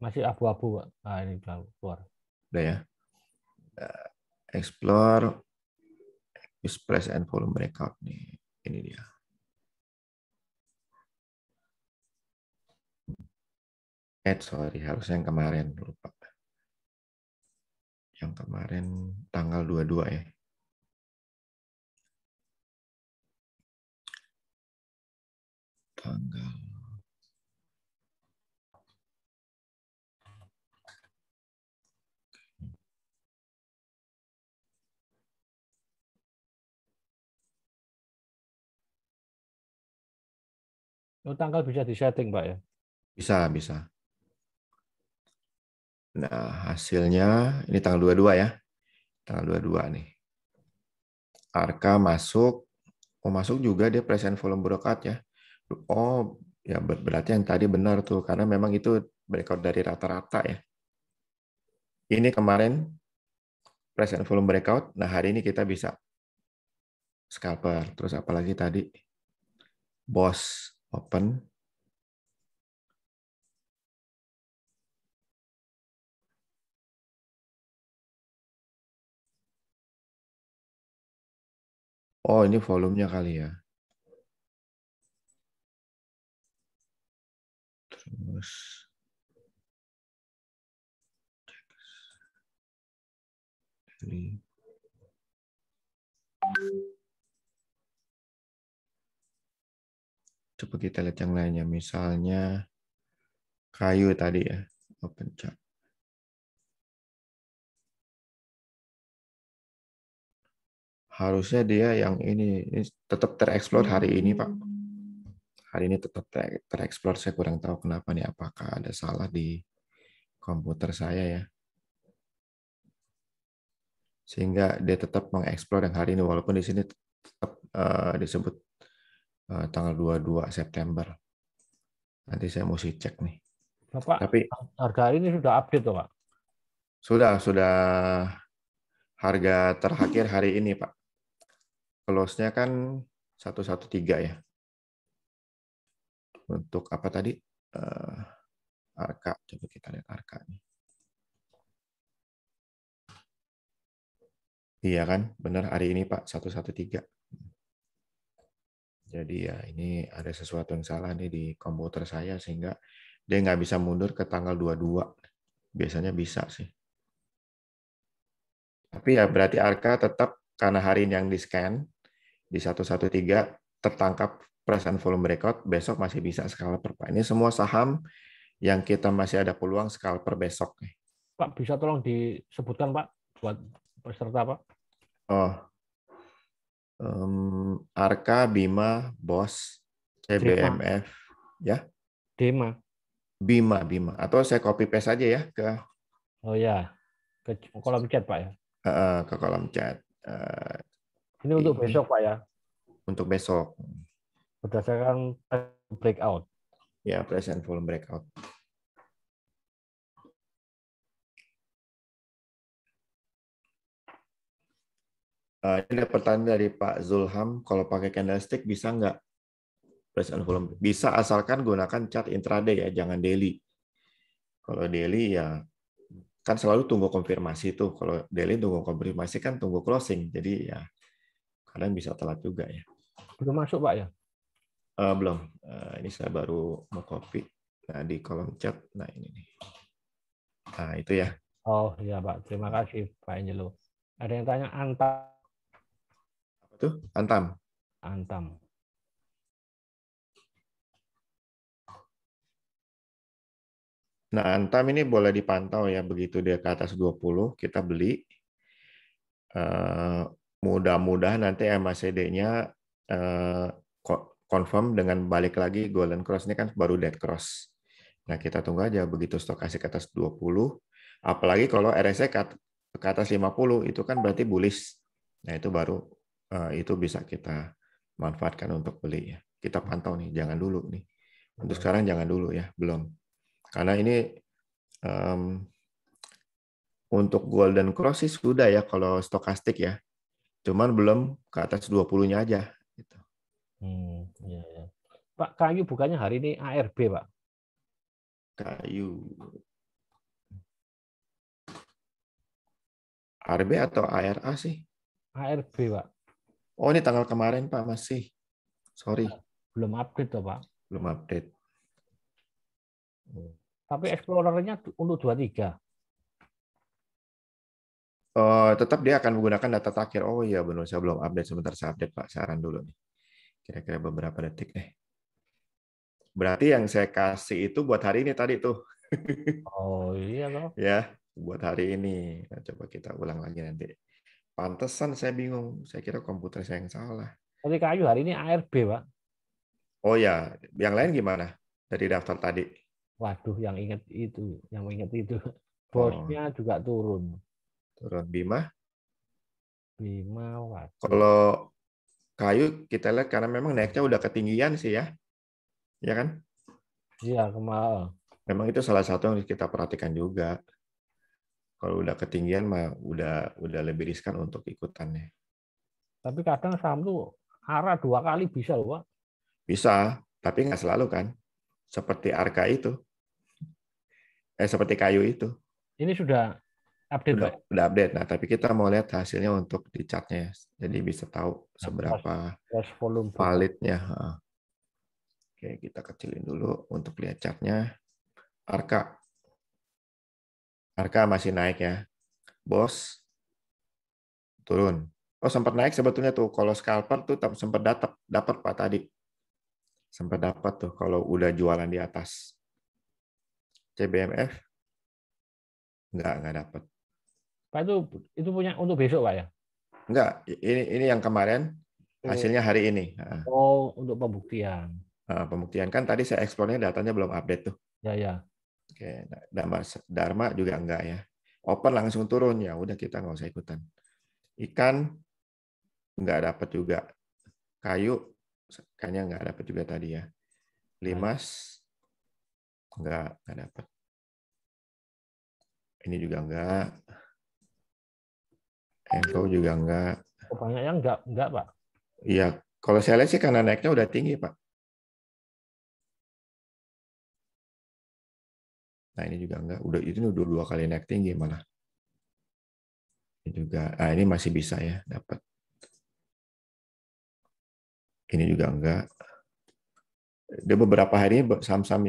S2: Masih abu-abu, Pak. Nah, ini keluar.
S3: Udah ya. Explore, use price and volume breakout nih. Ini dia. Sorry, harusnya yang kemarin lupa. Yang kemarin tanggal 22 ya. Tanggal.
S2: Tanggal bisa disetting, Pak ya?
S3: Bisa, bisa. Nah, hasilnya ini tanggal 22 ya. Tanggal 22 nih. Arka masuk. Oh, masuk juga dia present volume broadcast ya. Oh, ya berarti yang tadi benar tuh. Karena memang itu breakout dari rata-rata ya. Ini kemarin present volume breakout. Nah, hari ini kita bisa scalper. Terus apalagi tadi? Boss open. Oh, ini volumenya kali ya. Terus ini. Coba kita lihat yang lainnya. Misalnya kayu tadi ya. Open chart. Harusnya dia yang ini tetap tereksplor hari ini, Pak. Hari ini tetap tereksplor. Saya kurang tahu kenapa nih. Apakah ada salah di komputer saya ya. Sehingga dia tetap mengeksplor yang hari ini. Walaupun di sini tetap disebut tanggal 22 September. Nanti saya mesti cek nih.
S2: Bapak,
S3: Tapi
S2: harga hari ini sudah update tuh, Pak?
S3: sudah harga terakhir hari ini, Pak. Close-nya kan 113 ya. Untuk apa tadi? Arka. Coba kita lihat Arka nih. Iya kan? Benar hari ini Pak, 113. Jadi ya ini ada sesuatu yang salah nih di komputer saya sehingga dia nggak bisa mundur ke tanggal 22. Biasanya bisa sih. Tapi ya berarti Arka tetap karena hari ini yang di-scan di 113 tertangkap present volume breakout, besok masih bisa scalper Pak. Ini semua saham yang kita masih ada peluang scalper besok nih.
S2: Pak, bisa tolong disebutkan, Pak, buat peserta, Pak?
S3: Oh, Arka, Bima, BOS,
S2: Dema.
S3: CBMF, ya,
S2: Dema.
S3: Bima. Atau saya copy paste aja ya
S2: Oh ya, ke kolom chat, Pak ya.
S3: ke kolom chat
S2: Ini untuk
S3: ini
S2: besok, Pak ya,
S3: untuk besok.
S2: berdasarkan breakout.
S3: Ya, present volume breakout. Ini ada pertanyaan dari Pak Zulham, kalau pakai candlestick bisa nggak present volume? Bisa asalkan gunakan chart intraday ya, jangan daily. Kalau daily ya kan selalu tunggu konfirmasi tuh. Kalau daily tunggu konfirmasi kan tunggu closing. Jadi ya kadang bisa telat juga ya.
S2: Belum masuk, Pak ya?
S3: Belum. Ini saya baru mau copy. Nah, di kolom chat. Nah, ini nih. Nah, itu ya.
S2: Oh iya, Pak. Terima kasih, Pak Angelo. Ada yang tanya Antam.
S3: Apa tuh? Antam.
S2: Antam.
S3: Nah, Antam ini boleh dipantau ya. Begitu dia ke atas 20, kita beli. Mudah-mudahan nanti MACD-nya confirm dengan balik lagi Golden Cross ini kan baru dead cross. Nah, kita tunggu aja begitu stokastik ke atas 20, apalagi kalau RSI ke atas 50 itu kan berarti bullish. Nah, itu baru itu bisa kita manfaatkan untuk beli ya. Kita pantau nih, jangan dulu nih. Untuk sekarang jangan dulu ya, belum. Karena ini untuk Golden Cross sih sudah ya kalau stokastik ya. Cuman belum ke atas 20-nya aja gitu.
S2: Iya, iya. Pak, kayu bukannya hari ini ARB, Pak?
S3: Kayu ARB atau ARA sih?
S2: ARB, Pak.
S3: Oh, ini tanggal kemarin Pak masih. Sorry,
S2: Belum update toh, Pak.
S3: belum update.
S2: Tapi Explorer-nya untuk 23.
S3: Tetap dia akan menggunakan data terakhir. Oh iya benar, saya belum update. Sebentar saya update Pak. Saran dulu nih. Kira-kira beberapa detik deh. Berarti yang saya kasih itu buat hari ini tadi tuh.
S2: Oh iya toh.
S3: Ya, buat hari ini. Nah, coba kita ulang lagi nanti. Pantesan saya bingung. Saya kira komputer saya yang salah.
S2: Tapi kayu hari ini ARB, Pak.
S3: Oh ya, yang lain gimana dari daftar tadi?
S2: Waduh, yang inget itu.
S3: Oh,
S2: Bosnya juga turun.
S3: turun Bima.
S2: Bima, waduh.
S3: Kalau kayu kita lihat karena memang naiknya udah ketinggian sih ya, ya kan?
S2: Iya, kemarin.
S3: Memang itu salah satu yang kita perhatikan juga. Kalau udah ketinggian mah udah lebih riskan untuk ikutannya.
S2: Tapi kadang saham tuh arah 2 kali bisa loh, Pak.
S3: Bisa, tapi nggak selalu kan. Seperti Arka itu, seperti kayu itu.
S2: Ini sudah update, Pak.
S3: Udah update. Nah, tapi kita mau lihat hasilnya untuk di chartnya. Jadi bisa tahu
S2: Nah, pas,
S3: seberapa
S2: pas volume bergerak.
S3: validnya. Oke, kita kecilin dulu untuk lihat chartnya. Arka. Arka masih naik ya. Bos, turun. Oh, sempat naik sebetulnya tuh. Kalau scalper tuh sempat dapat Pak tadi. Sempat dapat tuh kalau udah jualan di atas. CBMF nggak dapat.
S2: Pak, itu punya untuk besok, Pak ya?
S3: Nggak, ini yang kemarin
S2: Oh,
S3: hasilnya hari ini.
S2: oh, untuk pembuktian.
S3: Pembuktian kan tadi saya eksplornya datanya belum update tuh.
S2: Ya, ya.
S3: Oke, nah, Dharma juga enggak ya. Open langsung turun ya, udah kita nggak usah ikutan. Ikan nggak dapat juga. Kayu kayaknya nggak dapat juga tadi ya.
S2: Nah,
S3: Limas nggak dapat. Ini juga enggak. Envo juga enggak.
S2: banyak yang enggak, Pak.
S3: Iya, kalau saya lihat sih karena naiknya udah tinggi, Pak. Nah, ini juga enggak. Udah 2 kali naik tinggi malah. Ini juga, ini masih bisa ya dapat. Ini juga enggak. Dia beberapa hari ini saham-saham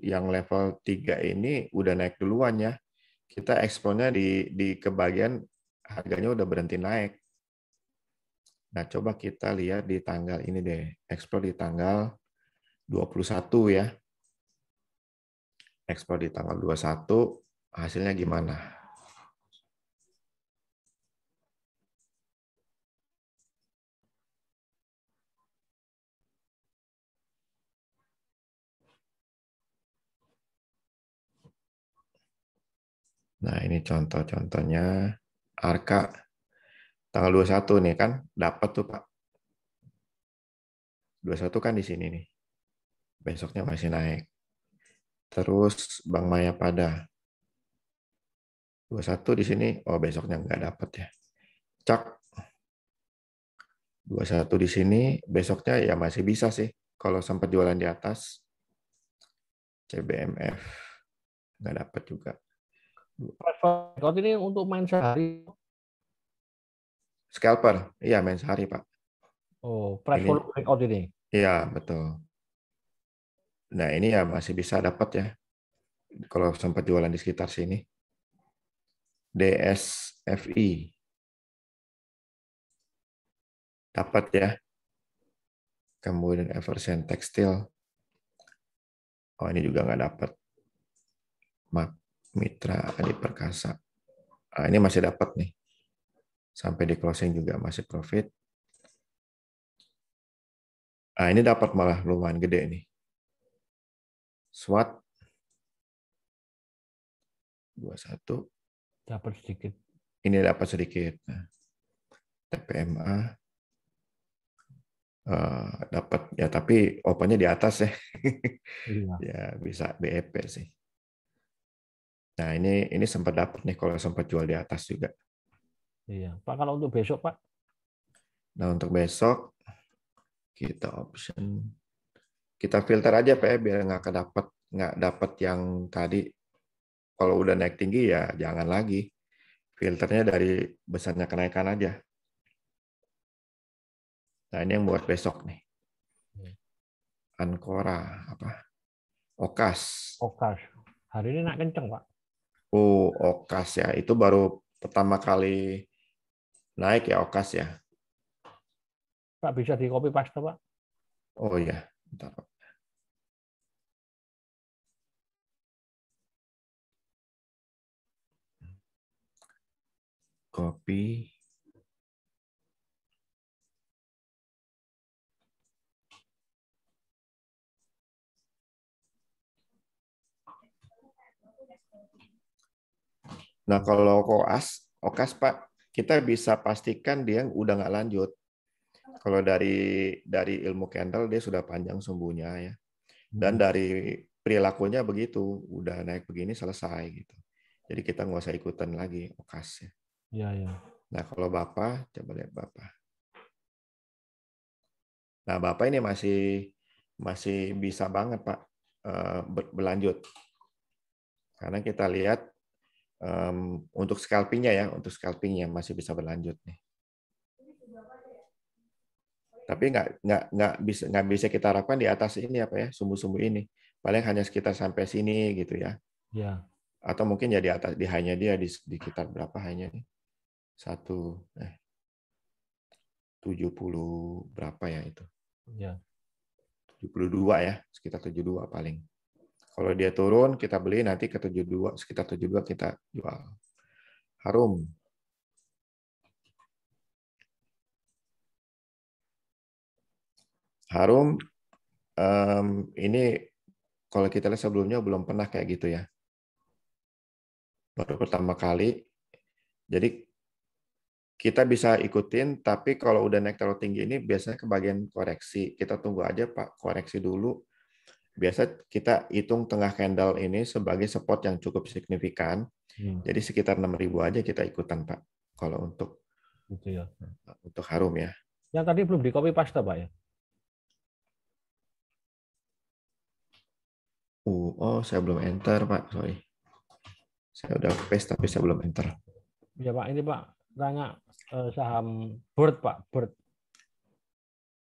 S3: yang level 3 ini udah naik duluan ya. Kita eksponnya di kebagian harganya udah berhenti naik. Nah, coba kita lihat di tanggal ini deh. Ekspor di tanggal 21 ya. Ekspor di tanggal 21 hasilnya gimana? Nah, ini contoh-contohnya Arka tanggal 21 nih kan dapat tuh Pak. 21 kan di sini nih. Besoknya masih naik. Terus Bank Mayapada 21 di sini, oh besoknya nggak dapat ya. Cak 21 di sini, besoknya ya masih bisa sih. Kalau sempat jualan di atas, CBMF nggak dapat juga.
S2: Record ini untuk main sehari.
S3: Scalper, iya main sehari Pak.
S2: Oh, price
S3: Ini,
S2: volume breakout ini.
S3: iya betul. Nah ini ya masih bisa dapat ya. Kalau sempat jualan di sekitar sini. DSFI dapat ya. Kemudian Eversen Tekstil, oh ini juga nggak dapat. Mitra Adi Perkasa, ini masih dapat nih. Sampai di closing juga masih profit. Ini dapat malah lumayan gede nih. SWAT 21,
S2: Dapat sedikit.
S3: ini dapat sedikit. Nah, TPMA dapat ya tapi opennya di atas ya.
S2: Iya.
S3: Ya bisa BEP sih. Nah ini sempat dapat nih kalau sempat jual di atas juga.
S2: Iya. Pak, kalau untuk besok, Pak?
S3: Nah untuk besok kita option, kita filter aja Pak ya, biar nggak dapat yang tadi. Kalau udah naik tinggi ya jangan lagi. Filternya dari besarnya kenaikan aja. Nah ini yang buat besok nih. Ancora apa? Okas.
S2: Okas. Hari ini naik kenceng, Pak.
S3: Okas ya. Itu baru pertama kali naik ya Okas ya.
S2: Pak, bisa di copy paste, Pak?
S3: Oh ya, bentar. Copy. Nah, kalau okas Pak, kita bisa pastikan dia udah nggak lanjut. Kalau dari ilmu candle dia sudah panjang sumbunya ya. Dan dari perilakunya begitu, udah naik begini selesai gitu. Jadi kita nggak usah ikutan lagi okas ya.
S2: Iya, iya.
S3: Nah, kalau Bapak, coba lihat Bapak. Nah, Bapak ini masih bisa banget Pak berlanjut. Karena kita lihat untuk scalpingnya masih bisa berlanjut nih. Tapi nggak bisa kita harapkan di atas ini apa ya, sumbu-sumbu ini. Paling hanya sekitar sampai sini gitu ya.
S2: Ya.
S3: Atau mungkin ya di atas, di high-nya dia di sekitar berapa high-nya nih? 70 berapa ya itu?
S2: Ya.
S3: 72 ya, sekitar 72 paling. Kalau dia turun kita beli, nanti ke 72, sekitar 72 kita jual. Harum. Harum ini kalau kita lihat sebelumnya belum pernah kayak gitu ya. Baru pertama kali. Jadi kita bisa ikutin, tapi kalau udah naik terlalu tinggi ini biasanya ke bagian koreksi. Kita tunggu aja Pak, koreksi dulu. Biasa kita hitung tengah candle ini sebagai support yang cukup signifikan. Jadi sekitar 6.000 aja kita ikutan Pak. Kalau untuk
S2: Gitu ya.
S3: harum ya.
S2: Yang tadi belum di copy paste Pak ya?
S3: Saya belum enter Pak, sorry. Saya udah paste tapi saya belum enter.
S2: Ya Pak, ini Pak tanya saham Bird Pak, Bird.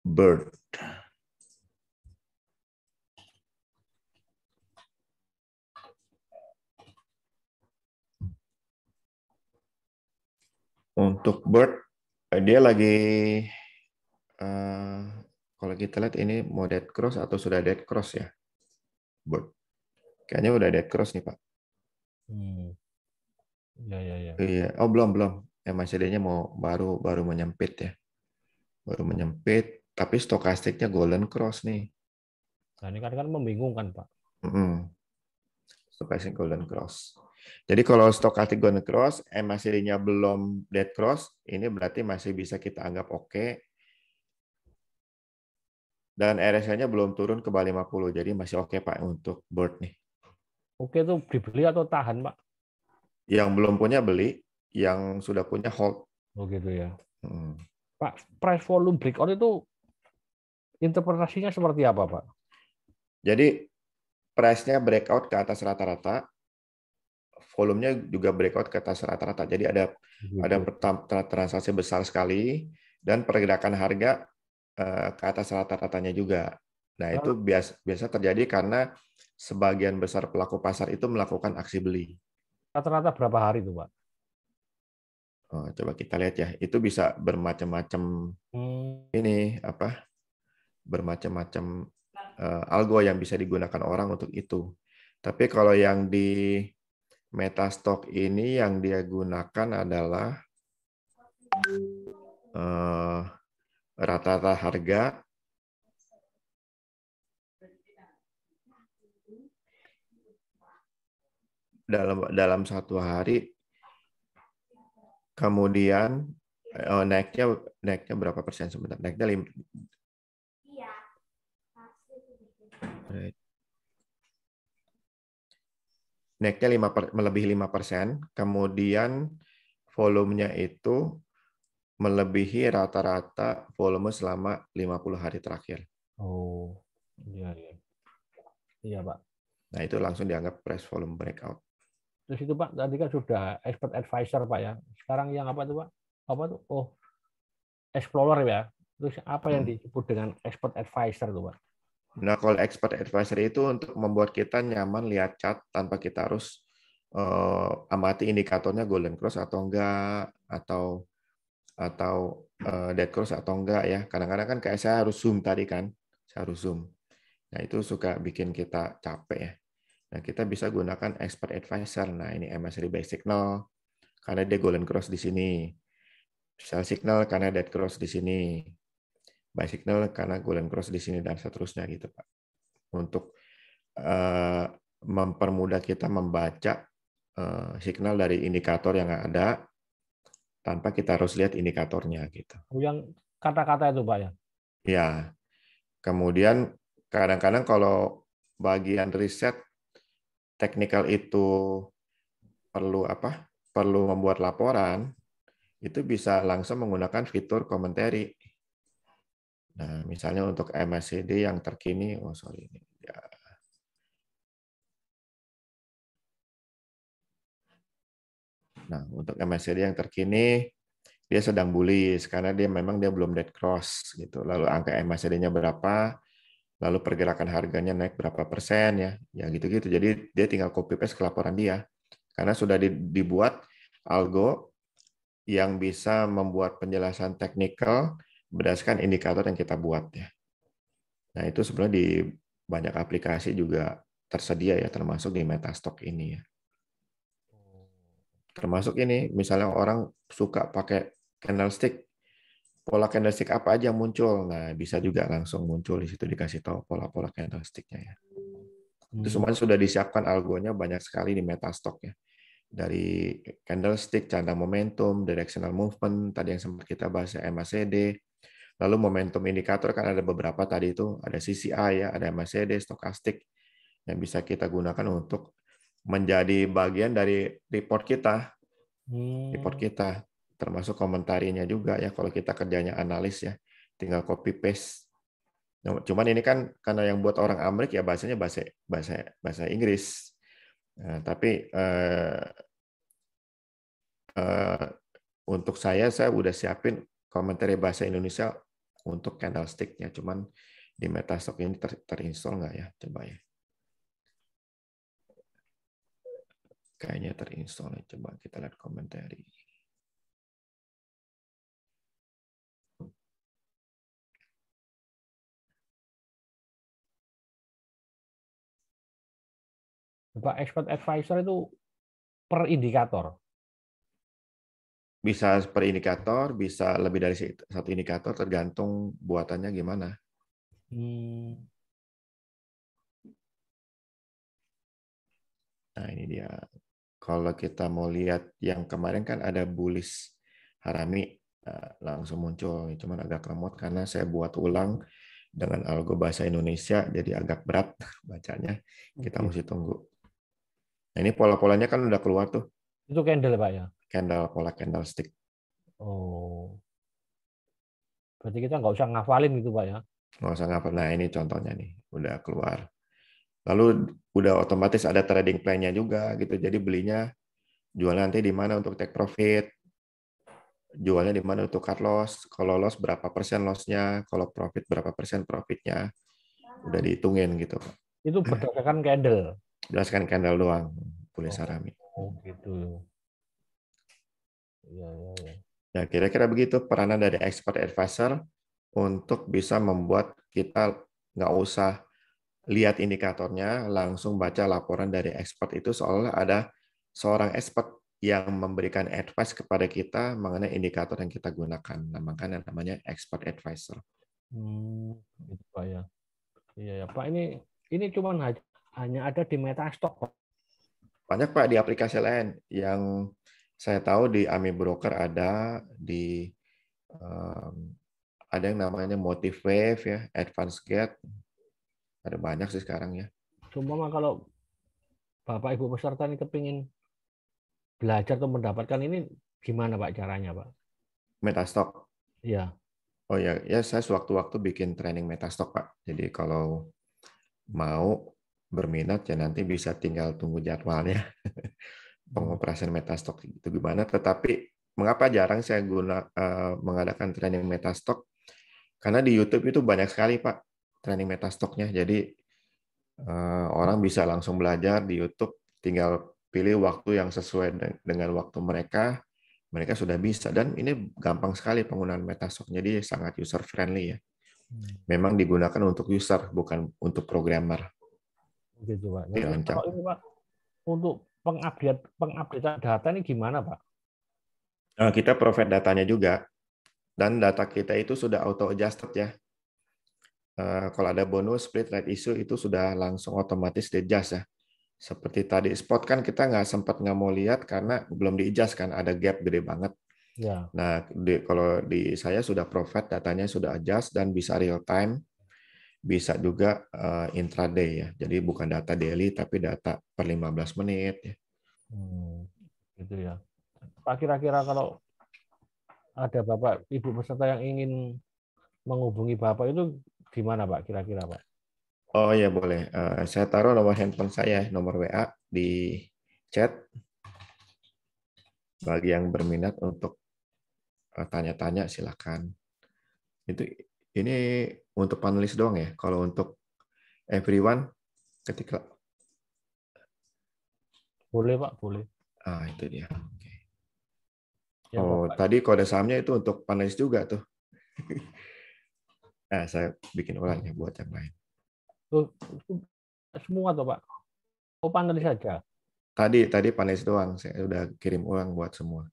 S3: Bird. Untuk Bird, dia lagi kalau kita lihat ini mau dead cross atau sudah dead cross ya, Bird. Kayaknya udah dead cross nih Pak.
S2: Ya.
S3: Iya, belum. MACD-nya baru menyempit ya, baru menyempit. Tapi stokastiknya golden cross nih.
S2: Nah ini kan membingungkan Pak.
S3: Stokastik golden cross. Jadi kalau stokastik golden cross, MACD-nya belum dead cross, ini berarti masih bisa kita anggap oke. Dan RSI-nya belum turun ke bawah 50, jadi masih oke Pak untuk Bird nih.
S2: Oke itu dibeli atau tahan Pak?
S3: Yang belum punya beli, yang sudah punya hold.
S2: Oh gitu ya. Pak, price volume breakout itu interpretasinya seperti apa Pak?
S3: Jadi price-nya breakout ke atas rata-rata, volumenya juga breakout ke atas rata-rata. Jadi ada transaksi besar sekali dan pergerakan harga ke atas rata-ratanya juga. Nah, itu biasa terjadi karena sebagian besar pelaku pasar itu melakukan aksi beli.
S2: Rata-rata berapa hari itu Pak?
S3: Coba kita lihat ya. Itu bisa bermacam-macam bermacam-macam algo yang bisa digunakan orang untuk itu. Tapi kalau yang di Metastock ini yang dia gunakan adalah rata-rata harga dalam satu hari, kemudian naiknya berapa persen sebentar? Naiknya melebihi 5%, kemudian volumenya itu melebihi rata-rata volume selama 50 hari terakhir.
S2: Oh, iya. Iya, Pak.
S3: Nah, itu langsung dianggap price volume breakout.
S2: Terus itu, Pak, tadi kan sudah expert advisor, Pak ya. Sekarang yang apa tuh, Pak? Apa tuh? Oh, explorer ya. Terus apa yang disebut dengan expert advisor tuh, Pak?
S3: Nah, kalau expert advisor itu untuk membuat kita nyaman lihat chart tanpa kita harus amati indikatornya golden cross atau enggak, atau dead cross atau enggak ya. Kadang-kadang kan kayak saya harus zoom tadi kan, saya harus zoom. Nah, itu suka bikin kita capek ya. Nah, kita bisa gunakan expert advisor. Nah, ini MACD buy signal karena dia golden cross di sini. Sell signal karena dead cross di sini. Buy signal karena golden cross di sini dan seterusnya gitu, Pak. Untuk mempermudah kita membaca signal dari indikator yang ada tanpa kita harus lihat indikatornya gitu.
S2: Yang kata-kata itu Pak ya?
S3: Ya, kemudian kadang-kadang kalau bagian riset teknikal itu perlu apa? Perlu membuat laporan, itu bisa langsung menggunakan fitur commentary. Nah, misalnya untuk MACD yang terkini, oh sorry ini ya. Nah, untuk MACD yang terkini dia sedang bullish karena dia belum dead cross gitu. Lalu angka MACD-nya berapa, lalu pergerakan harganya naik berapa persen ya, ya gitu-gitu. Jadi dia tinggal copy paste ke laporan dia karena sudah dibuat algo yang bisa membuat penjelasan teknikal berdasarkan indikator yang kita buat ya. Nah, itu sebenarnya di banyak aplikasi juga tersedia ya, termasuk di Metastock ini ya. Termasuk ini, misalnya orang suka pakai candlestick, pola candlestick apa aja yang muncul. Nah, bisa juga langsung muncul di situ dikasih tahu pola-pola candlestick-nya ya. Itu semuanya sudah disiapkan algonya banyak sekali di Metastock ya. Dari candlestick, candle momentum, directional movement, tadi yang sempat kita bahas MACD, lalu momentum indikator kan ada beberapa tadi itu, ada CCI ya, ada MACD, stokastik yang bisa kita gunakan untuk menjadi bagian dari report kita, termasuk komentarinya juga ya kalau kita kerjanya analis ya, tinggal copy paste. Cuman ini kan karena yang buat orang Amerika ya bahasanya bahasa Inggris. Nah, tapi untuk saya udah siapin komentari bahasa Indonesia untuk candlestick-nya. Cuman di Metastock ini terinstall nggak ya? Coba ya. Kayaknya terinstall. Coba kita lihat komentari.
S2: Pak, expert advisor itu per indikator.
S3: Bisa per indikator, bisa lebih dari satu indikator, tergantung buatannya gimana. Nah, ini dia. Kalau kita mau lihat yang kemarin kan ada bullish harami, langsung muncul. Cuman agak lemot karena saya buat ulang dengan algo bahasa Indonesia, jadi agak berat bacanya. Kita mesti tunggu. Nah, ini pola-polanya kan udah keluar tuh.
S2: Itu candle Pak ya?
S3: Pola candlestick.
S2: Oh. Berarti kita nggak usah ngafalin gitu Pak ya?
S3: Nggak usah ngapal. Nah, ini contohnya nih, udah keluar. Lalu udah otomatis ada trading plan-nya juga gitu. Jadi belinya, jualnya nanti di mana untuk take profit, jualnya di mana untuk cut loss, kalau loss berapa persen loss-nya, kalau profit berapa persen profitnya, udah dihitungin gitu.
S2: Itu berdasarkan candle.
S3: Berdasarkan candle doang, boleh
S2: Oh,
S3: sarami.
S2: oh gitu. Ya, ya, ya.
S3: Ya, kira-kira begitu peranan dari expert advisor untuk bisa membuat kita nggak usah lihat indikatornya, langsung baca laporan dari expert itu seolah ada seorang expert yang memberikan advice kepada kita mengenai indikator yang kita gunakan. Nah, makanya namanya expert advisor.
S2: Gitu Pak ya. Iya ya Pak, ini cuma hanya ada di Metastock Pak.
S3: Banyak Pak di aplikasi lain yang saya tahu di AMI Broker ada, di ada yang namanya Motivate ya, Advance Get, ada banyak sih sekarang ya.
S2: Cuma kalau Bapak Ibu peserta ini kepingin belajar atau mendapatkan ini gimana Pak caranya Pak?
S3: Metastock.
S2: Iya.
S3: Oh ya, ya saya sewaktu-waktu bikin training Metastock Pak. Jadi kalau mau berminat ya nanti bisa tinggal tunggu jadwalnya pengoperasian Metastock itu gimana. Tetapi mengapa jarang saya mengadakan training Metastock? Karena di YouTube itu banyak sekali Pak training Metastocknya. Jadi orang bisa langsung belajar di YouTube, tinggal pilih waktu yang sesuai dengan waktu mereka. Mereka sudah bisa dan ini gampang sekali penggunaan Metastock. Jadi sangat user friendly ya. Memang digunakan untuk user bukan untuk programmer.
S2: Gitu Pak. Nah,
S3: Dirancang.
S2: kalau ini Pak untuk pengupdatean data ini gimana Pak?
S3: Kita provide datanya juga dan data kita itu sudah auto adjusted ya. Kalau ada bonus split right issue itu sudah langsung otomatis di adjust ya. Seperti tadi spot kan kita nggak mau lihat karena belum di-adjust kan, ada gap gede banget.
S2: Ya.
S3: Nah, kalau di saya sudah profit, datanya sudah adjust dan bisa real time, bisa juga intraday ya. Jadi bukan data daily tapi data per 15 menit ya.
S2: Gitu ya. Pak, kira-kira kalau ada Bapak Ibu peserta yang ingin menghubungi Bapak itu gimana Pak kira-kira Pak?
S3: Oh ya boleh. Saya taruh nomor handphone saya, nomor WA di chat bagi yang berminat untuk tanya-tanya silakan. Itu ini untuk panelis doang ya. Kalau untuk everyone ketika
S2: Boleh Pak, boleh.
S3: itu dia.
S2: Yang
S3: Oh,
S2: Bapak
S3: tadi kode sahamnya itu untuk panelis juga tuh. Nah, saya bikin ulang ya buat yang lain.
S2: tuh, semua tuh Pak. Oh, panelis saja.
S3: Tadi panelis doang. Saya udah kirim ulang buat semua.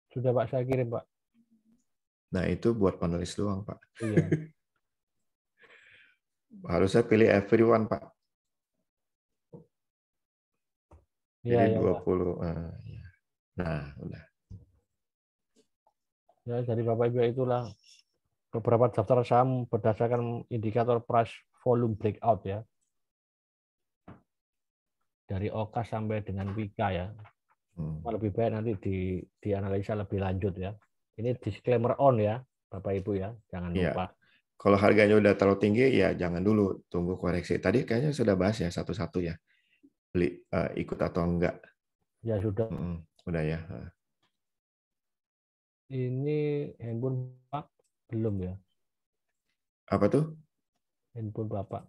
S2: Sudah Pak saya kirim Pak.
S3: Nah, itu buat panelis doang, Pak.
S2: Iya.
S3: Harusnya pilih everyone, Pak.
S2: Iya,
S3: Jadi
S2: iya, iya.
S3: 20. Ya. Nah, udah.
S2: Ya, dari Bapak Ibu itulah beberapa daftar saham berdasarkan indikator price volume breakout ya. Dari OKA sampai dengan Wika ya. Lebih baik nanti dianalisa lebih lanjut ya. Ini disclaimer on ya, Bapak Ibu ya. Jangan
S3: Iya.
S2: lupa.
S3: Kalau harganya udah terlalu tinggi, ya jangan dulu. Tunggu koreksi. Tadi kayaknya sudah bahas ya satu-satu ya. Beli ikut atau enggak.
S2: Ya sudah.
S3: Udah ya.
S2: Ini handphone Pak belum ya?
S3: Apa tuh?
S2: Handphone Bapak.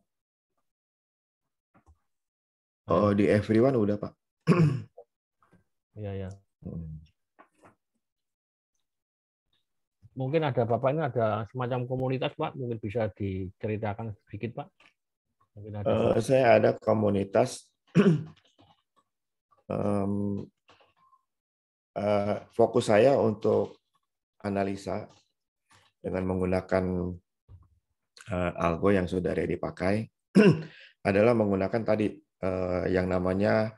S3: Oh,
S2: Ayo.
S3: di everyone udah, Pak.
S2: Iya, ya. Mungkin ada Bapak ini ada semacam komunitas Pak, mungkin bisa diceritakan sedikit Pak. Mungkin ada Bapak.
S3: Saya ada komunitas fokus saya untuk analisa dengan menggunakan algo yang sudah ada dipakai adalah menggunakan tadi yang namanya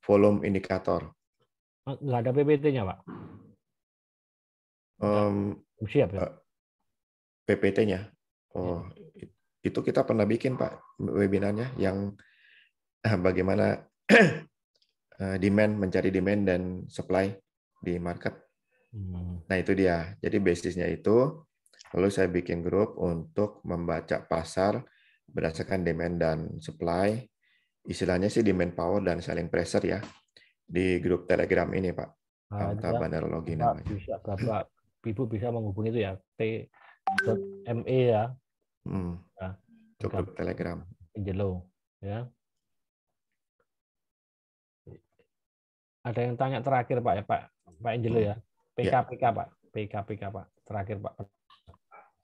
S3: volume indikator.
S2: Nggak ada PPT-nya Pak? Nggak. Siap ya?
S3: PPT-nya.
S2: Ya.
S3: Oh, itu kita pernah bikin Pak webinarnya yang bagaimana demand, mencari demand dan supply di market. Nah itu dia. Jadi basisnya itu, lalu saya bikin grup untuk membaca pasar berdasarkan demand dan supply. Istilahnya sih demand power dan selling pressure ya. Di grup Telegram ini Pak.
S2: Nah, itu
S3: Amta
S2: ya.
S3: Bandarologi
S2: Bapak
S3: namanya.
S2: bisa, Bapak Ibu bisa menghubungi itu ya, t.me ya. Nah,
S3: Itu grup Telegram.
S2: Angelo ya. Ada yang tanya terakhir Pak ya Pak Angelo ya.
S3: Ya,
S2: PKPK Pak. PKPK Pak. Terakhir Pak.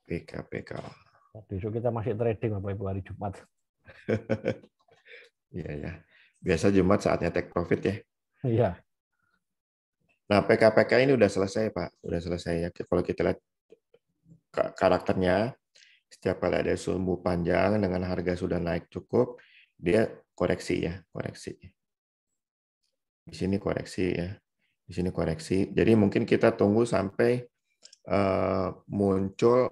S3: PKPK.
S2: Besok kita masih trading Bapak Ibu hari Jumat.
S3: Iya ya. Biasa Jumat saatnya take profit ya.
S2: Iya.
S3: Nah, PKPK ini udah selesai, Pak. Udah selesai ya. Kalau kita lihat karakternya, setiap kali ada sumbu panjang dengan harga sudah naik cukup, dia koreksi ya, koreksi. Di sini koreksi ya. Di sini koreksi. Jadi mungkin kita tunggu sampai muncul,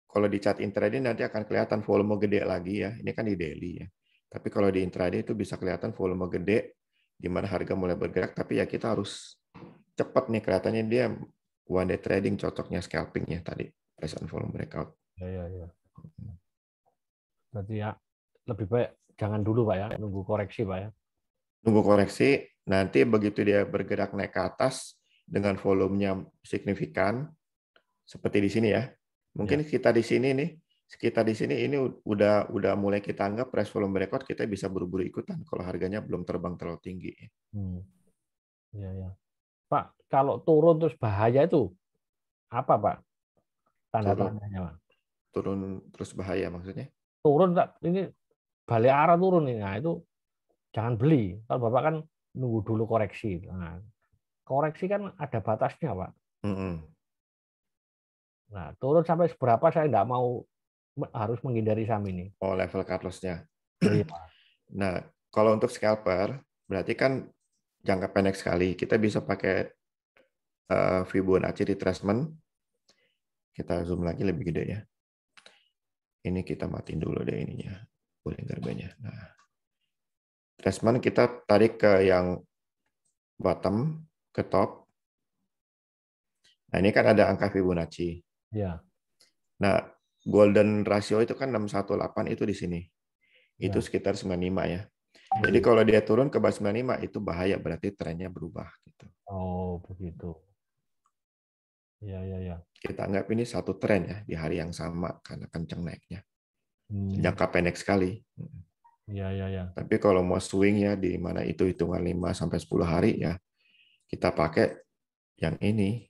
S3: kalau di chart intraday nanti akan kelihatan volume gede lagi ya. Ini kan di daily ya. Tapi kalau di intraday itu bisa kelihatan volume gede di mana harga mulai bergerak, tapi ya kita harus cepat nih, kelihatannya dia one day trading, cocoknya scalping ya tadi, price on volume breakout.
S2: Iya, iya. Berarti ya lebih baik jangan dulu Pak ya, nunggu koreksi Pak ya.
S3: Nunggu koreksi, nanti begitu dia bergerak naik ke atas dengan volumenya signifikan, seperti di sini ya. Mungkin
S2: Ya.
S3: kita di sini nih, sekitar di sini ini udah mulai kita anggap price volume breakout, kita bisa buru-buru ikutan kalau harganya belum terbang terlalu tinggi.
S2: Iya, ya. Pak, kalau turun terus bahaya itu apa Pak? Tanda-tandanya Pak.
S3: Turun terus bahaya maksudnya?
S2: Turun ini balik arah turun ini. Nah, itu jangan beli. Kalau Bapak kan nunggu dulu koreksi. Nah, koreksi kan ada batasnya, Pak. Nah, turun sampai seberapa saya nggak mau, harus menghindari saham ini.
S3: Oh, level cut loss-nya.
S2: Iya,
S3: Nah, kalau untuk scalper, berarti kan jangka pendek sekali. Kita bisa pakai Fibonacci retracement. Kita zoom lagi lebih gede ya. Ini kita matiin dulu deh ininya, Bollinger Band-nya. Nah, retracement kita tarik ke yang bottom, ke top. Nah, ini kan ada angka Fibonacci.
S2: iya,
S3: Nah, golden ratio itu kan 618 itu di sini. Itu
S2: iya.
S3: sekitar 95 ya. Jadi kalau dia turun ke bawah 95 itu bahaya, berarti trennya berubah gitu.
S2: Oh, begitu. Iya, iya, iya.
S3: Kita anggap ini satu tren ya di hari yang sama karena kencang naiknya.
S2: Hmm,
S3: Jangka pendek sekali.
S2: iya, iya, iya.
S3: Tapi kalau mau swing ya di mana itu hitungan 5 sampai 10 hari ya kita pakai yang ini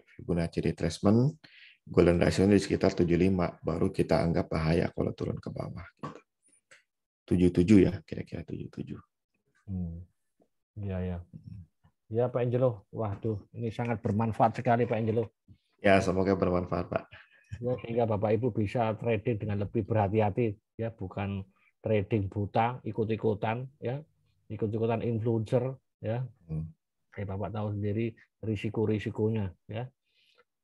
S3: Fibonacci retracement golden ratio di sekitar 75 baru kita anggap bahaya kalau turun ke bawah gitu. 77 ya kira-kira 77.
S2: Hmm, iya, iya. Ya, Pak Angelo. Waduh, ini sangat bermanfaat sekali, Pak Angelo.
S3: Ya semoga bermanfaat Pak.
S2: Ya, sehingga Bapak Ibu bisa trading dengan lebih berhati-hati, ya, bukan trading buta, ikut-ikutan, ya, ikut-ikutan influencer, ya. Kayak Bapak tahu sendiri risiko-risikonya, ya.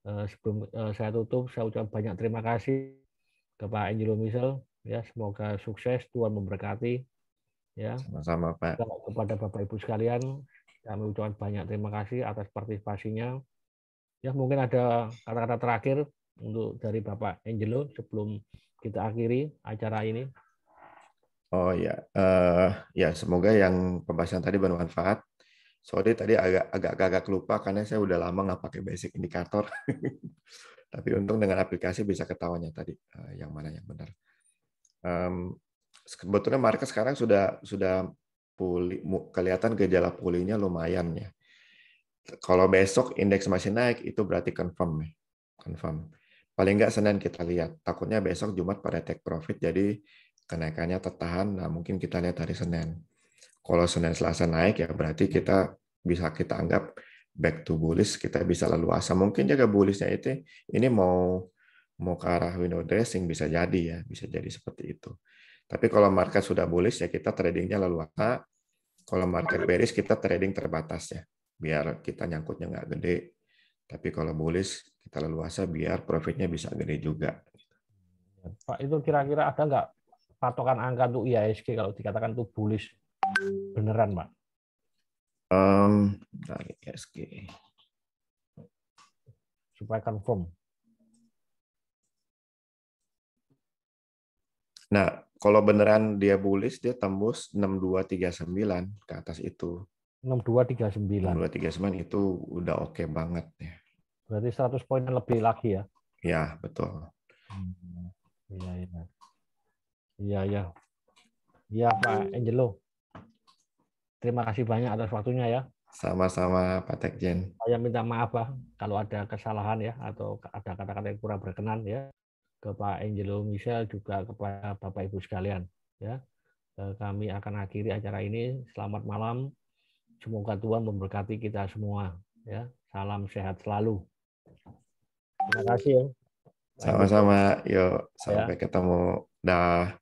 S2: Sebelum saya tutup, saya ucap banyak terima kasih ke Pak Angelo Michel, ya. Semoga sukses, Tuhan memberkati, ya.
S3: Sama-sama Pak.
S2: Kepada Bapak Ibu sekalian, kami ucapkan banyak terima kasih atas partisipasinya. Ya, mungkin ada kata-kata terakhir untuk dari Bapak Angelo sebelum kita akhiri acara ini.
S3: Oh ya, ya semoga yang pembahasan tadi bermanfaat. Sorry tadi agak lupa karena saya udah lama nggak pakai basic indikator. Tapi untung dengan aplikasi bisa ketahuannya tadi yang mana yang benar. Sebetulnya market sekarang sudah pulih, kelihatan gejala pulihnya lumayan ya. Kalau besok indeks masih naik itu berarti confirm ya, confirm. Paling nggak Senin kita lihat. Takutnya besok Jumat pada take profit jadi kenaikannya tertahan. Nah mungkin kita lihat hari Senin. Kalau Senin Selasa naik ya berarti kita anggap back to bullish, kita bisa lalu asa. Mungkin jaga bullishnya itu ini mau ke arah window dressing bisa jadi ya, bisa jadi seperti itu. Tapi kalau market sudah bullish ya kita tradingnya lalu asa. Kalau market bearish kita trading terbatas ya, biar kita nyangkutnya nggak gede. Tapi kalau bullish kita lalu asa biar profitnya bisa gede juga.
S2: Pak, itu kira-kira ada nggak patokan angka untuk IHSG kalau dikatakan itu bullish beneran, Pak?
S3: Dari IHSG.
S2: Supaya confirm.
S3: Nah, kalau beneran dia bullish, dia tembus 6239 ke atas itu.
S2: 6239.
S3: 6239 itu udah oke banget ya.
S2: Berarti 100 poin lebih lagi ya.
S3: Ya, betul.
S2: Iya, iya. Iya, iya. Iya, Pak Angelo. Terima kasih banyak atas waktunya ya.
S3: Sama-sama Pak Tekjen.
S2: Saya minta maaf Pak kalau ada kesalahan ya atau ada kata-kata yang kurang berkenan ya ke Pak Angelo Michel juga kepada Bapak Ibu sekalian ya. Kami akan akhiri acara ini. Selamat malam. Semoga Tuhan memberkati kita semua ya. Salam sehat selalu. Terima kasih ya. Pak Angelo
S3: Sama-sama. Yuk,
S2: ya.
S3: sampai ketemu. Dah.